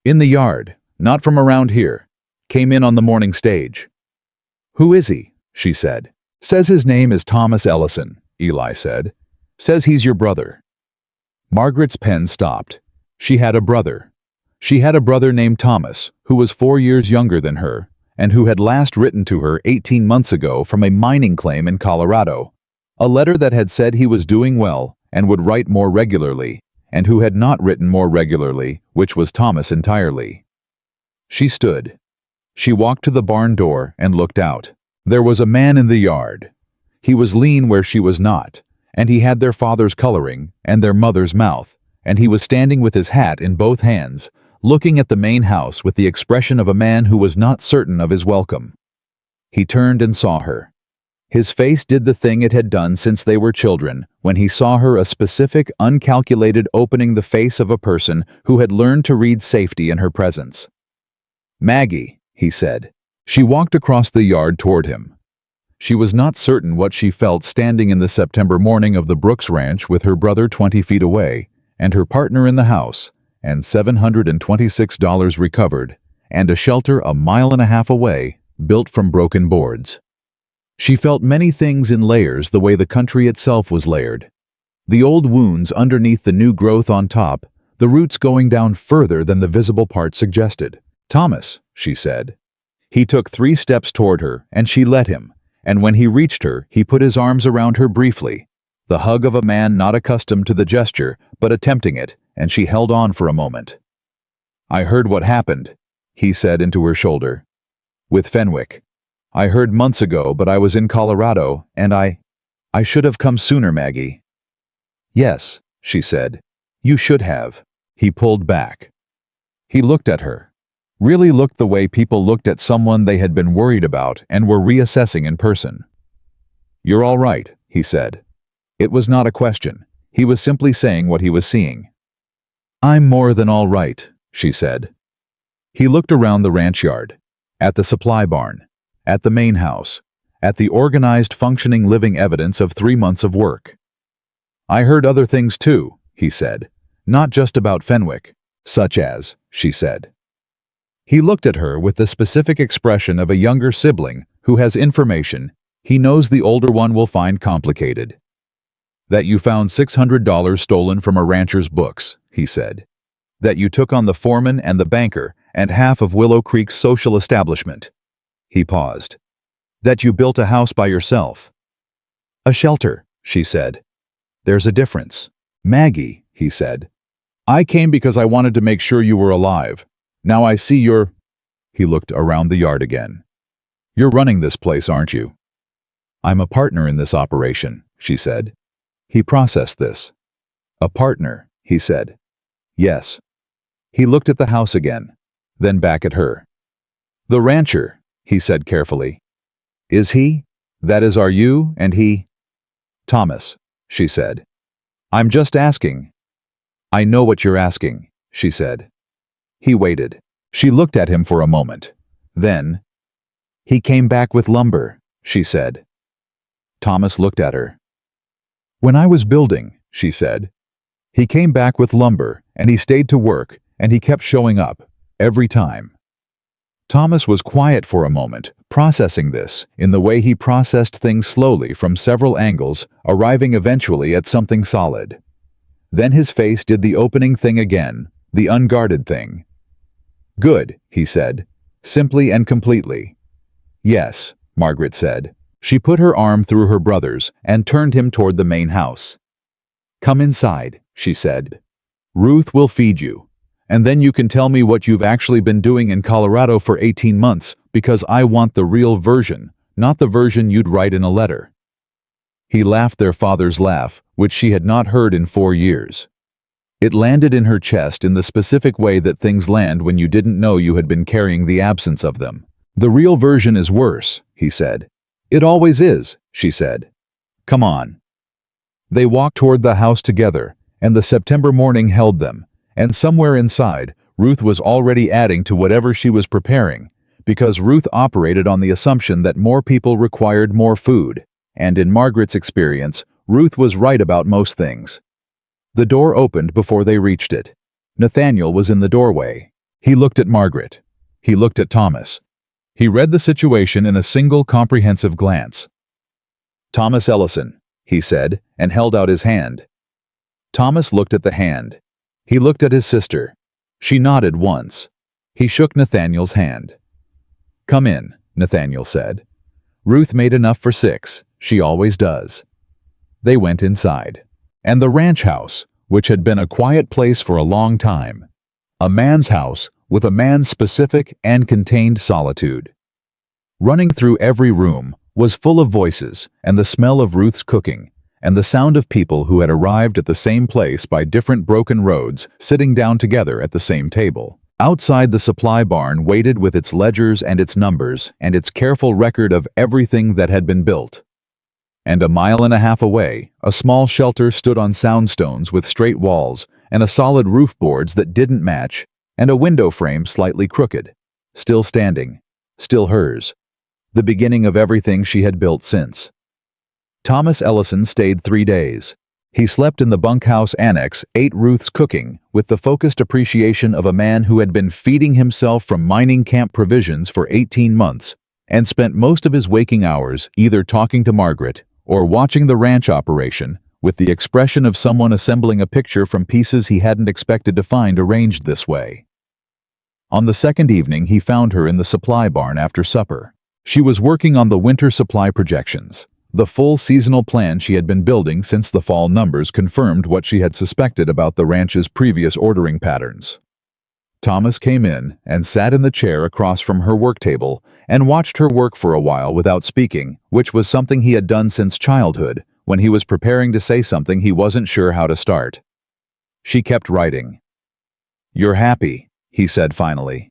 "In the yard, not from around here. Came in on the morning stage." "Who is he?" she said. "Says his name is Thomas Ellison," Eli said. "Says he's your brother." Margaret's pen stopped. She had a brother. She had a brother named Thomas, who was 4 years younger than her, and who had last written to her 18 months ago from a mining claim in Colorado. A letter that had said he was doing well and would write more regularly, and who had not written more regularly, which was Thomas entirely. She stood. She walked to the barn door and looked out. There was a man in the yard. He was lean where she was not, and he had their father's coloring and their mother's mouth, and he was standing with his hat in both hands, looking at the main house with the expression of a man who was not certain of his welcome. He turned and saw her. His face did the thing it had done since they were children, when he saw her, a specific, uncalculated opening the face of a person who had learned to read safety in her presence. "Maggie," he said. She walked across the yard toward him. She was not certain what she felt standing in the September morning of the Brooks Ranch with her brother 20 feet away, and her partner in the house, and $726 recovered, and a shelter a mile and a half away, built from broken boards. She felt many things in layers, the way the country itself was layered. The old wounds underneath the new growth on top, the roots going down further than the visible part suggested. "Thomas," she said. He took 3 steps toward her, and she let him, and when he reached her, he put his arms around her briefly, the hug of a man not accustomed to the gesture, but attempting it, and she held on for a moment. "I heard what happened," he said into her shoulder. "With Fenwick. I heard months ago, but I was in Colorado, and I should have come sooner, Maggie." "Yes," she said. "You should have." He pulled back. He looked at her. Really looked the way people looked at someone they had been worried about and were reassessing in person. "You're all right," he said. It was not a question. He was simply saying what he was seeing. "I'm more than all right," she said. He looked around the ranch yard, at the supply barn, at the main house, at the organized, functioning, living evidence of 3 months of work. "I heard other things too," he said, "not just about Fenwick." "Such as," she said. He looked at her with the specific expression of a younger sibling who has information he knows the older one will find complicated. "That you found $600 stolen from a rancher's books," he said. "That you took on the foreman and the banker and half of Willow Creek's social establishment." He paused. "That you built a house by yourself." "A shelter," she said. "There's a difference." "Maggie," he said. "I came because I wanted to make sure you were alive. Now I see you're—" He looked around the yard again. "You're running this place, aren't you?" "I'm a partner in this operation," she said. He processed this. "A partner," he said. "Yes." He looked at the house again, then back at her. "The rancher," he said carefully. "Is he? That is, are you and he?" "Thomas," she said. "I'm just asking." "I know what you're asking," she said. He waited. She looked at him for a moment. Then, "He came back with lumber," she said. Thomas looked at her. "When I was building," she said. "He came back with lumber, and he stayed to work, and he kept showing up, every time." Thomas was quiet for a moment, processing this, in the way he processed things slowly from several angles, arriving eventually at something solid. Then his face did the opening thing again, the unguarded thing. "Good," he said, simply and completely. "Yes," Margaret said. She put her arm through her brother's and turned him toward the main house. "Come inside," she said. "Ruth will feed you. And then you can tell me what you've actually been doing in Colorado for 18 months, because I want the real version, not the version you'd write in a letter." He laughed their father's laugh, which she had not heard in 4 years. It landed in her chest in the specific way that things land when you didn't know you had been carrying the absence of them. "The real version is worse," he said. "It always is," she said. "Come on." They walked toward the house together, and the September morning held them, and somewhere inside, Ruth was already adding to whatever she was preparing, because Ruth operated on the assumption that more people required more food, and in Margaret's experience, Ruth was right about most things. The door opened before they reached it. Nathaniel was in the doorway. He looked at Margaret. He looked at Thomas. He read the situation in a single comprehensive glance. "Thomas Ellison," he said, and held out his hand. Thomas looked at the hand. He looked at his sister. She nodded once. He shook Nathaniel's hand. "Come in," Nathaniel said. "Ruth made enough for 6. She always does." They went inside. And the ranch house, which had been a quiet place for a long time. A man's house with a man's specific and contained solitude. Running through every room was full of voices and the smell of Ruth's cooking, and the sound of people who had arrived at the same place by different broken roads sitting down together at the same table. Outside, the supply barn waited with its ledgers and its numbers and its careful record of everything that had been built. And 1.5 miles away, a small shelter stood on soundstones with straight walls and a solid roof boards that didn't match, and a window frame slightly crooked, still standing, still hers, the beginning of everything she had built since. Thomas Ellison stayed 3 days. He slept in the bunkhouse annex, ate Ruth's cooking, with the focused appreciation of a man who had been feeding himself from mining camp provisions for 18 months, and spent most of his waking hours either talking to Margaret or watching the ranch operation, with the expression of someone assembling a picture from pieces he hadn't expected to find arranged this way. On the second evening, he found her in the supply barn after supper. She was working on the winter supply projections, the full seasonal plan she had been building since the fall numbers confirmed what she had suspected about the ranch's previous ordering patterns. Thomas came in and sat in the chair across from her work table and watched her work for a while without speaking, which was something he had done since childhood, when he was preparing to say something he wasn't sure how to start. She kept writing. "You're happy," he said finally.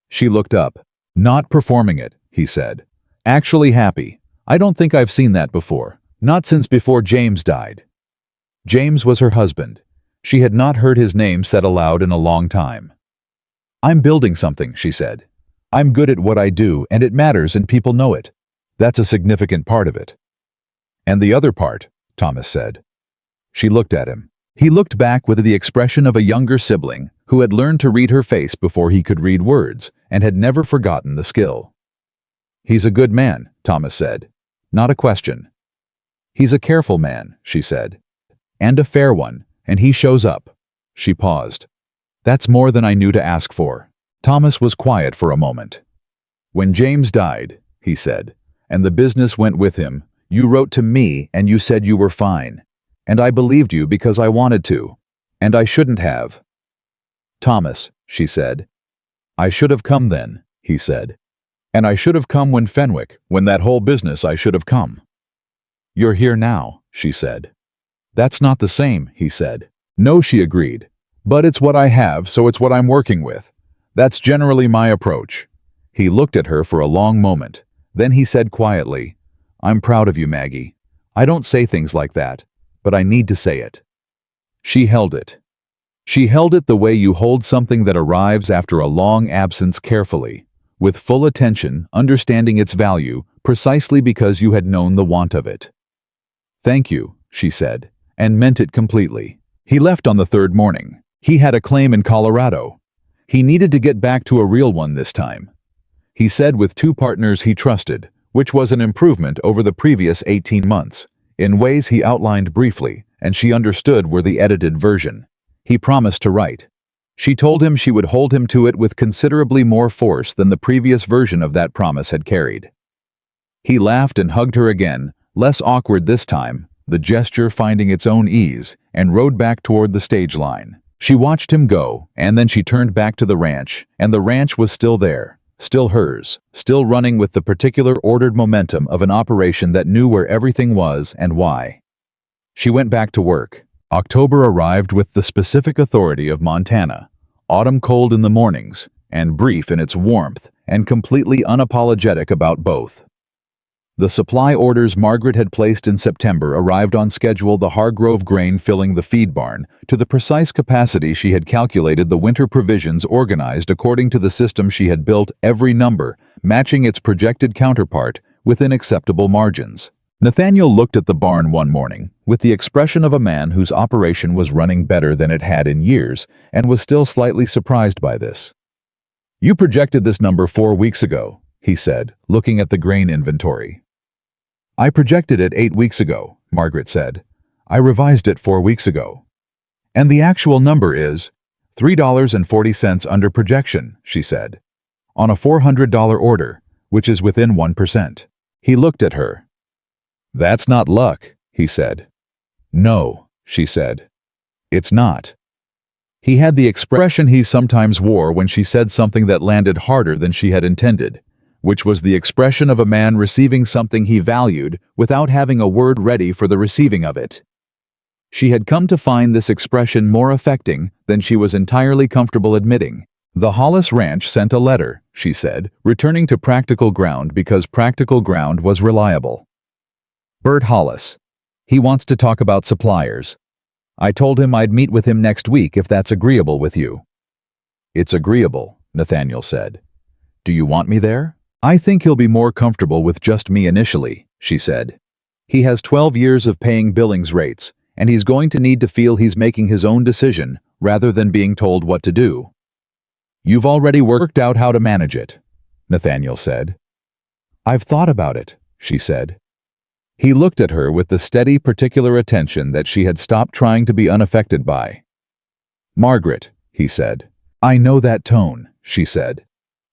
She looked up. "Not performing it," he said. "Actually happy. I don't think I've seen that before. Not since before James died." James was her husband. She had not heard his name said aloud in a long time. "I'm building something," she said. "I'm good at what I do, and it matters and people know it. That's a significant part of it." "And the other part," Thomas said. She looked at him. He looked back with the expression of a younger sibling who had learned to read her face before he could read words and had never forgotten the skill. "He's a good man," Thomas said. "Not a question." "He's a careful man," she said. "And a fair one, and he shows up." She paused. "That's more than I knew to ask for." Thomas was quiet for a moment. "When James died," he said, "and the business went with him, you wrote to me and you said you were fine. And I believed you because I wanted to. And I shouldn't have." "Thomas," she said. "I should have come then," he said. "And I should have come when when that whole business I should have come." "You're here now," she said. "That's not the same," he said. "No," she agreed. "But it's what I have, so it's what I'm working with. That's generally my approach." He looked at her for a long moment. Then he said quietly, "I'm proud of you, Maggie. I don't say things like that, but I need to say it." She held it. She held it the way you hold something that arrives after a long absence carefully, with full attention, understanding its value, precisely because you had known the want of it. "Thank you," she said, and meant it completely. He left on the third morning. He had a claim in Colorado. He needed to get back to a real one this time. He said with two partners he trusted, which was an improvement over the previous 18 months, in ways he outlined briefly, and she understood were the edited version. He promised to write. She told him she would hold him to it with considerably more force than the previous version of that promise had carried. He laughed and hugged her again, less awkward this time, the gesture finding its own ease, and rode back toward the stage line. She watched him go, and then she turned back to the ranch, and the ranch was still there, still hers, still running with the particular ordered momentum of an operation that knew where everything was and why. She went back to work. October arrived with the specific authority of Montana, autumn cold in the mornings, and brief in its warmth, and completely unapologetic about both. The supply orders Margaret had placed in September arrived on schedule, the Hargrove grain filling the feed barn to the precise capacity she had calculated, the winter provisions organized according to the system she had built, every number matching its projected counterpart within acceptable margins. Nathaniel looked at the barn one morning with the expression of a man whose operation was running better than it had in years and was still slightly surprised by this. "You projected this number 4 weeks ago," he said, looking at the grain inventory. "I projected it 8 weeks ago," Margaret said. "I revised it 4 weeks ago. And the actual number is $3.40 under projection," she said, "on a $400 order, which is within 1%. He looked at her. "That's not luck," he said. "No," she said. "It's not." He had the expression he sometimes wore when she said something that landed harder than she had intended, which was the expression of a man receiving something he valued without having a word ready for the receiving of it. She had come to find this expression more affecting than she was entirely comfortable admitting. "The Hollis Ranch sent a letter," she said, returning to practical ground because practical ground was reliable. "Bert Hollis. He wants to talk about suppliers. I told him I'd meet with him next week if that's agreeable with you." "It's agreeable," Nathaniel said. "Do you want me there?" "I think he'll be more comfortable with just me initially," she said. "He has 12 years of paying billings rates, and he's going to need to feel he's making his own decision rather than being told what to do." "You've already worked out how to manage it," Nathaniel said. "I've thought about it," she said. He looked at her with the steady, particular attention that she had stopped trying to be unaffected by. "Margaret," he said. "I know that tone," she said.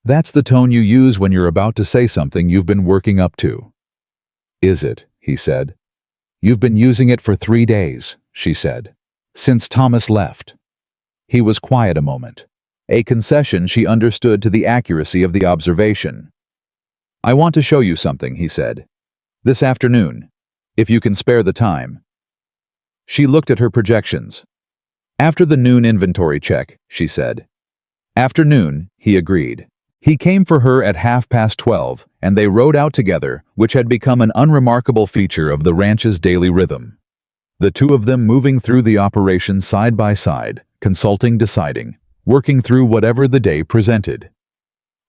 "That's the tone you use when you're about to say something you've been working up to." "Is it?" he said. "You've been using it for 3 days," she said. "Since Thomas left." He was quiet a moment, a concession she understood to the accuracy of the observation. "I want to show you something," he said. "This afternoon, if you can spare the time." She looked at her projections. "After the noon inventory check," she said. "Afternoon," he agreed. He came for her at 12:30, and they rode out together, which had become an unremarkable feature of the ranch's daily rhythm. The two of them moving through the operation side by side, consulting, deciding, working through whatever the day presented.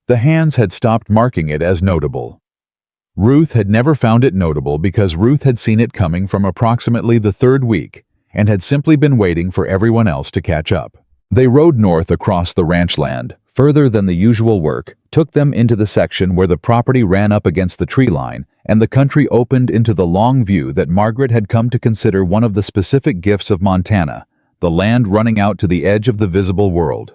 The hands had stopped marking it as notable. Ruth had never found it notable because Ruth had seen it coming from approximately the 3rd week and had simply been waiting for everyone else to catch up. They rode north across the ranch land, further than the usual work, took them into the section where the property ran up against the tree line, and the country opened into the long view that Margaret had come to consider one of the specific gifts of Montana, the land running out to the edge of the visible world.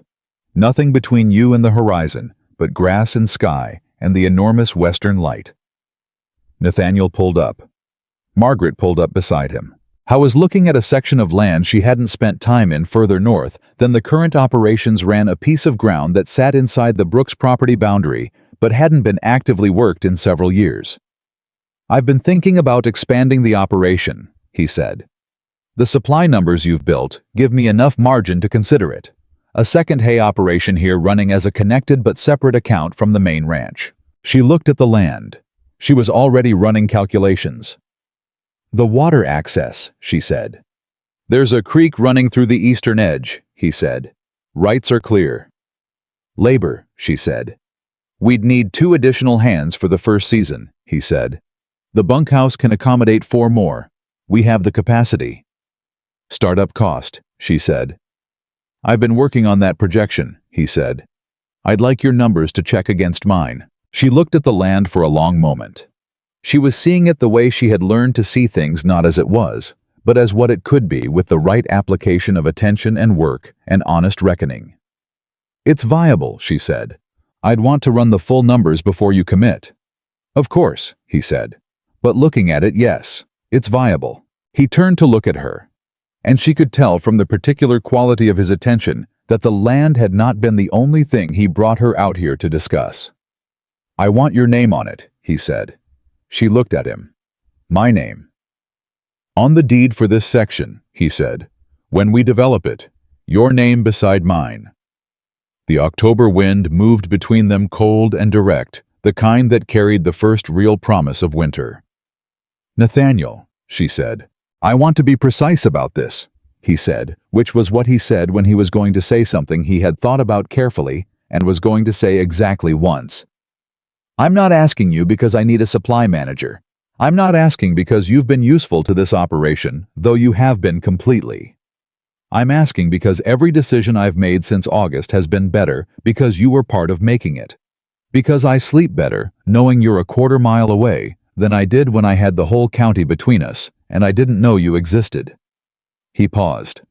Nothing between you and the horizon, but grass and sky and the enormous western light. Nathaniel pulled up. Margaret pulled up beside him. Howe was looking at a section of land she hadn't spent time in further north than the current operations ran, a piece of ground that sat inside the Brooks property boundary but hadn't been actively worked in several years. "I've been thinking about expanding the operation," he said. "The supply numbers you've built give me enough margin to consider it. A second hay operation here running as a connected but separate account from the main ranch." She looked at the land. She was already running calculations. "The water access," she said. "There's a creek running through the eastern edge," he said. "Rights are clear." "Labor," she said. We'd need 2 additional hands for the first season, he said. The bunkhouse can accommodate 4 more. We have the capacity. Startup cost, she said. I've been working on that projection, he said. I'd like your numbers to check against mine. She looked at the land for a long moment. She was seeing it the way she had learned to see things, not as it was, but as what it could be with the right application of attention and work and honest reckoning. It's viable, she said. I'd want to run the full numbers before you commit. Of course, he said. But looking at it, yes, it's viable. He turned to look at her, and she could tell from the particular quality of his attention that the land had not been the only thing he brought her out here to discuss. I want your name on it, he said. She looked at him. My name. On the deed for this section, he said, when we develop it, your name beside mine. The October wind moved between them, cold and direct, the kind that carried the first real promise of winter. Nathaniel, she said, I want to be precise about this, he said, which was what he said when he was going to say something he had thought about carefully and was going to say exactly once. I'm not asking you because I need a supply manager. I'm not asking because you've been useful to this operation, though you have been completely. I'm asking because every decision I've made since August has been better because you were part of making it. Because I sleep better, knowing you're a quarter mile away, than I did when I had the whole county between us, and I didn't know you existed. He paused.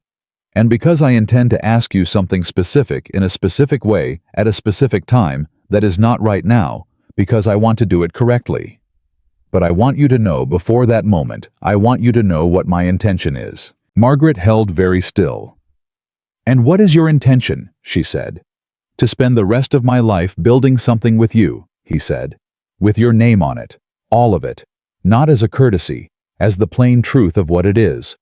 And because I intend to ask you something specific in a specific way at a specific time that is not right now, because I want to do it correctly. But I want you to know before that moment, I want you to know what my intention is. Margaret held very still. And what is your intention? She said. To spend the rest of my life building something with you, he said. With your name on it. All of it. Not as a courtesy, as the plain truth of what it is.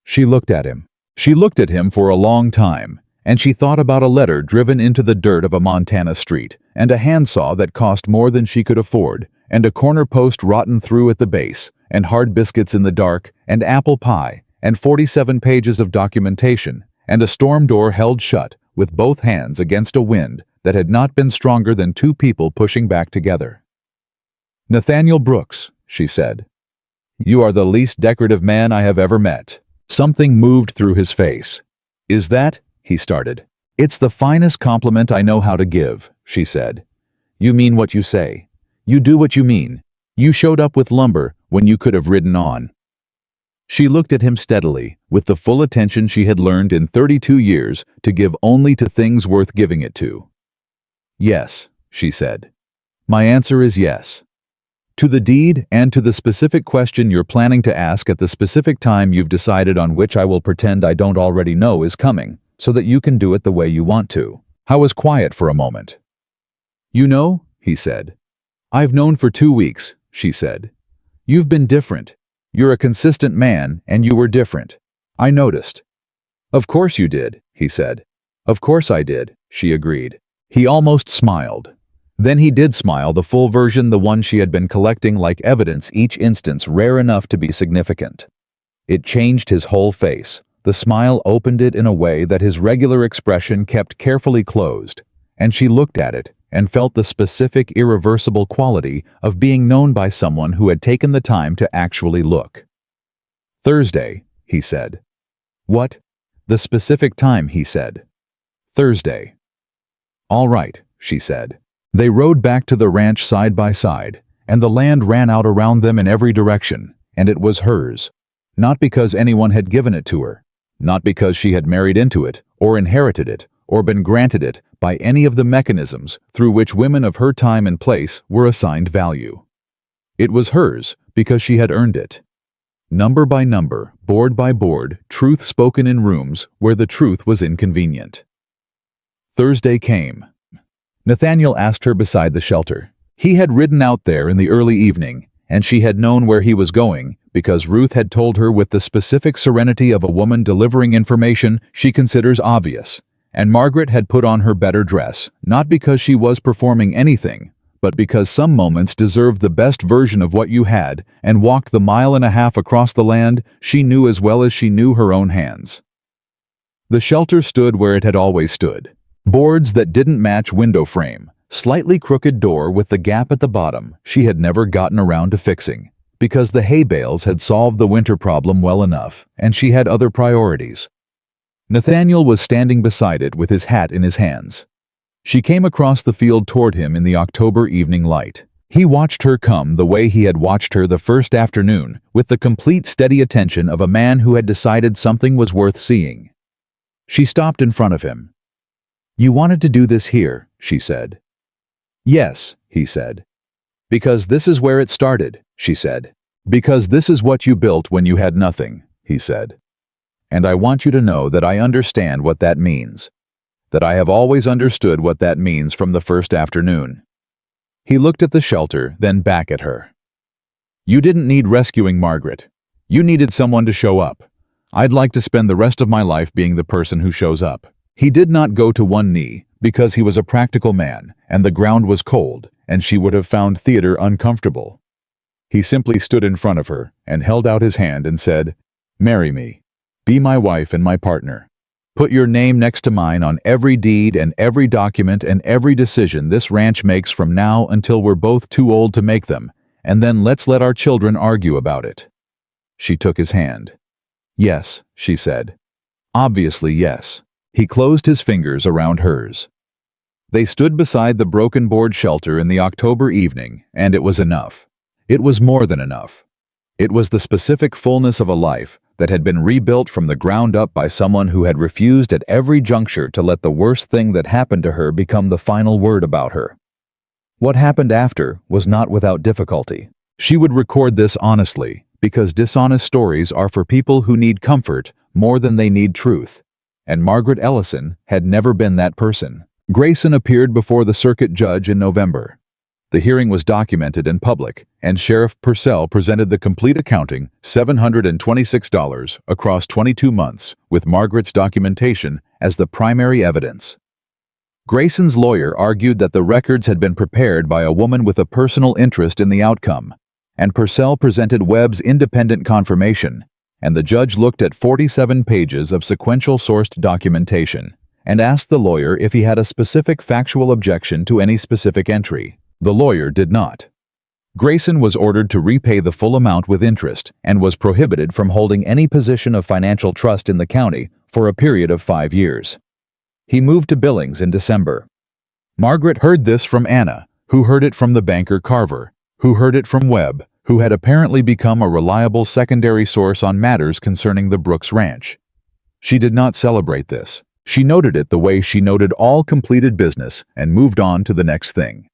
She looked at him. She looked at him for a long time, and she thought about a letter driven into the dirt of a Montana street, and a handsaw that cost more than she could afford, and a corner post rotten through at the base, and hard biscuits in the dark, and apple pie, and 47 pages of documentation, and a storm door held shut with both hands against a wind that had not been stronger than 2 people pushing back together. Nathaniel Brooks, she said. You are the least decorative man I have ever met. Something moved through his face. Is that? He started. It's the finest compliment I know how to give, she said. You mean what you say. You do what you mean. You showed up with lumber when you could have ridden on. She looked at him steadily, with the full attention she had learned in 32 years to give only to things worth giving it to. Yes, she said. My answer is yes. To the deed and to the specific question you're planning to ask at the specific time you've decided on, which I will pretend I don't already know is coming, so that you can do it the way you want to. I was quiet for a moment. You know, he said. I've known for 2 weeks, she said. You've been different. You're a consistent man, and you were different. I noticed. Of course you did, he said. Of course I did, she agreed. He almost smiled. Then he did smile, the full version, the one she had been collecting like evidence, each instance rare enough to be significant. It changed his whole face. The smile opened it in a way that his regular expression kept carefully closed, and she looked at it and felt the specific, irreversible quality of being known by someone who had taken the time to actually look. Thursday, he said. What? The specific time, he said. Thursday. All right, she said. They rode back to the ranch side by side, and the land ran out around them in every direction, and it was hers. Not because anyone had given it to her, not because she had married into it, or inherited it, or been granted it by any of the mechanisms through which women of her time and place were assigned value. It was hers because she had earned it. Number by number, board by board, truth spoken in rooms where the truth was inconvenient. Thursday came. Nathaniel asked her beside the shelter. He had ridden out there in the early evening, and she had known where he was going because Ruth had told her with the specific serenity of a woman delivering information she considers obvious. And Margaret had put on her better dress, not because she was performing anything, but because some moments deserved the best version of what you had, and walked the 1.5 miles across the land she knew as well as she knew her own hands. The shelter stood where it had always stood. Boards that didn't match window frame, slightly crooked door with the gap at the bottom she had never gotten around to fixing, because the hay bales had solved the winter problem well enough, and she had other priorities. Nathaniel was standing beside it with his hat in his hands. She came across the field toward him in the October evening light. He watched her come the way he had watched her the first afternoon, with the complete steady attention of a man who had decided something was worth seeing. She stopped in front of him. "You wanted to do this here," she said. "Yes," he said. "Because this is where it started," she said. "Because this is what you built when you had nothing," he said. "And I want you to know that I understand what that means. That I have always understood what that means from the first afternoon." He looked at the shelter, then back at her. "You didn't need rescuing, Margaret. You needed someone to show up. I'd like to spend the rest of my life being the person who shows up." He did not go to one knee, because he was a practical man, and the ground was cold, and she would have found theater uncomfortable. He simply stood in front of her, and held out his hand and said, "Marry me. Be my wife and my partner. Put your name next to mine on every deed and every document and every decision this ranch makes from now until we're both too old to make them, and then let's let our children argue about it." She took his hand. "Yes," she said. "Obviously yes." He closed his fingers around hers. They stood beside the broken board shelter in the October evening, and it was enough. It was more than enough. It was the specific fullness of a life that had been rebuilt from the ground up by someone who had refused at every juncture to let the worst thing that happened to her become the final word about her. What happened after was not without difficulty. She would record this honestly, because dishonest stories are for people who need comfort more than they need truth. And Margaret Ellison had never been that person. Grayson appeared before the circuit judge in November. The hearing was documented in public, and Sheriff Purcell presented the complete accounting, $726, across 22 months, with Margaret's documentation as the primary evidence. Grayson's lawyer argued that the records had been prepared by a woman with a personal interest in the outcome, and Purcell presented Webb's independent confirmation, and the judge looked at 47 pages of sequential-sourced documentation and asked the lawyer if he had a specific factual objection to any specific entry. The lawyer did not. Grayson was ordered to repay the full amount with interest and was prohibited from holding any position of financial trust in the county for a period of 5 years. He moved to Billings in December. Margaret heard this from Anna, who heard it from the banker Carver, who heard it from Webb, who had apparently become a reliable secondary source on matters concerning the Brooks Ranch. She did not celebrate this. She noted it the way she noted all completed business and moved on to the next thing.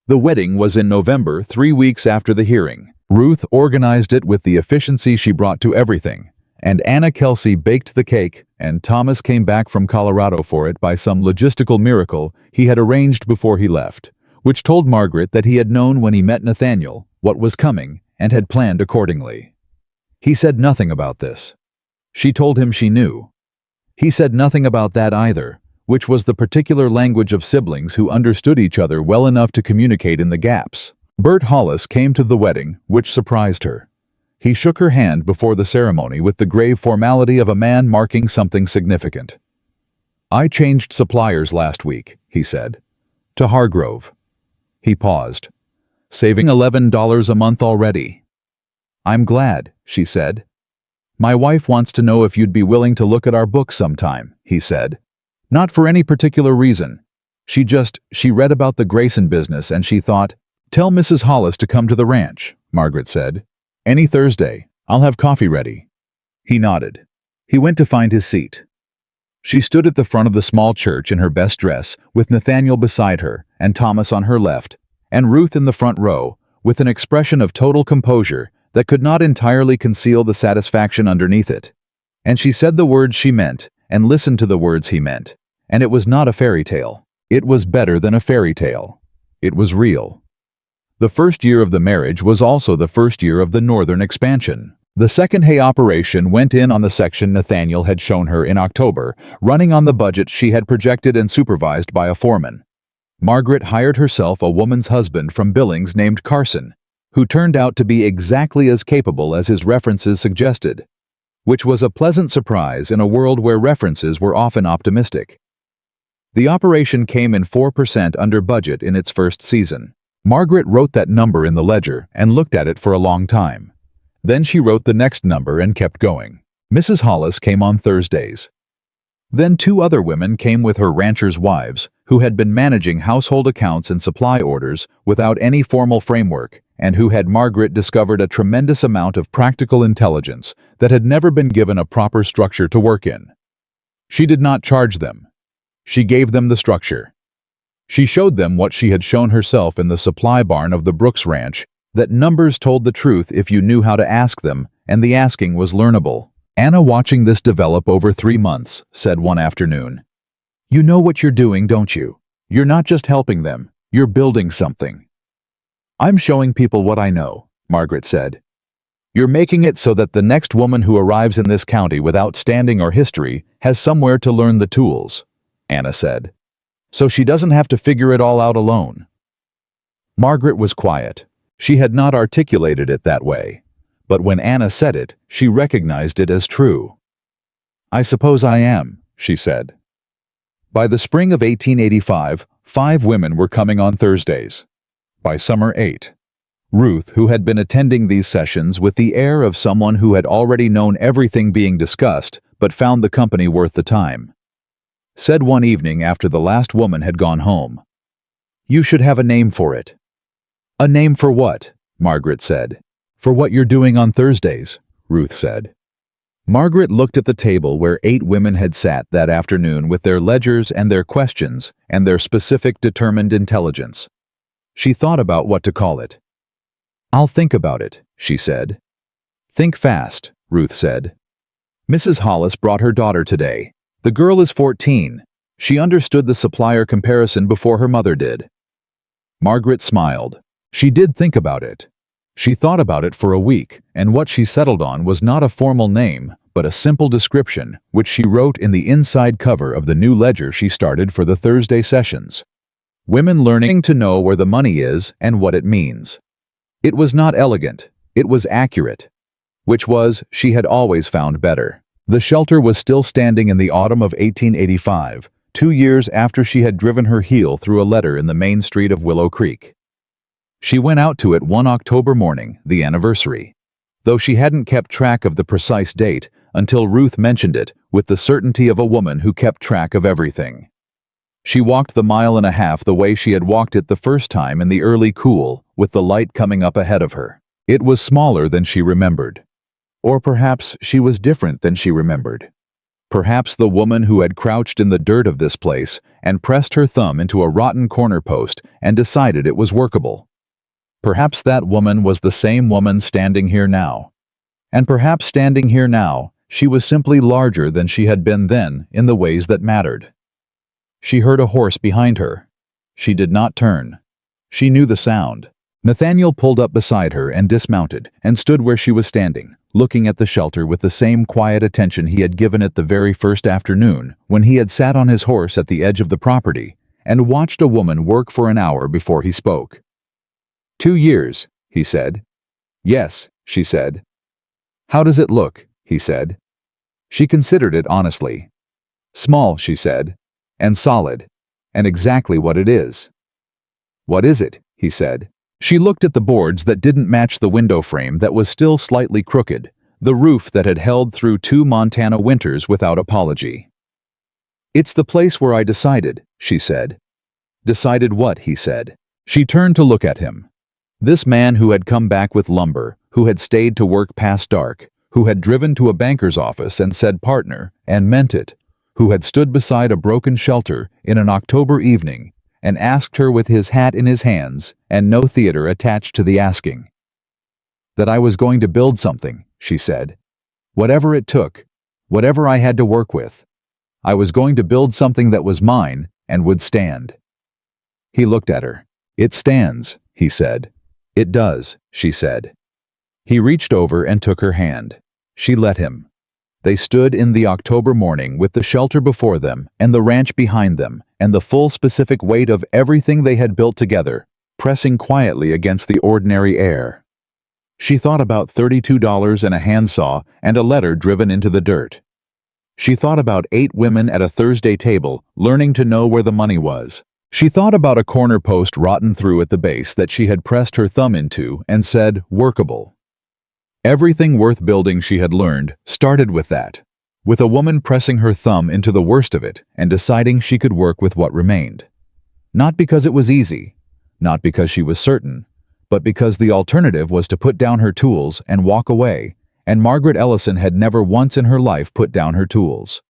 The wedding was in November, 3 weeks after the hearing. Ruth organized it with the efficiency she brought to everything, and Anna Kelsey baked the cake, and Thomas came back from Colorado for it by some logistical miracle he had arranged before he left, which told Margaret that he had known when he met Nathaniel what was coming and had planned accordingly. He said nothing about this. She told him she knew. He said nothing about that either, which was the particular language of siblings who understood each other well enough to communicate in the gaps. Bert Hollis came to the wedding, which surprised her. He shook her hand before the ceremony with the grave formality of a man marking something significant. "I changed suppliers last week," he said. "To Hargrove." He paused. "Saving $11 a month already." "I'm glad," she said. "My wife wants to know if you'd be willing to look at our book sometime," he said. "Not for any particular reason. She read about the Grayson business and she thought, 'Tell Mrs. Hollis to come to the ranch,'" Margaret said. "Any Thursday. I'll have coffee ready." He nodded. He went to find his seat. She stood at the front of the small church in her best dress, with Nathaniel beside her, and Thomas on her left, and Ruth in the front row, with an expression of total composure that could not entirely conceal the satisfaction underneath it. And she said the words she meant, and listened to the words he meant. And it was not a fairy tale. It was better than a fairy tale. It was real. The first year of the marriage was also the first year of the northern expansion. The second hay operation went in on the section Nathaniel had shown her in October, running on the budget she had projected and supervised by a foreman. Margaret hired herself a woman's husband from Billings named Carson, who turned out to be exactly as capable as his references suggested, which was a pleasant surprise in a world where references were often optimistic. The operation came in 4% under budget in its first season. Margaret wrote that number in the ledger and looked at it for a long time. Then she wrote the next number and kept going. Mrs. Hollis came on Thursdays. Then 2 other women came with her ranchers' wives, who had been managing household accounts and supply orders without any formal framework, and who had Margaret discovered a tremendous amount of practical intelligence that had never been given a proper structure to work in. She did not charge them. She gave them the structure. She showed them what she had shown herself in the supply barn of the Brooks Ranch, that numbers told the truth if you knew how to ask them, and the asking was learnable. Anna, watching this develop over 3 months, said one afternoon, "You know what you're doing, don't you? You're not just helping them, you're building something." "I'm showing people what I know," Margaret said. "You're making it so that the next woman who arrives in this county without standing or history has somewhere to learn the tools," Anna said. "So she doesn't have to figure it all out alone." Margaret was quiet. She had not articulated it that way. But when Anna said it, she recognized it as true. "I suppose I am," she said. By the spring of 1885, 5 women were coming on Thursdays. By summer, 8. Ruth, who had been attending these sessions with the air of someone who had already known everything being discussed but found the company worth the time, said one evening after the last woman had gone home, "You should have a name for it." "A name for what?" Margaret said. "For what you're doing on Thursdays," Ruth said. Margaret looked at the table where 8 women had sat that afternoon with their ledgers and their questions and their specific determined intelligence. She thought about what to call it. "I'll think about it," she said. "Think fast," Ruth said. "Mrs. Hollis brought her daughter today. The girl is 14. She understood the supplier comparison before her mother did." Margaret smiled. She did think about it. She thought about it for a week, and what she settled on was not a formal name, but a simple description, which she wrote in the inside cover of the new ledger she started for the Thursday sessions. "Women learning to know where the money is and what it means." It was not elegant, it was accurate. Which was, she had always found better. The shelter was still standing in the autumn of 1885, 2 years after she had driven her heel through a letter in the main street of Willow Creek. She went out to it one October morning, the anniversary, though she hadn't kept track of the precise date until Ruth mentioned it with the certainty of a woman who kept track of everything. She walked the 1.5 miles the way she had walked it the first time in the early cool, with the light coming up ahead of her. It was smaller than she remembered. Or perhaps she was different than she remembered. Perhaps the woman who had crouched in the dirt of this place and pressed her thumb into a rotten corner post and decided it was workable. Perhaps that woman was the same woman standing here now. And perhaps standing here now, she was simply larger than she had been then in the ways that mattered. She heard a horse behind her. She did not turn. She knew the sound. Nathaniel pulled up beside her and dismounted and stood where she was standing, looking at the shelter with the same quiet attention he had given it the very first afternoon when he had sat on his horse at the edge of the property and watched a woman work for an hour before he spoke. 2 years, he said. "Yes," she said. "How does it look?" he said. She considered it honestly. "Small," she said, "and solid, and exactly what it is." "What is it?" he said. She looked at the boards that didn't match the window frame that was still slightly crooked, the roof that had held through 2 Montana winters without apology. "It's the place where I decided," she said. "Decided what?" he said. She turned to look at him. This man who had come back with lumber, who had stayed to work past dark, who had driven to a banker's office and said partner, and meant it, who had stood beside a broken shelter in an October evening and asked her with his hat in his hands and no theater attached to the asking. "That I was going to build something," she said. "Whatever it took, whatever I had to work with. I was going to build something that was mine and would stand." He looked at her. "It stands," he said. "It does," she said. He reached over and took her hand. She let him. They stood in the October morning with the shelter before them and the ranch behind them and the full specific weight of everything they had built together, pressing quietly against the ordinary air. She thought about $32 and a handsaw and a letter driven into the dirt. She thought about 8 women at a Thursday table, learning to know where the money was. She thought about a corner post rotten through at the base that she had pressed her thumb into and said, workable. Everything worth building she had learned started with that, with a woman pressing her thumb into the worst of it and deciding she could work with what remained. Not because it was easy, not because she was certain, but because the alternative was to put down her tools and walk away, and Margaret Ellison had never once in her life put down her tools.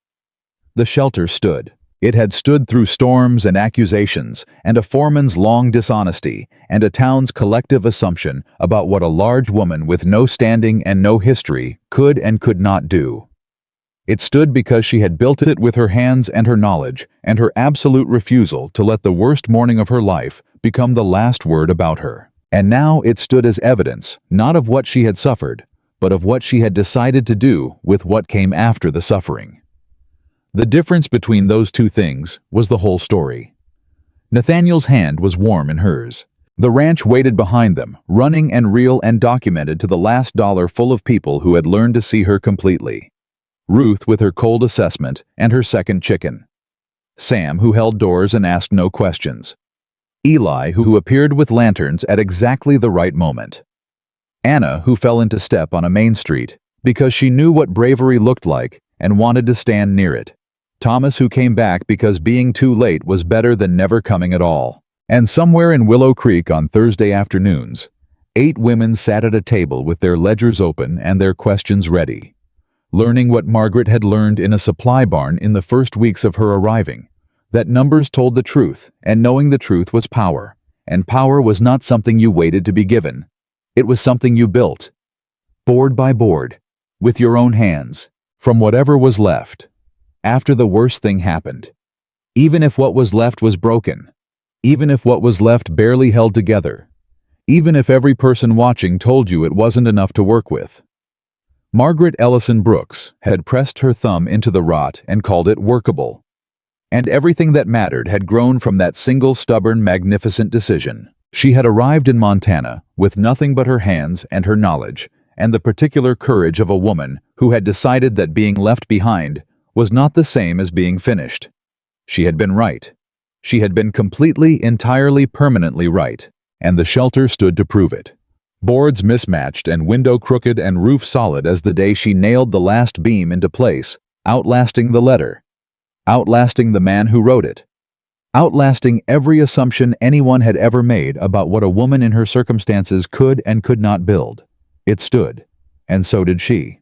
The shelter stood. It had stood through storms and accusations, and a foreman's long dishonesty, and a town's collective assumption about what a large woman with no standing and no history could and could not do. It stood because she had built it with her hands and her knowledge, and her absolute refusal to let the worst morning of her life become the last word about her. And now it stood as evidence, not of what she had suffered, but of what she had decided to do with what came after the suffering. The difference between those two things was the whole story. Nathaniel's hand was warm in hers. The ranch waited behind them, running and real and documented to the last dollar, full of people who had learned to see her completely. Ruth with her cold assessment and her second chicken. Sam, who held doors and asked no questions. Eli, who appeared with lanterns at exactly the right moment. Anna, who fell into step on a main street because she knew what bravery looked like and wanted to stand near it. Thomas, who came back because being too late was better than never coming at all. And somewhere in Willow Creek on Thursday afternoons, 8 women sat at a table with their ledgers open and their questions ready, learning what Margaret had learned in a supply barn in the first weeks of her arriving, that numbers told the truth, and knowing the truth was power, and power was not something you waited to be given. It was something you built, board by board, with your own hands, from whatever was left. After the worst thing happened, even if what was left was broken, even if what was left barely held together, even if every person watching told you it wasn't enough to work with. Margaret Ellison Brooks had pressed her thumb into the rot and called it workable. And everything that mattered had grown from that single stubborn, magnificent decision. She had arrived in Montana with nothing but her hands and her knowledge, and the particular courage of a woman who had decided that being left behind was not the same as being finished. She had been right. She had been completely, entirely, permanently right, and the shelter stood to prove it. Boards mismatched and window crooked and roof solid as the day she nailed the last beam into place, outlasting the letter, outlasting the man who wrote it, outlasting every assumption anyone had ever made about what a woman in her circumstances could and could not build. It stood, and so did she.